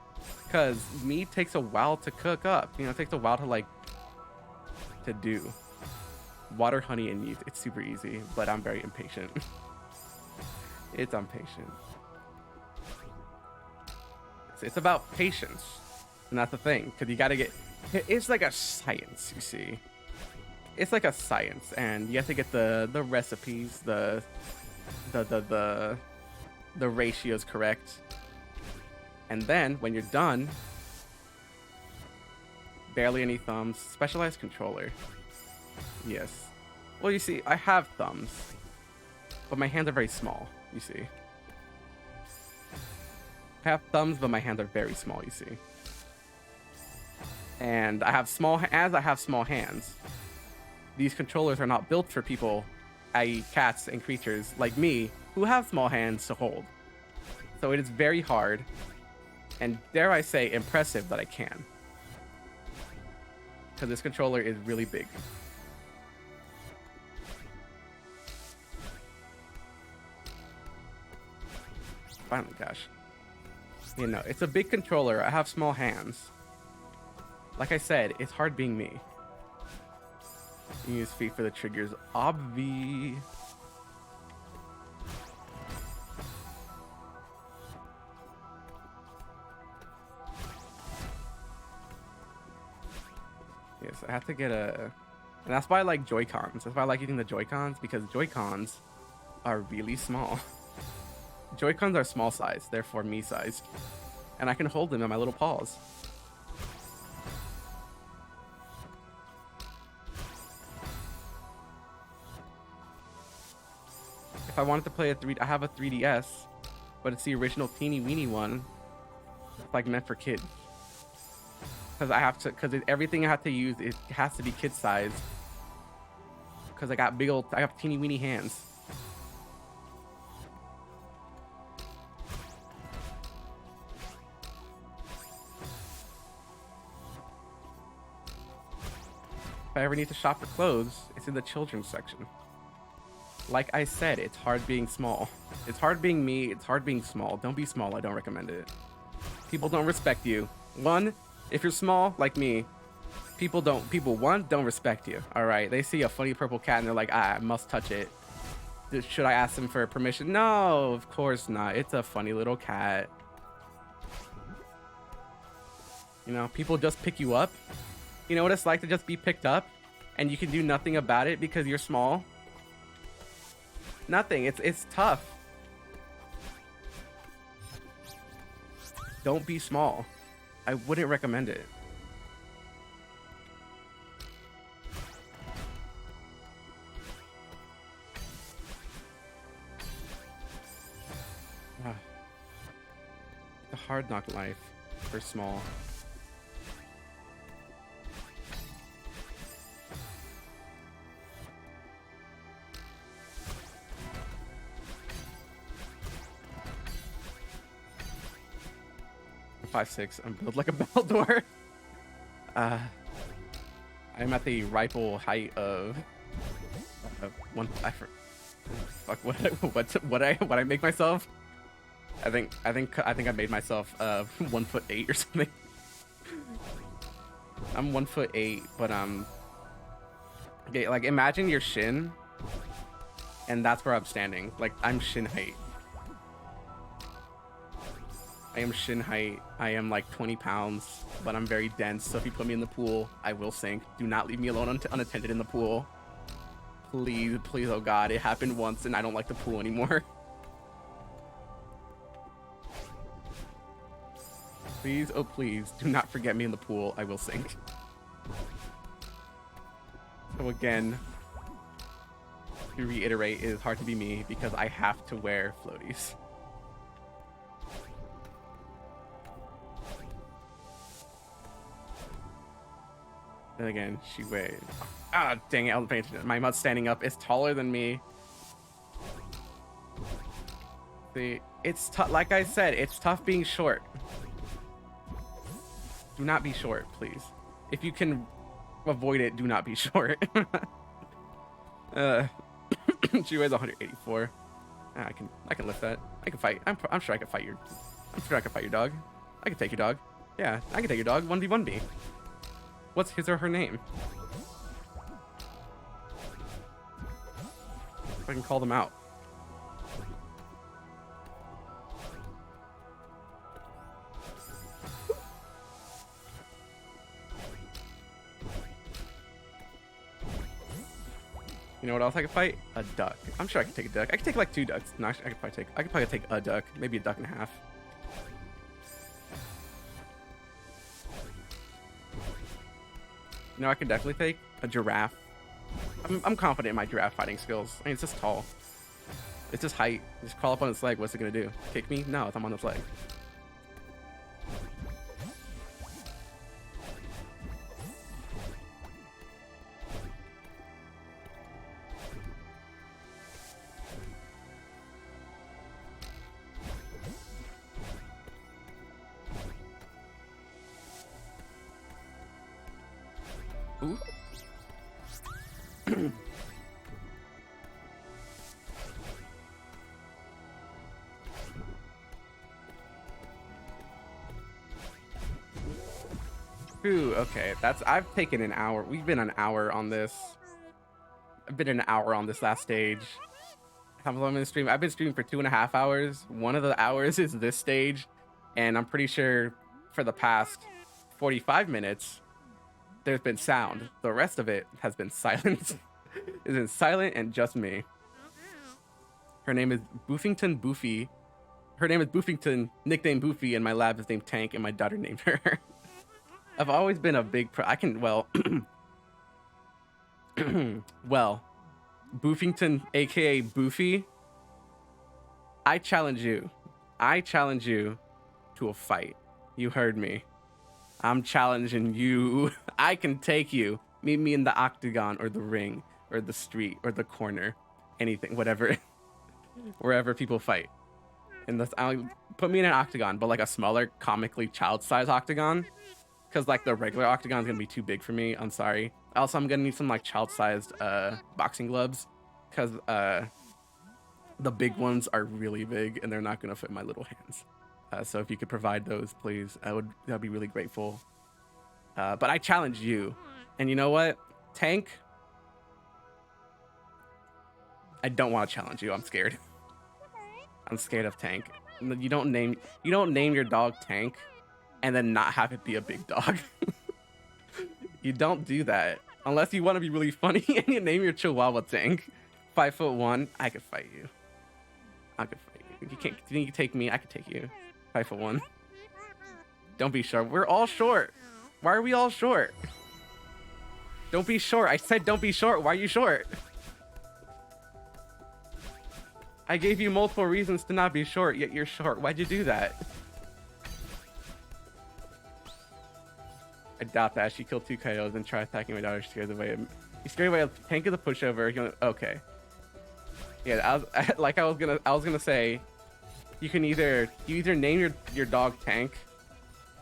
because mead takes a while to cook up. You know, it takes a while to do. Water, honey, and yeast. It's super easy, but I'm very impatient. It's impatient. It's about patience, and that's the thing, because you got to get. It's like a science, you see. It's like a science, and you have to get the recipes, the ratios correct, and then when you're done, barely any thumbs. Specialized controller. Yes. Well, you see, I have thumbs, but my hands are very small. You see. I have thumbs, but my hands are very small, you see. And I have small hands. These controllers are not built for people, i.e. cats and creatures like me, who have small hands to hold. So it is very hard, and dare I say, impressive that I can. Because this controller is really big. Finally, gosh. You know, it's a big controller. I have small hands. Like I said, it's hard being me. You use feet for the triggers. Obvi. Yes, I have to get a... And that's why I like Joy-Cons. That's why I like using the Joy-Cons, because Joy-Cons are really small. Joy-Cons are small size, therefore me size. And I can hold them in my little paws. If I wanted to play I have a 3DS, but it's the original teeny weeny one. It's like meant for kids. Because everything I have to use, it has to be kid size. Because I have teeny weeny hands. If I ever need to shop for clothes, it's in the children's section. Like I said, it's hard being small. It's hard being me, it's hard being small. Don't be small, I don't recommend it. People don't respect you. One, if you're small, like me, people don't respect you, alright? They see a funny purple cat and they're like, I must touch it. Should I ask them for permission? No, of course not. It's a funny little cat. You know, people just pick you up. You know what it's like to just be picked up and you can do nothing about it because you're small? Nothing. It's tough. Don't be small. I wouldn't recommend it. The hard knock life for small. 5'6". I'm built like a Baldor. I'm at the rifle height of one. Fuck what I make myself. I think I made myself 1'8" or something. I'm 1'8", but okay, like imagine your shin, and that's where I'm standing. Like I'm shin height. I am shin height. I am like 20 pounds, but I'm very dense. So if you put me in the pool, I will sink. Do not leave me alone unattended in the pool. Please, please, oh God, it happened once and I don't like the pool anymore. Please, oh please, do not forget me in the pool. I will sink. So again, to reiterate, it is hard to be me because I have to wear floaties. Then again, she weighs. Ah, dang it! I was paying attention. My mud's standing up. It's taller than me. See, it's tough. Like I said, it's tough being short. Do not be short, please. If you can avoid it, do not be short. She weighs 184. I can lift that. I can fight. I'm sure I can fight your. I'm sure I can fight your dog. I can take your dog. Yeah, I can take your dog. 1v1B. What's his or her name? I can call them out. You know what else I could fight? A duck. I'm sure I can take a duck. I could take like 2 ducks. No, actually, I could probably take a duck. Maybe a duck and a half. You know, I could definitely take a giraffe. I'm confident in my giraffe fighting skills. I mean, it's just tall. It's just height. Just crawl up on its leg. What's it gonna do? Kick me? No, if I'm on its leg. Ooh. Ooh, okay. I've taken an hour. We've been an hour on this. I've been an hour on this last stage. How long been streaming? I've been streaming for 2.5 hours. One of the hours is this stage, and I'm pretty sure for the past 45 minutes there's been sound. The rest of it has been silent. It's been silent and just me. Her name is Boofington Boofy. Her name is Boofington, nicknamed Boofy, and my lab is named Tank, and my daughter named her. I've always been a big well, well, Boofington, aka Boofy, I challenge you. I challenge you to a fight. You heard me. I'm challenging you. I can take you. Meet me in the octagon or the ring or the street or the corner. Anything, whatever. Wherever people fight. And I'll put me in an octagon, but like a smaller, comically child-sized octagon. Because like the regular octagon is going to be too big for me. I'm sorry. Also, I'm going to need some like child-sized boxing gloves. Because the big ones are really big and they're not going to fit my little hands. So if you could provide those, please, I'd be really grateful. But I challenge you. And you know what? Tank, I don't want to challenge you. I'm scared. I'm scared of Tank. You don't name your dog Tank and then not have it be a big dog. You don't do that. Unless you want to be really funny and you name your Chihuahua Tank. 5'1", I could fight you. I could fight you. You can't. You can take me. I could take you. 5'1". Don't be short. We're all short. Why are we all short? Don't be short. I said don't be short. Why are you short? I gave you multiple reasons to not be short, yet you're short. Why'd you do that? I doubt that. She killed 2 coyotes and tried attacking my daughter. She scared away. You scared away. Tank is a pushover. Okay. Yeah, I was gonna say, you either name your dog Tank,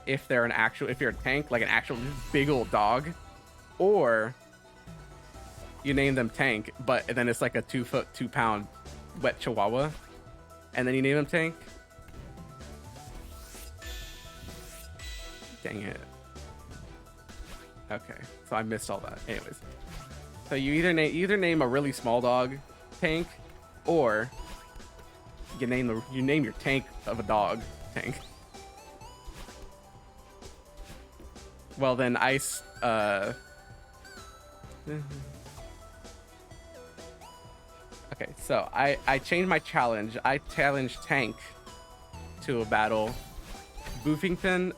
if they're if you're a tank, like an actual big old dog, or you name them Tank, but then it's like a 2 foot 2 pound wet Chihuahua, and then you name them Tank. Dang it. Okay, so I missed all that. Anyways, so you either name a really small dog Tank, or you name your tank of a dog Tank. Well then, Ice. Okay, so I changed my challenge. I challenged Tank to a battle. Boofington,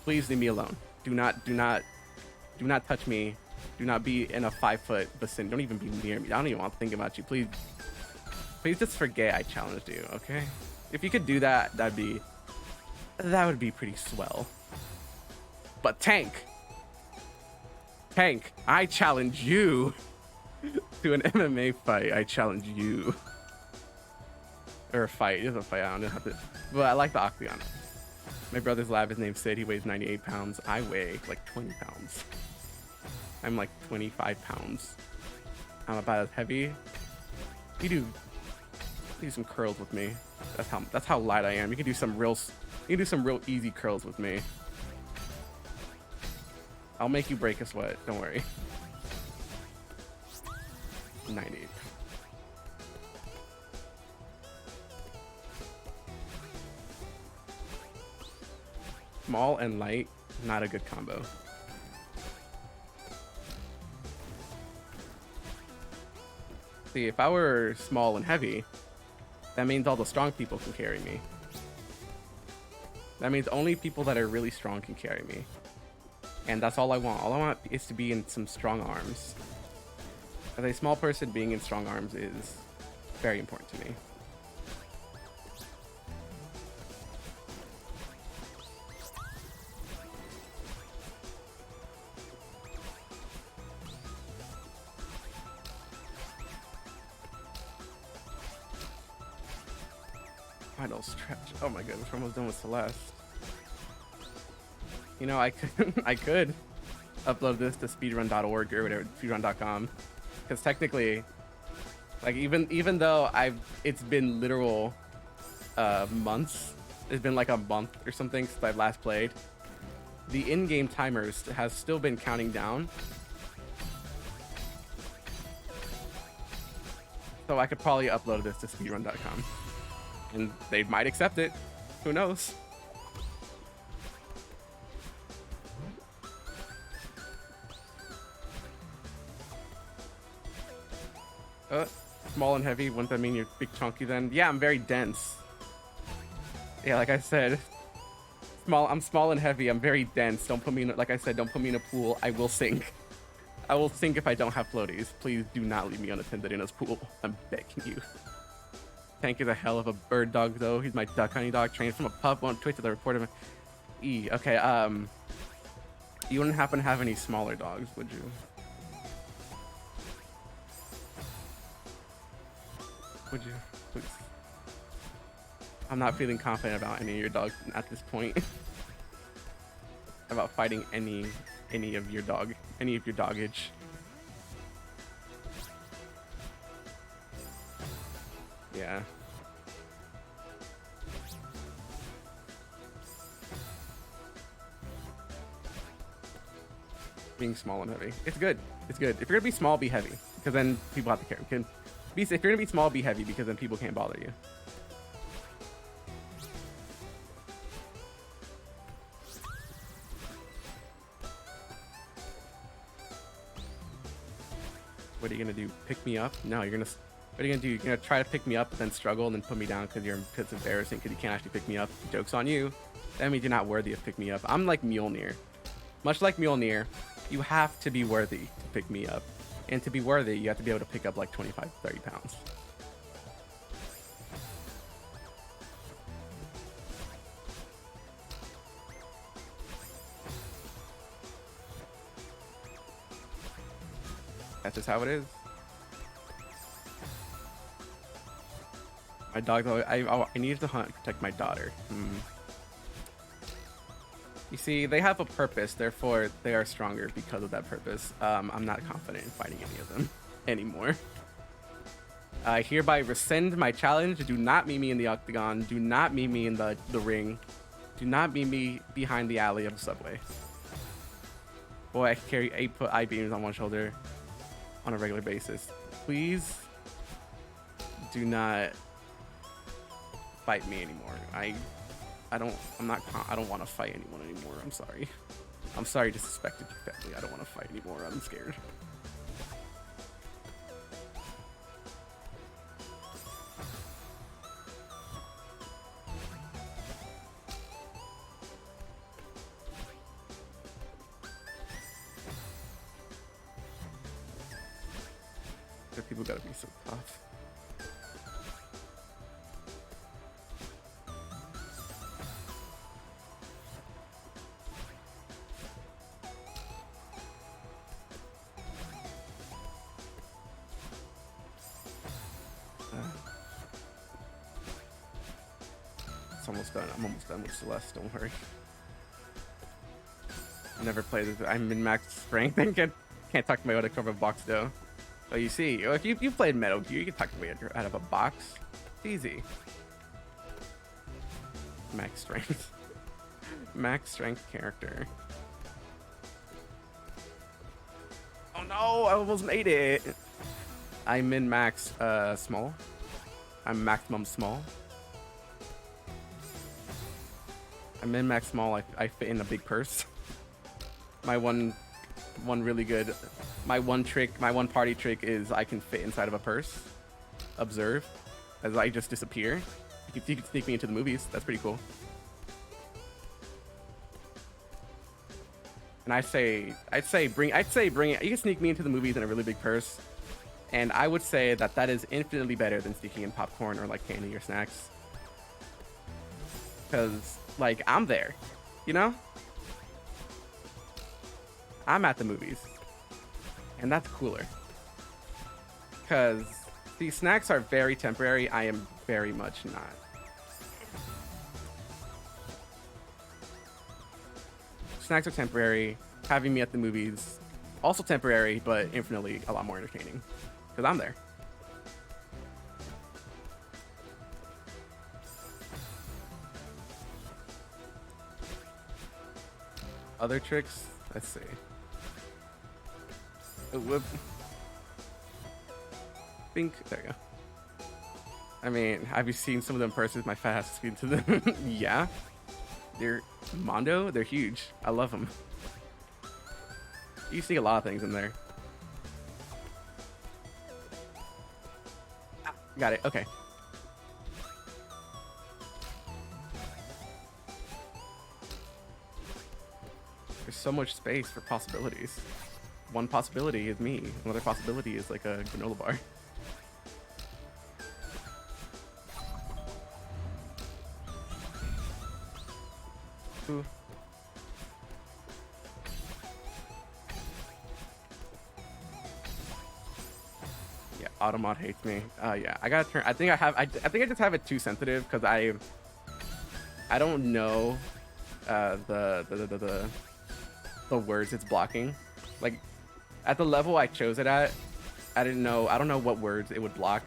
please leave me alone. Do not touch me. Do not be in a 5 foot vicinity. Don't even be near me. I don't even want to think about you. Please just forget I challenged you, okay? If you could do that, that would be pretty swell. But Tank, I challenge you to an MMA fight. I challenge you. Or a fight. It is a fight. I don't know how to. But I like the octagon. My brother's lab is named Sid. He weighs 98 pounds. I weigh like 20 pounds. I'm like 25 pounds. I'm about as heavy. You do some curls with me. That's how light I am. You can do some real easy curls with me. I'll make you break a sweat. Don't worry. 90. Small and light, not a good combo. See, if I were small and heavy, that means all the strong people can carry me. That means only people that are really strong can carry me. And that's all I want. All I want is to be in some strong arms. As a small person, being in strong arms is very important to me. Final stretch. Oh my goodness, we're almost done with Celeste. You know, I could upload this to speedrun.org or whatever, speedrun.com, because technically, like even though it's been literal months, it's been like a month or something since I've last played, the in-game timers has still been counting down. So I could probably upload this to speedrun.com. And they might accept it. Who knows? Small and heavy. Wouldn't that mean you're big chunky then? Yeah, I'm very dense. Yeah, like I said, I'm small and heavy. I'm very dense. Don't put me in, like I said, don't put me in a pool. I will sink. I will sink if I don't have floaties. Please do not leave me unattended in this pool. I'm begging you. Tank is a hell of a bird dog, though. He's my duck hunting dog, trained from a pup on Twitch with a report of him. Okay, you wouldn't happen to have any smaller dogs, would you? Would you? Please. I'm not feeling confident about any of your dogs at this point. About fighting any of your doggage. Yeah. Being small and heavy. It's good. It's good. If you're gonna be small, be heavy, because then people have to care. If you're gonna be small, be heavy, because then people can't bother you. What are you gonna do? Pick me up? No, what are you gonna do? You're gonna try to pick me up, but then struggle, and then put me down because it's embarrassing because you can't actually pick me up. Joke's on you. That means you're not worthy of pick me up. I'm like Mjolnir. Much like Mjolnir, you have to be worthy to pick me up. And to be worthy, you have to be able to pick up like 25, 30 pounds. That's just how it is. My dog, I needed to hunt and protect my daughter. You see, they have a purpose, therefore they are stronger because of that purpose. I'm not confident in fighting any of them anymore. I hereby rescind my challenge. Do not meet me in the octagon. Do not meet me in the ring. Do not meet me behind the alley of the subway. Boy, I can carry 8 put eye beams on one shoulder on a regular basis. Please do not fight me anymore. I don't want to fight anyone anymore. I'm sorry. I'm sorry I disrespected you, family. I don't want to fight anymore. I'm scared. People gotta be so tough. It's almost done. I'm almost done with Celeste. Don't worry. I never played this. I'm in max strength and can't talk my way out of a box though. Oh, you see, if you played Metal Gear, you can talk your way out of a box. It's easy. Max strength. Max strength character. Oh no, I almost made it. I'm in max small. I'm maximum small. I'm in max small. I fit in a big purse. My one really good, my one party trick is I can fit inside of a purse. Observe as I just disappear. You can sneak me into the movies. That's pretty cool. And I'd say bring it. You can sneak me into the movies in a really big purse, and I would say that is infinitely better than sneaking in popcorn or like candy or snacks. Because like I'm there, you know. I'm at the movies, and that's cooler. Because these snacks are very temporary. I am very much not. Snacks are temporary. Having me at the movies, also temporary, but infinitely a lot more entertaining. Because I'm there. Other tricks? Let's see. Whoop. Think there you go. I mean, have you seen some of them purses? My fast speed to them. Yeah, they're Mondo. They're huge. I love them. You see a lot of things in there. Ah, got it. Okay. There's so much space for possibilities. One possibility is me. Another possibility is like a granola bar. Ooh. Yeah, Automod hates me. Yeah, I gotta turn. I think I just have it too sensitive because I don't know the words it's blocking. Like at the level I chose it at, I don't know what words it would block.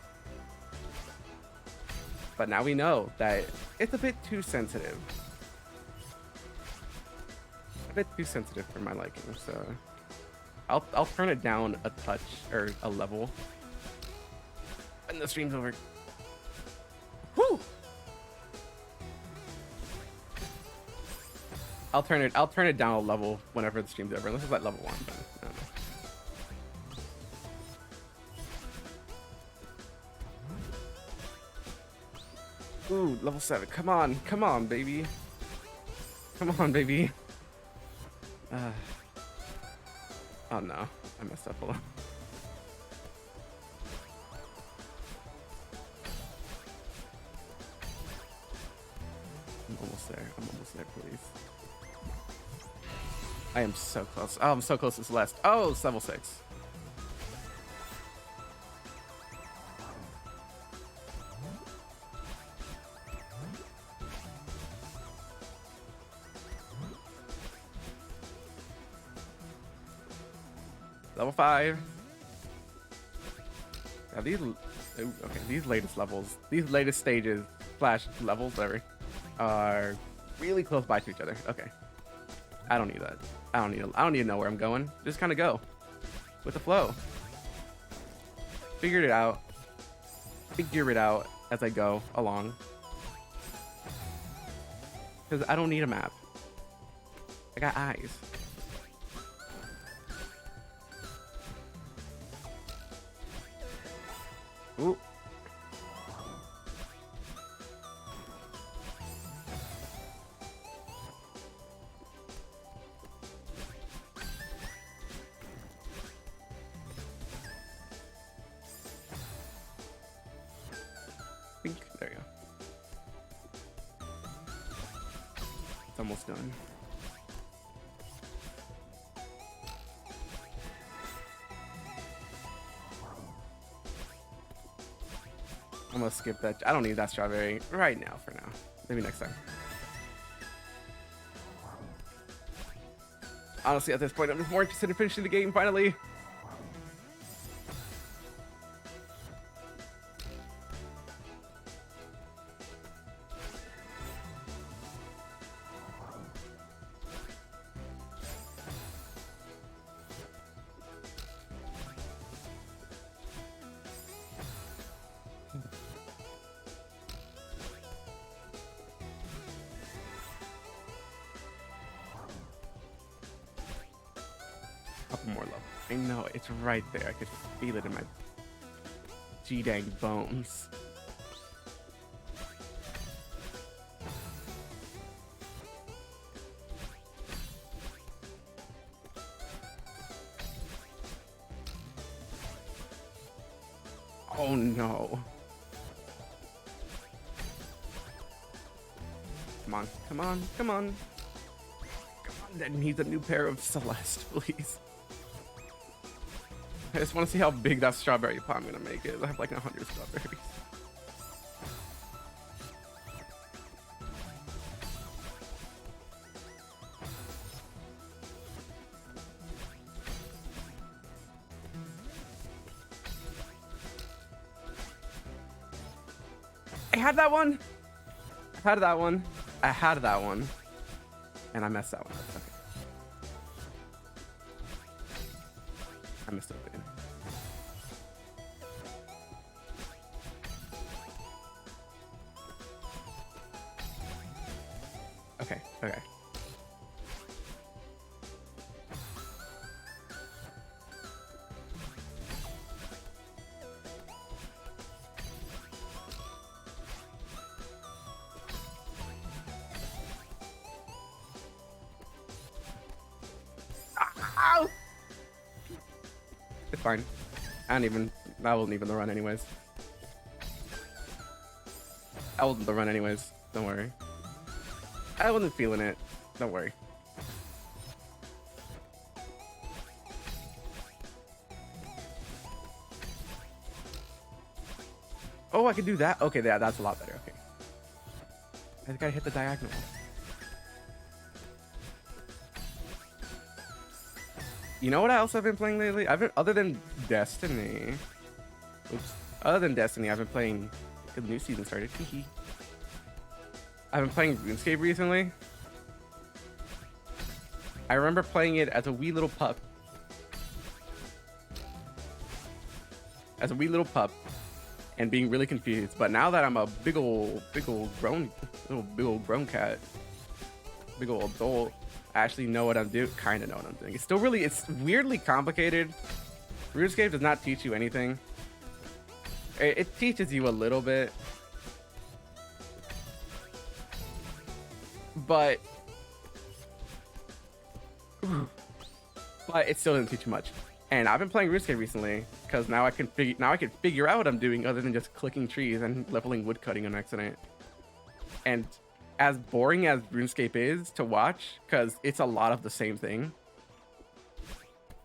But now we know that it's a bit too sensitive. A bit too sensitive for my liking, so I'll turn it down a touch or a level. And the stream's over. Whoo! I'll turn it down a level whenever the stream's over. Unless it's at level 1, but I don't know. Ooh, level 7. Come on, baby. Come on, baby. Oh no, I messed up. Hold on. I'm almost there, please. I am so close. Oh, I'm so close to Celeste. Oh, it's level 6. Level 5. Now these, ooh, okay, these latest levels, these latest stages, slash levels, whatever, are really close by to each other. Okay. I don't need that. I don't need to know where I'm going. Just kind of go with the flow. Figure it out as I go along. Because I don't need a map. I got eyes. Ooh. There you go. It's almost done. I'm gonna skip that. I don't need that strawberry right now for now. Maybe next time. Honestly, at this point, I'm just more interested in finishing the game finally. Couple more levels. I know, it's right there. I could feel it in my G-dang bones. Oh no. Come on, come on, come on. Come on, that needs a new pair of Celeste, please. I just want to see how big that strawberry pot I'm gonna make it. I have like 100 strawberries. I had that one. I had that one. I had that one. And I messed that one up. Okay. I messed up again. Okay, okay. Ow! It's fine. That wasn't even the run anyways. That wasn't the run anyways. Don't worry. I wasn't feeling it. Don't worry. Oh, I can do that? Okay, yeah, that's a lot better. Okay. I just gotta hit the diagonal. You know what else I've been playing lately? Other than Destiny. Oops. Other than Destiny, I've been playing. The new season started. I've been playing RuneScape recently. I remember playing it as a wee little pup. And being really confused. But now that I'm a big old grown cat, big old adult, I actually know what I'm doing. Kind of know what I'm doing. It's weirdly complicated. RuneScape does not teach you anything. It teaches you a little bit. But it still didn't teach you much. And I've been playing RuneScape recently because now I can figure out what I'm doing other than just clicking trees and leveling woodcutting on accident. And as boring as RuneScape is to watch, because it's a lot of the same thing,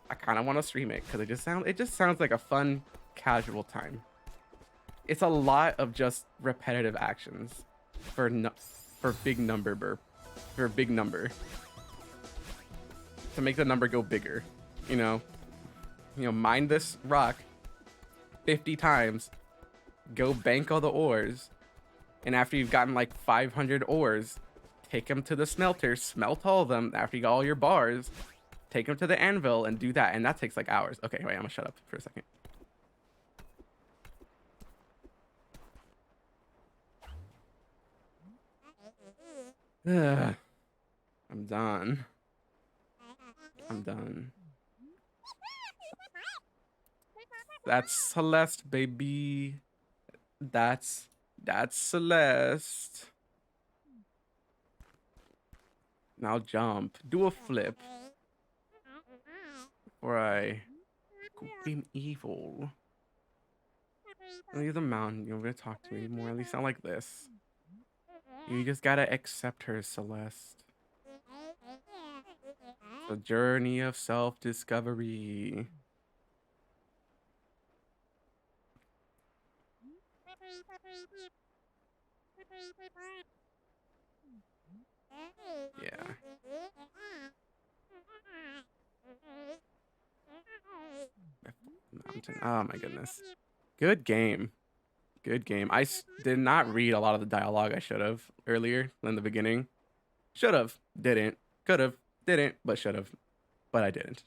I kind of want to stream it because it just sounds like a fun, casual time. It's a lot of just repetitive actions for big number to make the number go bigger, you know. mine this rock 50 times, go bank all the ores, and after you've gotten like 500 ores, take them to the smelter, smelt all of them. After you got all your bars, take them to the anvil and do that, and that takes like hours. Okay, wait, I'm gonna shut up for a second. Ugh. I'm done. I'm done. That's Celeste, baby. That's Celeste. Now jump. Do a flip. Before I become evil. Leave the mountain. You're gonna talk to me more. At least sound like this. You just gotta accept her, Celeste. The journey of self-discovery. Yeah. Mountain. Oh my goodness. Good game. Good game. I did not read a lot of the dialogue I should have earlier in the beginning. Should have. Didn't. Could have. Didn't. But should have. But I didn't.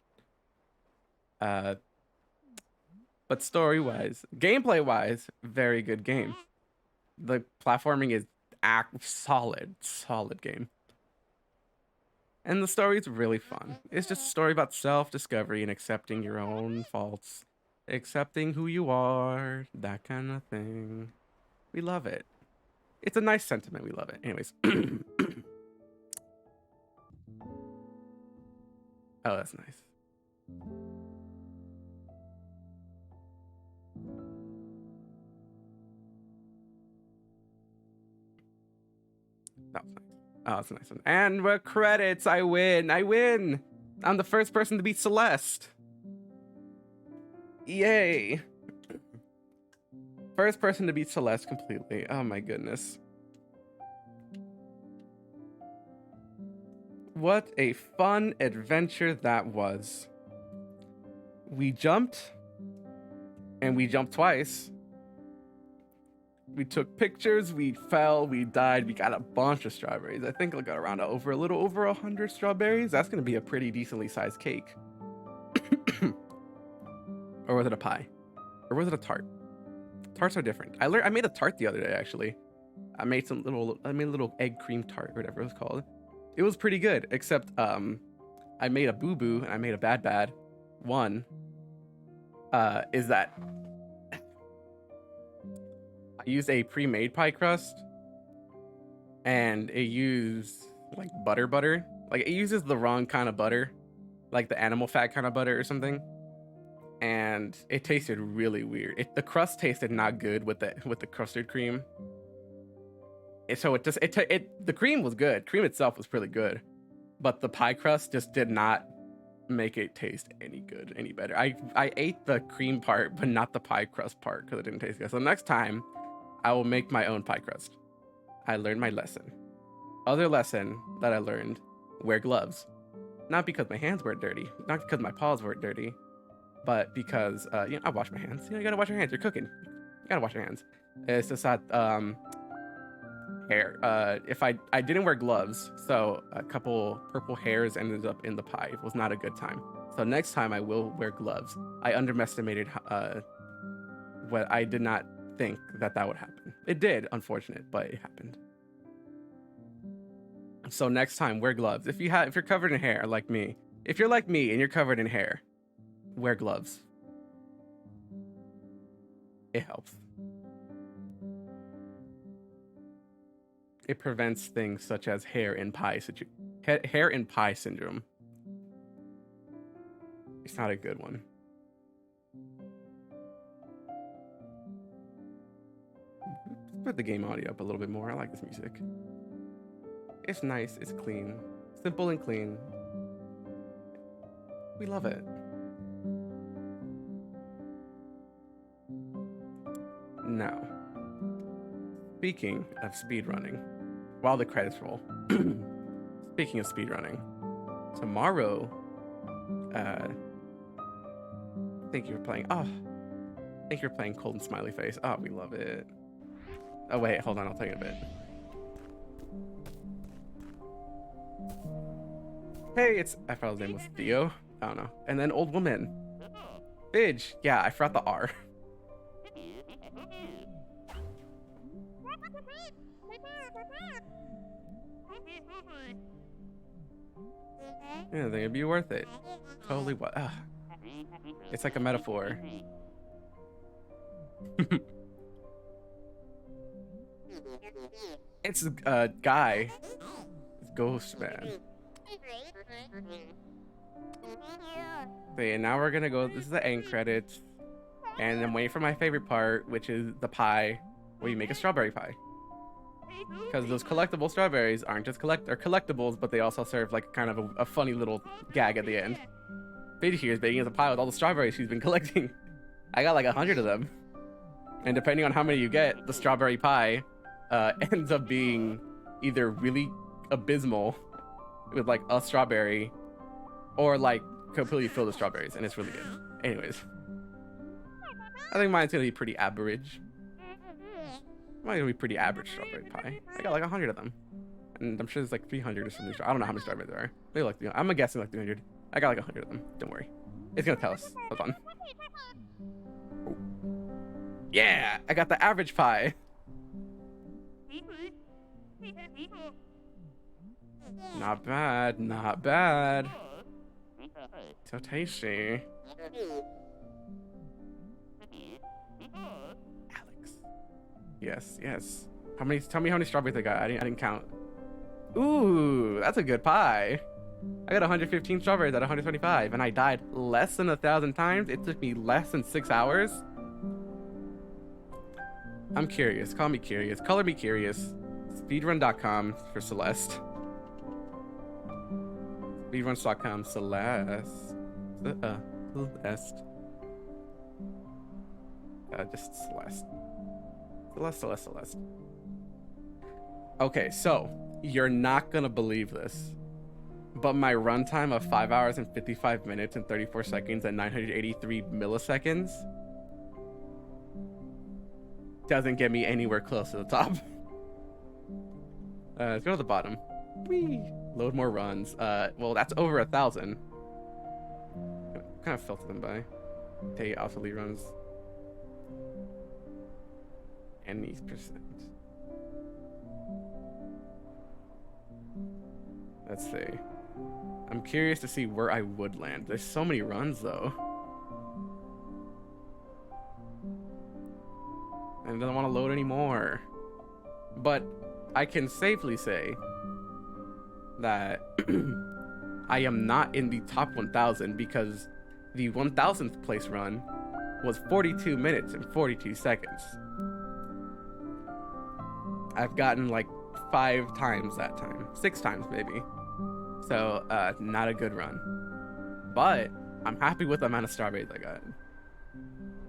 But story-wise, gameplay-wise, very good game. The platforming is solid game. And the story is really fun. It's just a story about self-discovery and accepting your own faults, accepting who you are, that kind of thing. We love it. It's a nice sentiment. We love it. Anyways. Oh, that's nice. That was nice. Oh, that's a nice one. And we're credits. I win. I'm the first person to beat Celeste. Yay. First person to beat Celeste completely. Oh my goodness. What a fun adventure that was. We jumped. And we jumped twice. We took pictures, we fell, we died, we got a bunch of strawberries. I think I got around a little over 100 strawberries. That's gonna be a pretty decently sized cake. Or was it a pie? Or was it a tart? Tarts are different. I made a tart the other day, actually. I made a little egg cream tart, whatever it was called. It was pretty good, except I made a boo-boo and I made a bad. One is that I used a pre-made pie crust, and it used like butter. Like it uses the wrong kind of butter, like the animal fat kind of butter or something. And it tasted really weird. The crust tasted not good with the custard cream. So the cream was good. Cream itself was really good, but the pie crust just did not make it taste any better. I ate the cream part, but not the pie crust part because it didn't taste good. So next time, I will make my own pie crust. I learned my lesson. Other lesson that I learned: wear gloves. Not because my hands weren't dirty, not because my paws weren't dirty, but because I wash my hands. You gotta wash your hands. You're cooking. You gotta wash your hands. It's just that hair. If I didn't wear gloves, so a couple purple hairs ended up in the pie. It was not a good time. So next time I will wear gloves. I underestimated what I did not think that would happen. It did, unfortunate, but it happened. So next time, wear gloves. If you're covered in hair like me, if you're like me and you're covered in hair, wear gloves. It helps. It prevents things such as hair in pie syndrome. It's not a good one. Let's put the game audio up a little bit more. I like this music. It's nice. It's clean. Simple and clean. We love it. Now, speaking of speedrunning, while the credits roll, speaking of speedrunning, tomorrow, Thank you for playing. Oh, thank you for playing Cold and Smiley Face. Oh, we love it. Oh, wait, hold on. I'll tell you in a bit. Hey, I thought his name was Theo. I don't know. And then Old Woman. Bidge. Yeah, I forgot the R. Yeah, I think it'd be worth it. Totally what? It's like a metaphor. It's a guy. It's Ghost Man. Okay, and now we're gonna go. This is the end credits. And I'm waiting for my favorite part, which is the pie, where you make a strawberry pie. Because those collectible strawberries aren't just collectibles, but they also serve like kind of a funny little gag at the end. Bidge here is baking us a pie with all the strawberries she's been collecting. I got like 100 of them. And depending on how many you get, the strawberry pie ends up being either really abysmal with like a strawberry or like completely filled with strawberries, and it's really good. Anyways, I think mine's gonna be pretty average. Mine's gonna be pretty average strawberry pie. I got like 100 of them, and I'm sure there's like 300 or something. I don't know how many strawberries there are. Maybe like, I'm guessing like 300. I got like 100 of them. Don't worry, it's gonna tell us. Hold on. Oh. Yeah, I got the average pie. Not bad, not bad. So tasty. Alex. Yes, yes. Tell me how many strawberries I got. I didn't count. Ooh, that's a good pie. I got 115 strawberries out of 125, and I died less than 1,000 times. It took me less than 6 hours. I'm curious. Call me curious. Color me curious. Speedrun.com for Celeste. Speedruns.com Celeste. Celeste. Just Celeste. Celeste. Okay, so you're not gonna believe this, but my runtime of 5 hours and 55 minutes and 34 seconds and 983 milliseconds doesn't get me anywhere close to the top. Let's go to the bottom. Whee! Load more runs. Well, that's over 1,000. Kind of filter them by. Take alpha lead runs. And these percent. Let's see. I'm curious to see where I would land. There's so many runs though. And it doesn't want to load anymore. But I can safely say that I am not in the top 1,000 because the 1,000th place run was 42 minutes and 42 seconds. I've gotten like 5 times that time, 6 times maybe. So not a good run, but I'm happy with the amount of strawberries I got.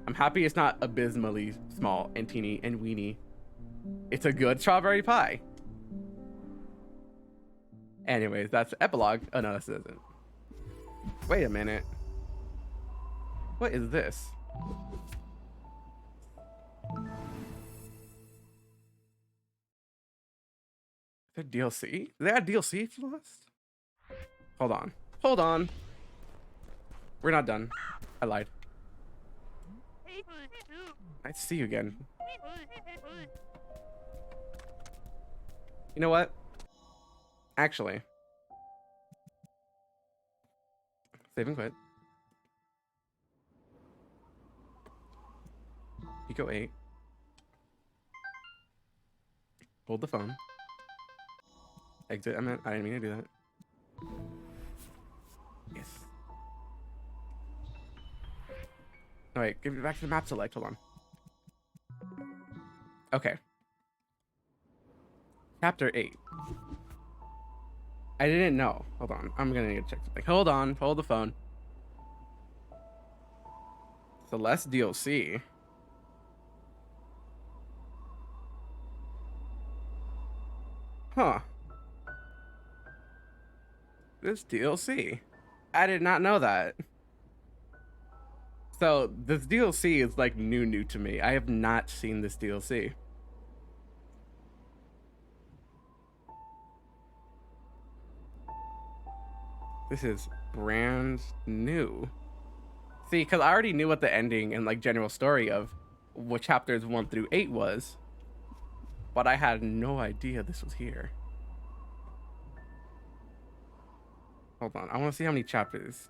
I'm happy it's not abysmally small and teeny and weeny. It's a good strawberry pie. Anyways, that's the epilogue. Oh no, this isn't. Wait a minute. What is this? Is that DLC? Is that DLC for the list? Hold on. Hold on. We're not done. I lied. Nice to see you again. You know what? Actually. Save and quit. Pico 8. Hold the phone. Exit. I didn't mean to do that. Yes. No, wait. Give it back to the map select. Hold on. Okay. Chapter 8. I didn't know. Hold on. I'm gonna need to check something. Hold on. Hold the phone. Celeste DLC. Huh. This DLC. I did not know that. So this DLC is like new to me. I have not seen this DLC. This is brand new. See, because I already knew what the ending and like general story of what chapters 1 through 8 was, but I had no idea this was here. Hold on, I want to see how many chapters.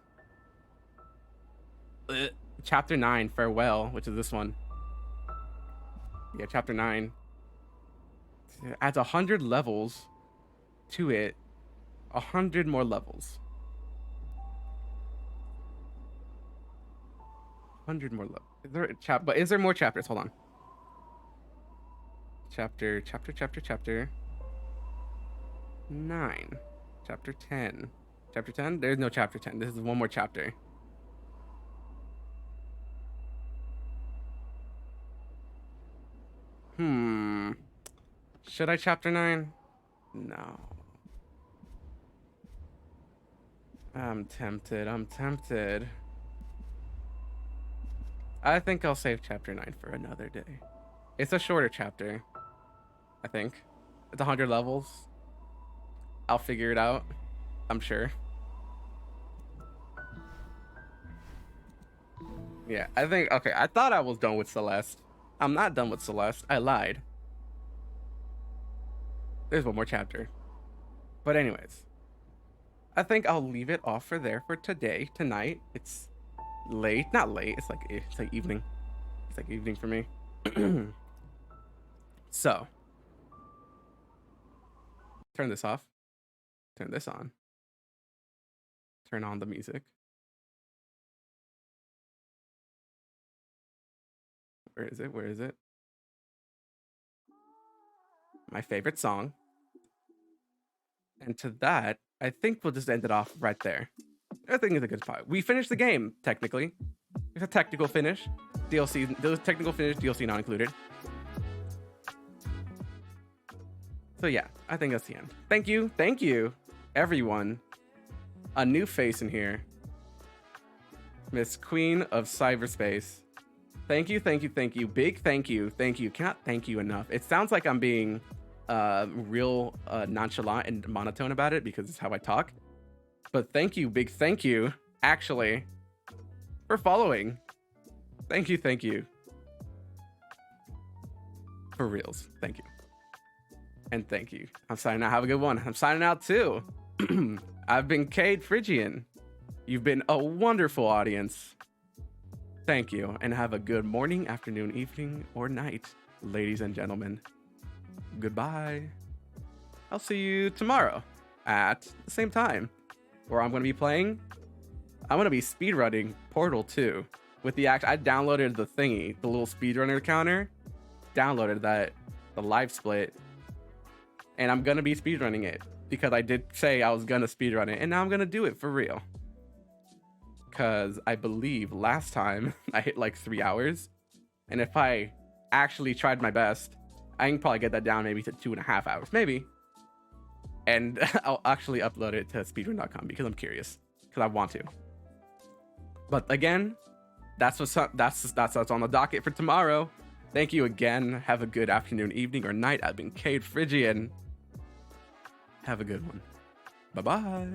Chapter 9, Farewell, which is this one. Yeah, chapter 9. It adds 100 levels to it. 100 more levels. 100 more levels. Is there a but is there more chapters? Hold on. Chapter 9. Chapter 10. Chapter 10? There's no chapter 10. This is one more chapter. Should I chapter 9? No. I'm tempted. I think I'll save chapter 9 for another day. It's a shorter chapter, I think. It's 100 levels. I'll figure it out, I'm sure. Yeah, I think, okay, I thought I was done with Celeste. I'm not done with Celeste. I lied. There's one more chapter. But anyways, I think I'll leave it off for there for today, tonight. It's late, not late. It's like evening. It's like evening for me. So, turn this off. Turn this on. Turn on the music. Where is it? Where is it? My favorite song. And to that, I think we'll just end it off right there. I think it's a good spot. We finished the game, technically. It's a technical finish. DLC, those technical finish, DLC not included. So yeah, I think that's the end. Thank you, everyone. A new face in here. Miss Queen of Cyberspace. Thank you. Big thank you. Cannot thank you enough. It sounds like I'm being real nonchalant and monotone about it because it's how I talk. But thank you, big thank you, actually, for following. Thank you. For reals, thank you. And thank you. I'm signing out. Have a good one. I'm signing out too. I've been Cade Phrygian. You've been a wonderful audience. Thank you, and have a good morning, afternoon, evening, or night, ladies and gentlemen. Goodbye. I'll see you tomorrow at the same time, where I'm going to be playing. I'm going to be speedrunning Portal 2 with the I downloaded the thingy, the little speedrunner counter. Downloaded that, the live split, and I'm going to be speedrunning it because I did say I was going to speedrun it, and now I'm going to do it for real. Because I believe last time I hit like 3 hours, and if I actually tried my best, I can probably get that down maybe to 2.5 hours, maybe. And I'll actually upload it to speedrun.com because I'm curious, because I want to. But again, that's what's on the docket for tomorrow. Thank you again. Have a good afternoon, evening, or night. I've been Cade Phrygian. Have a good one. Bye-bye.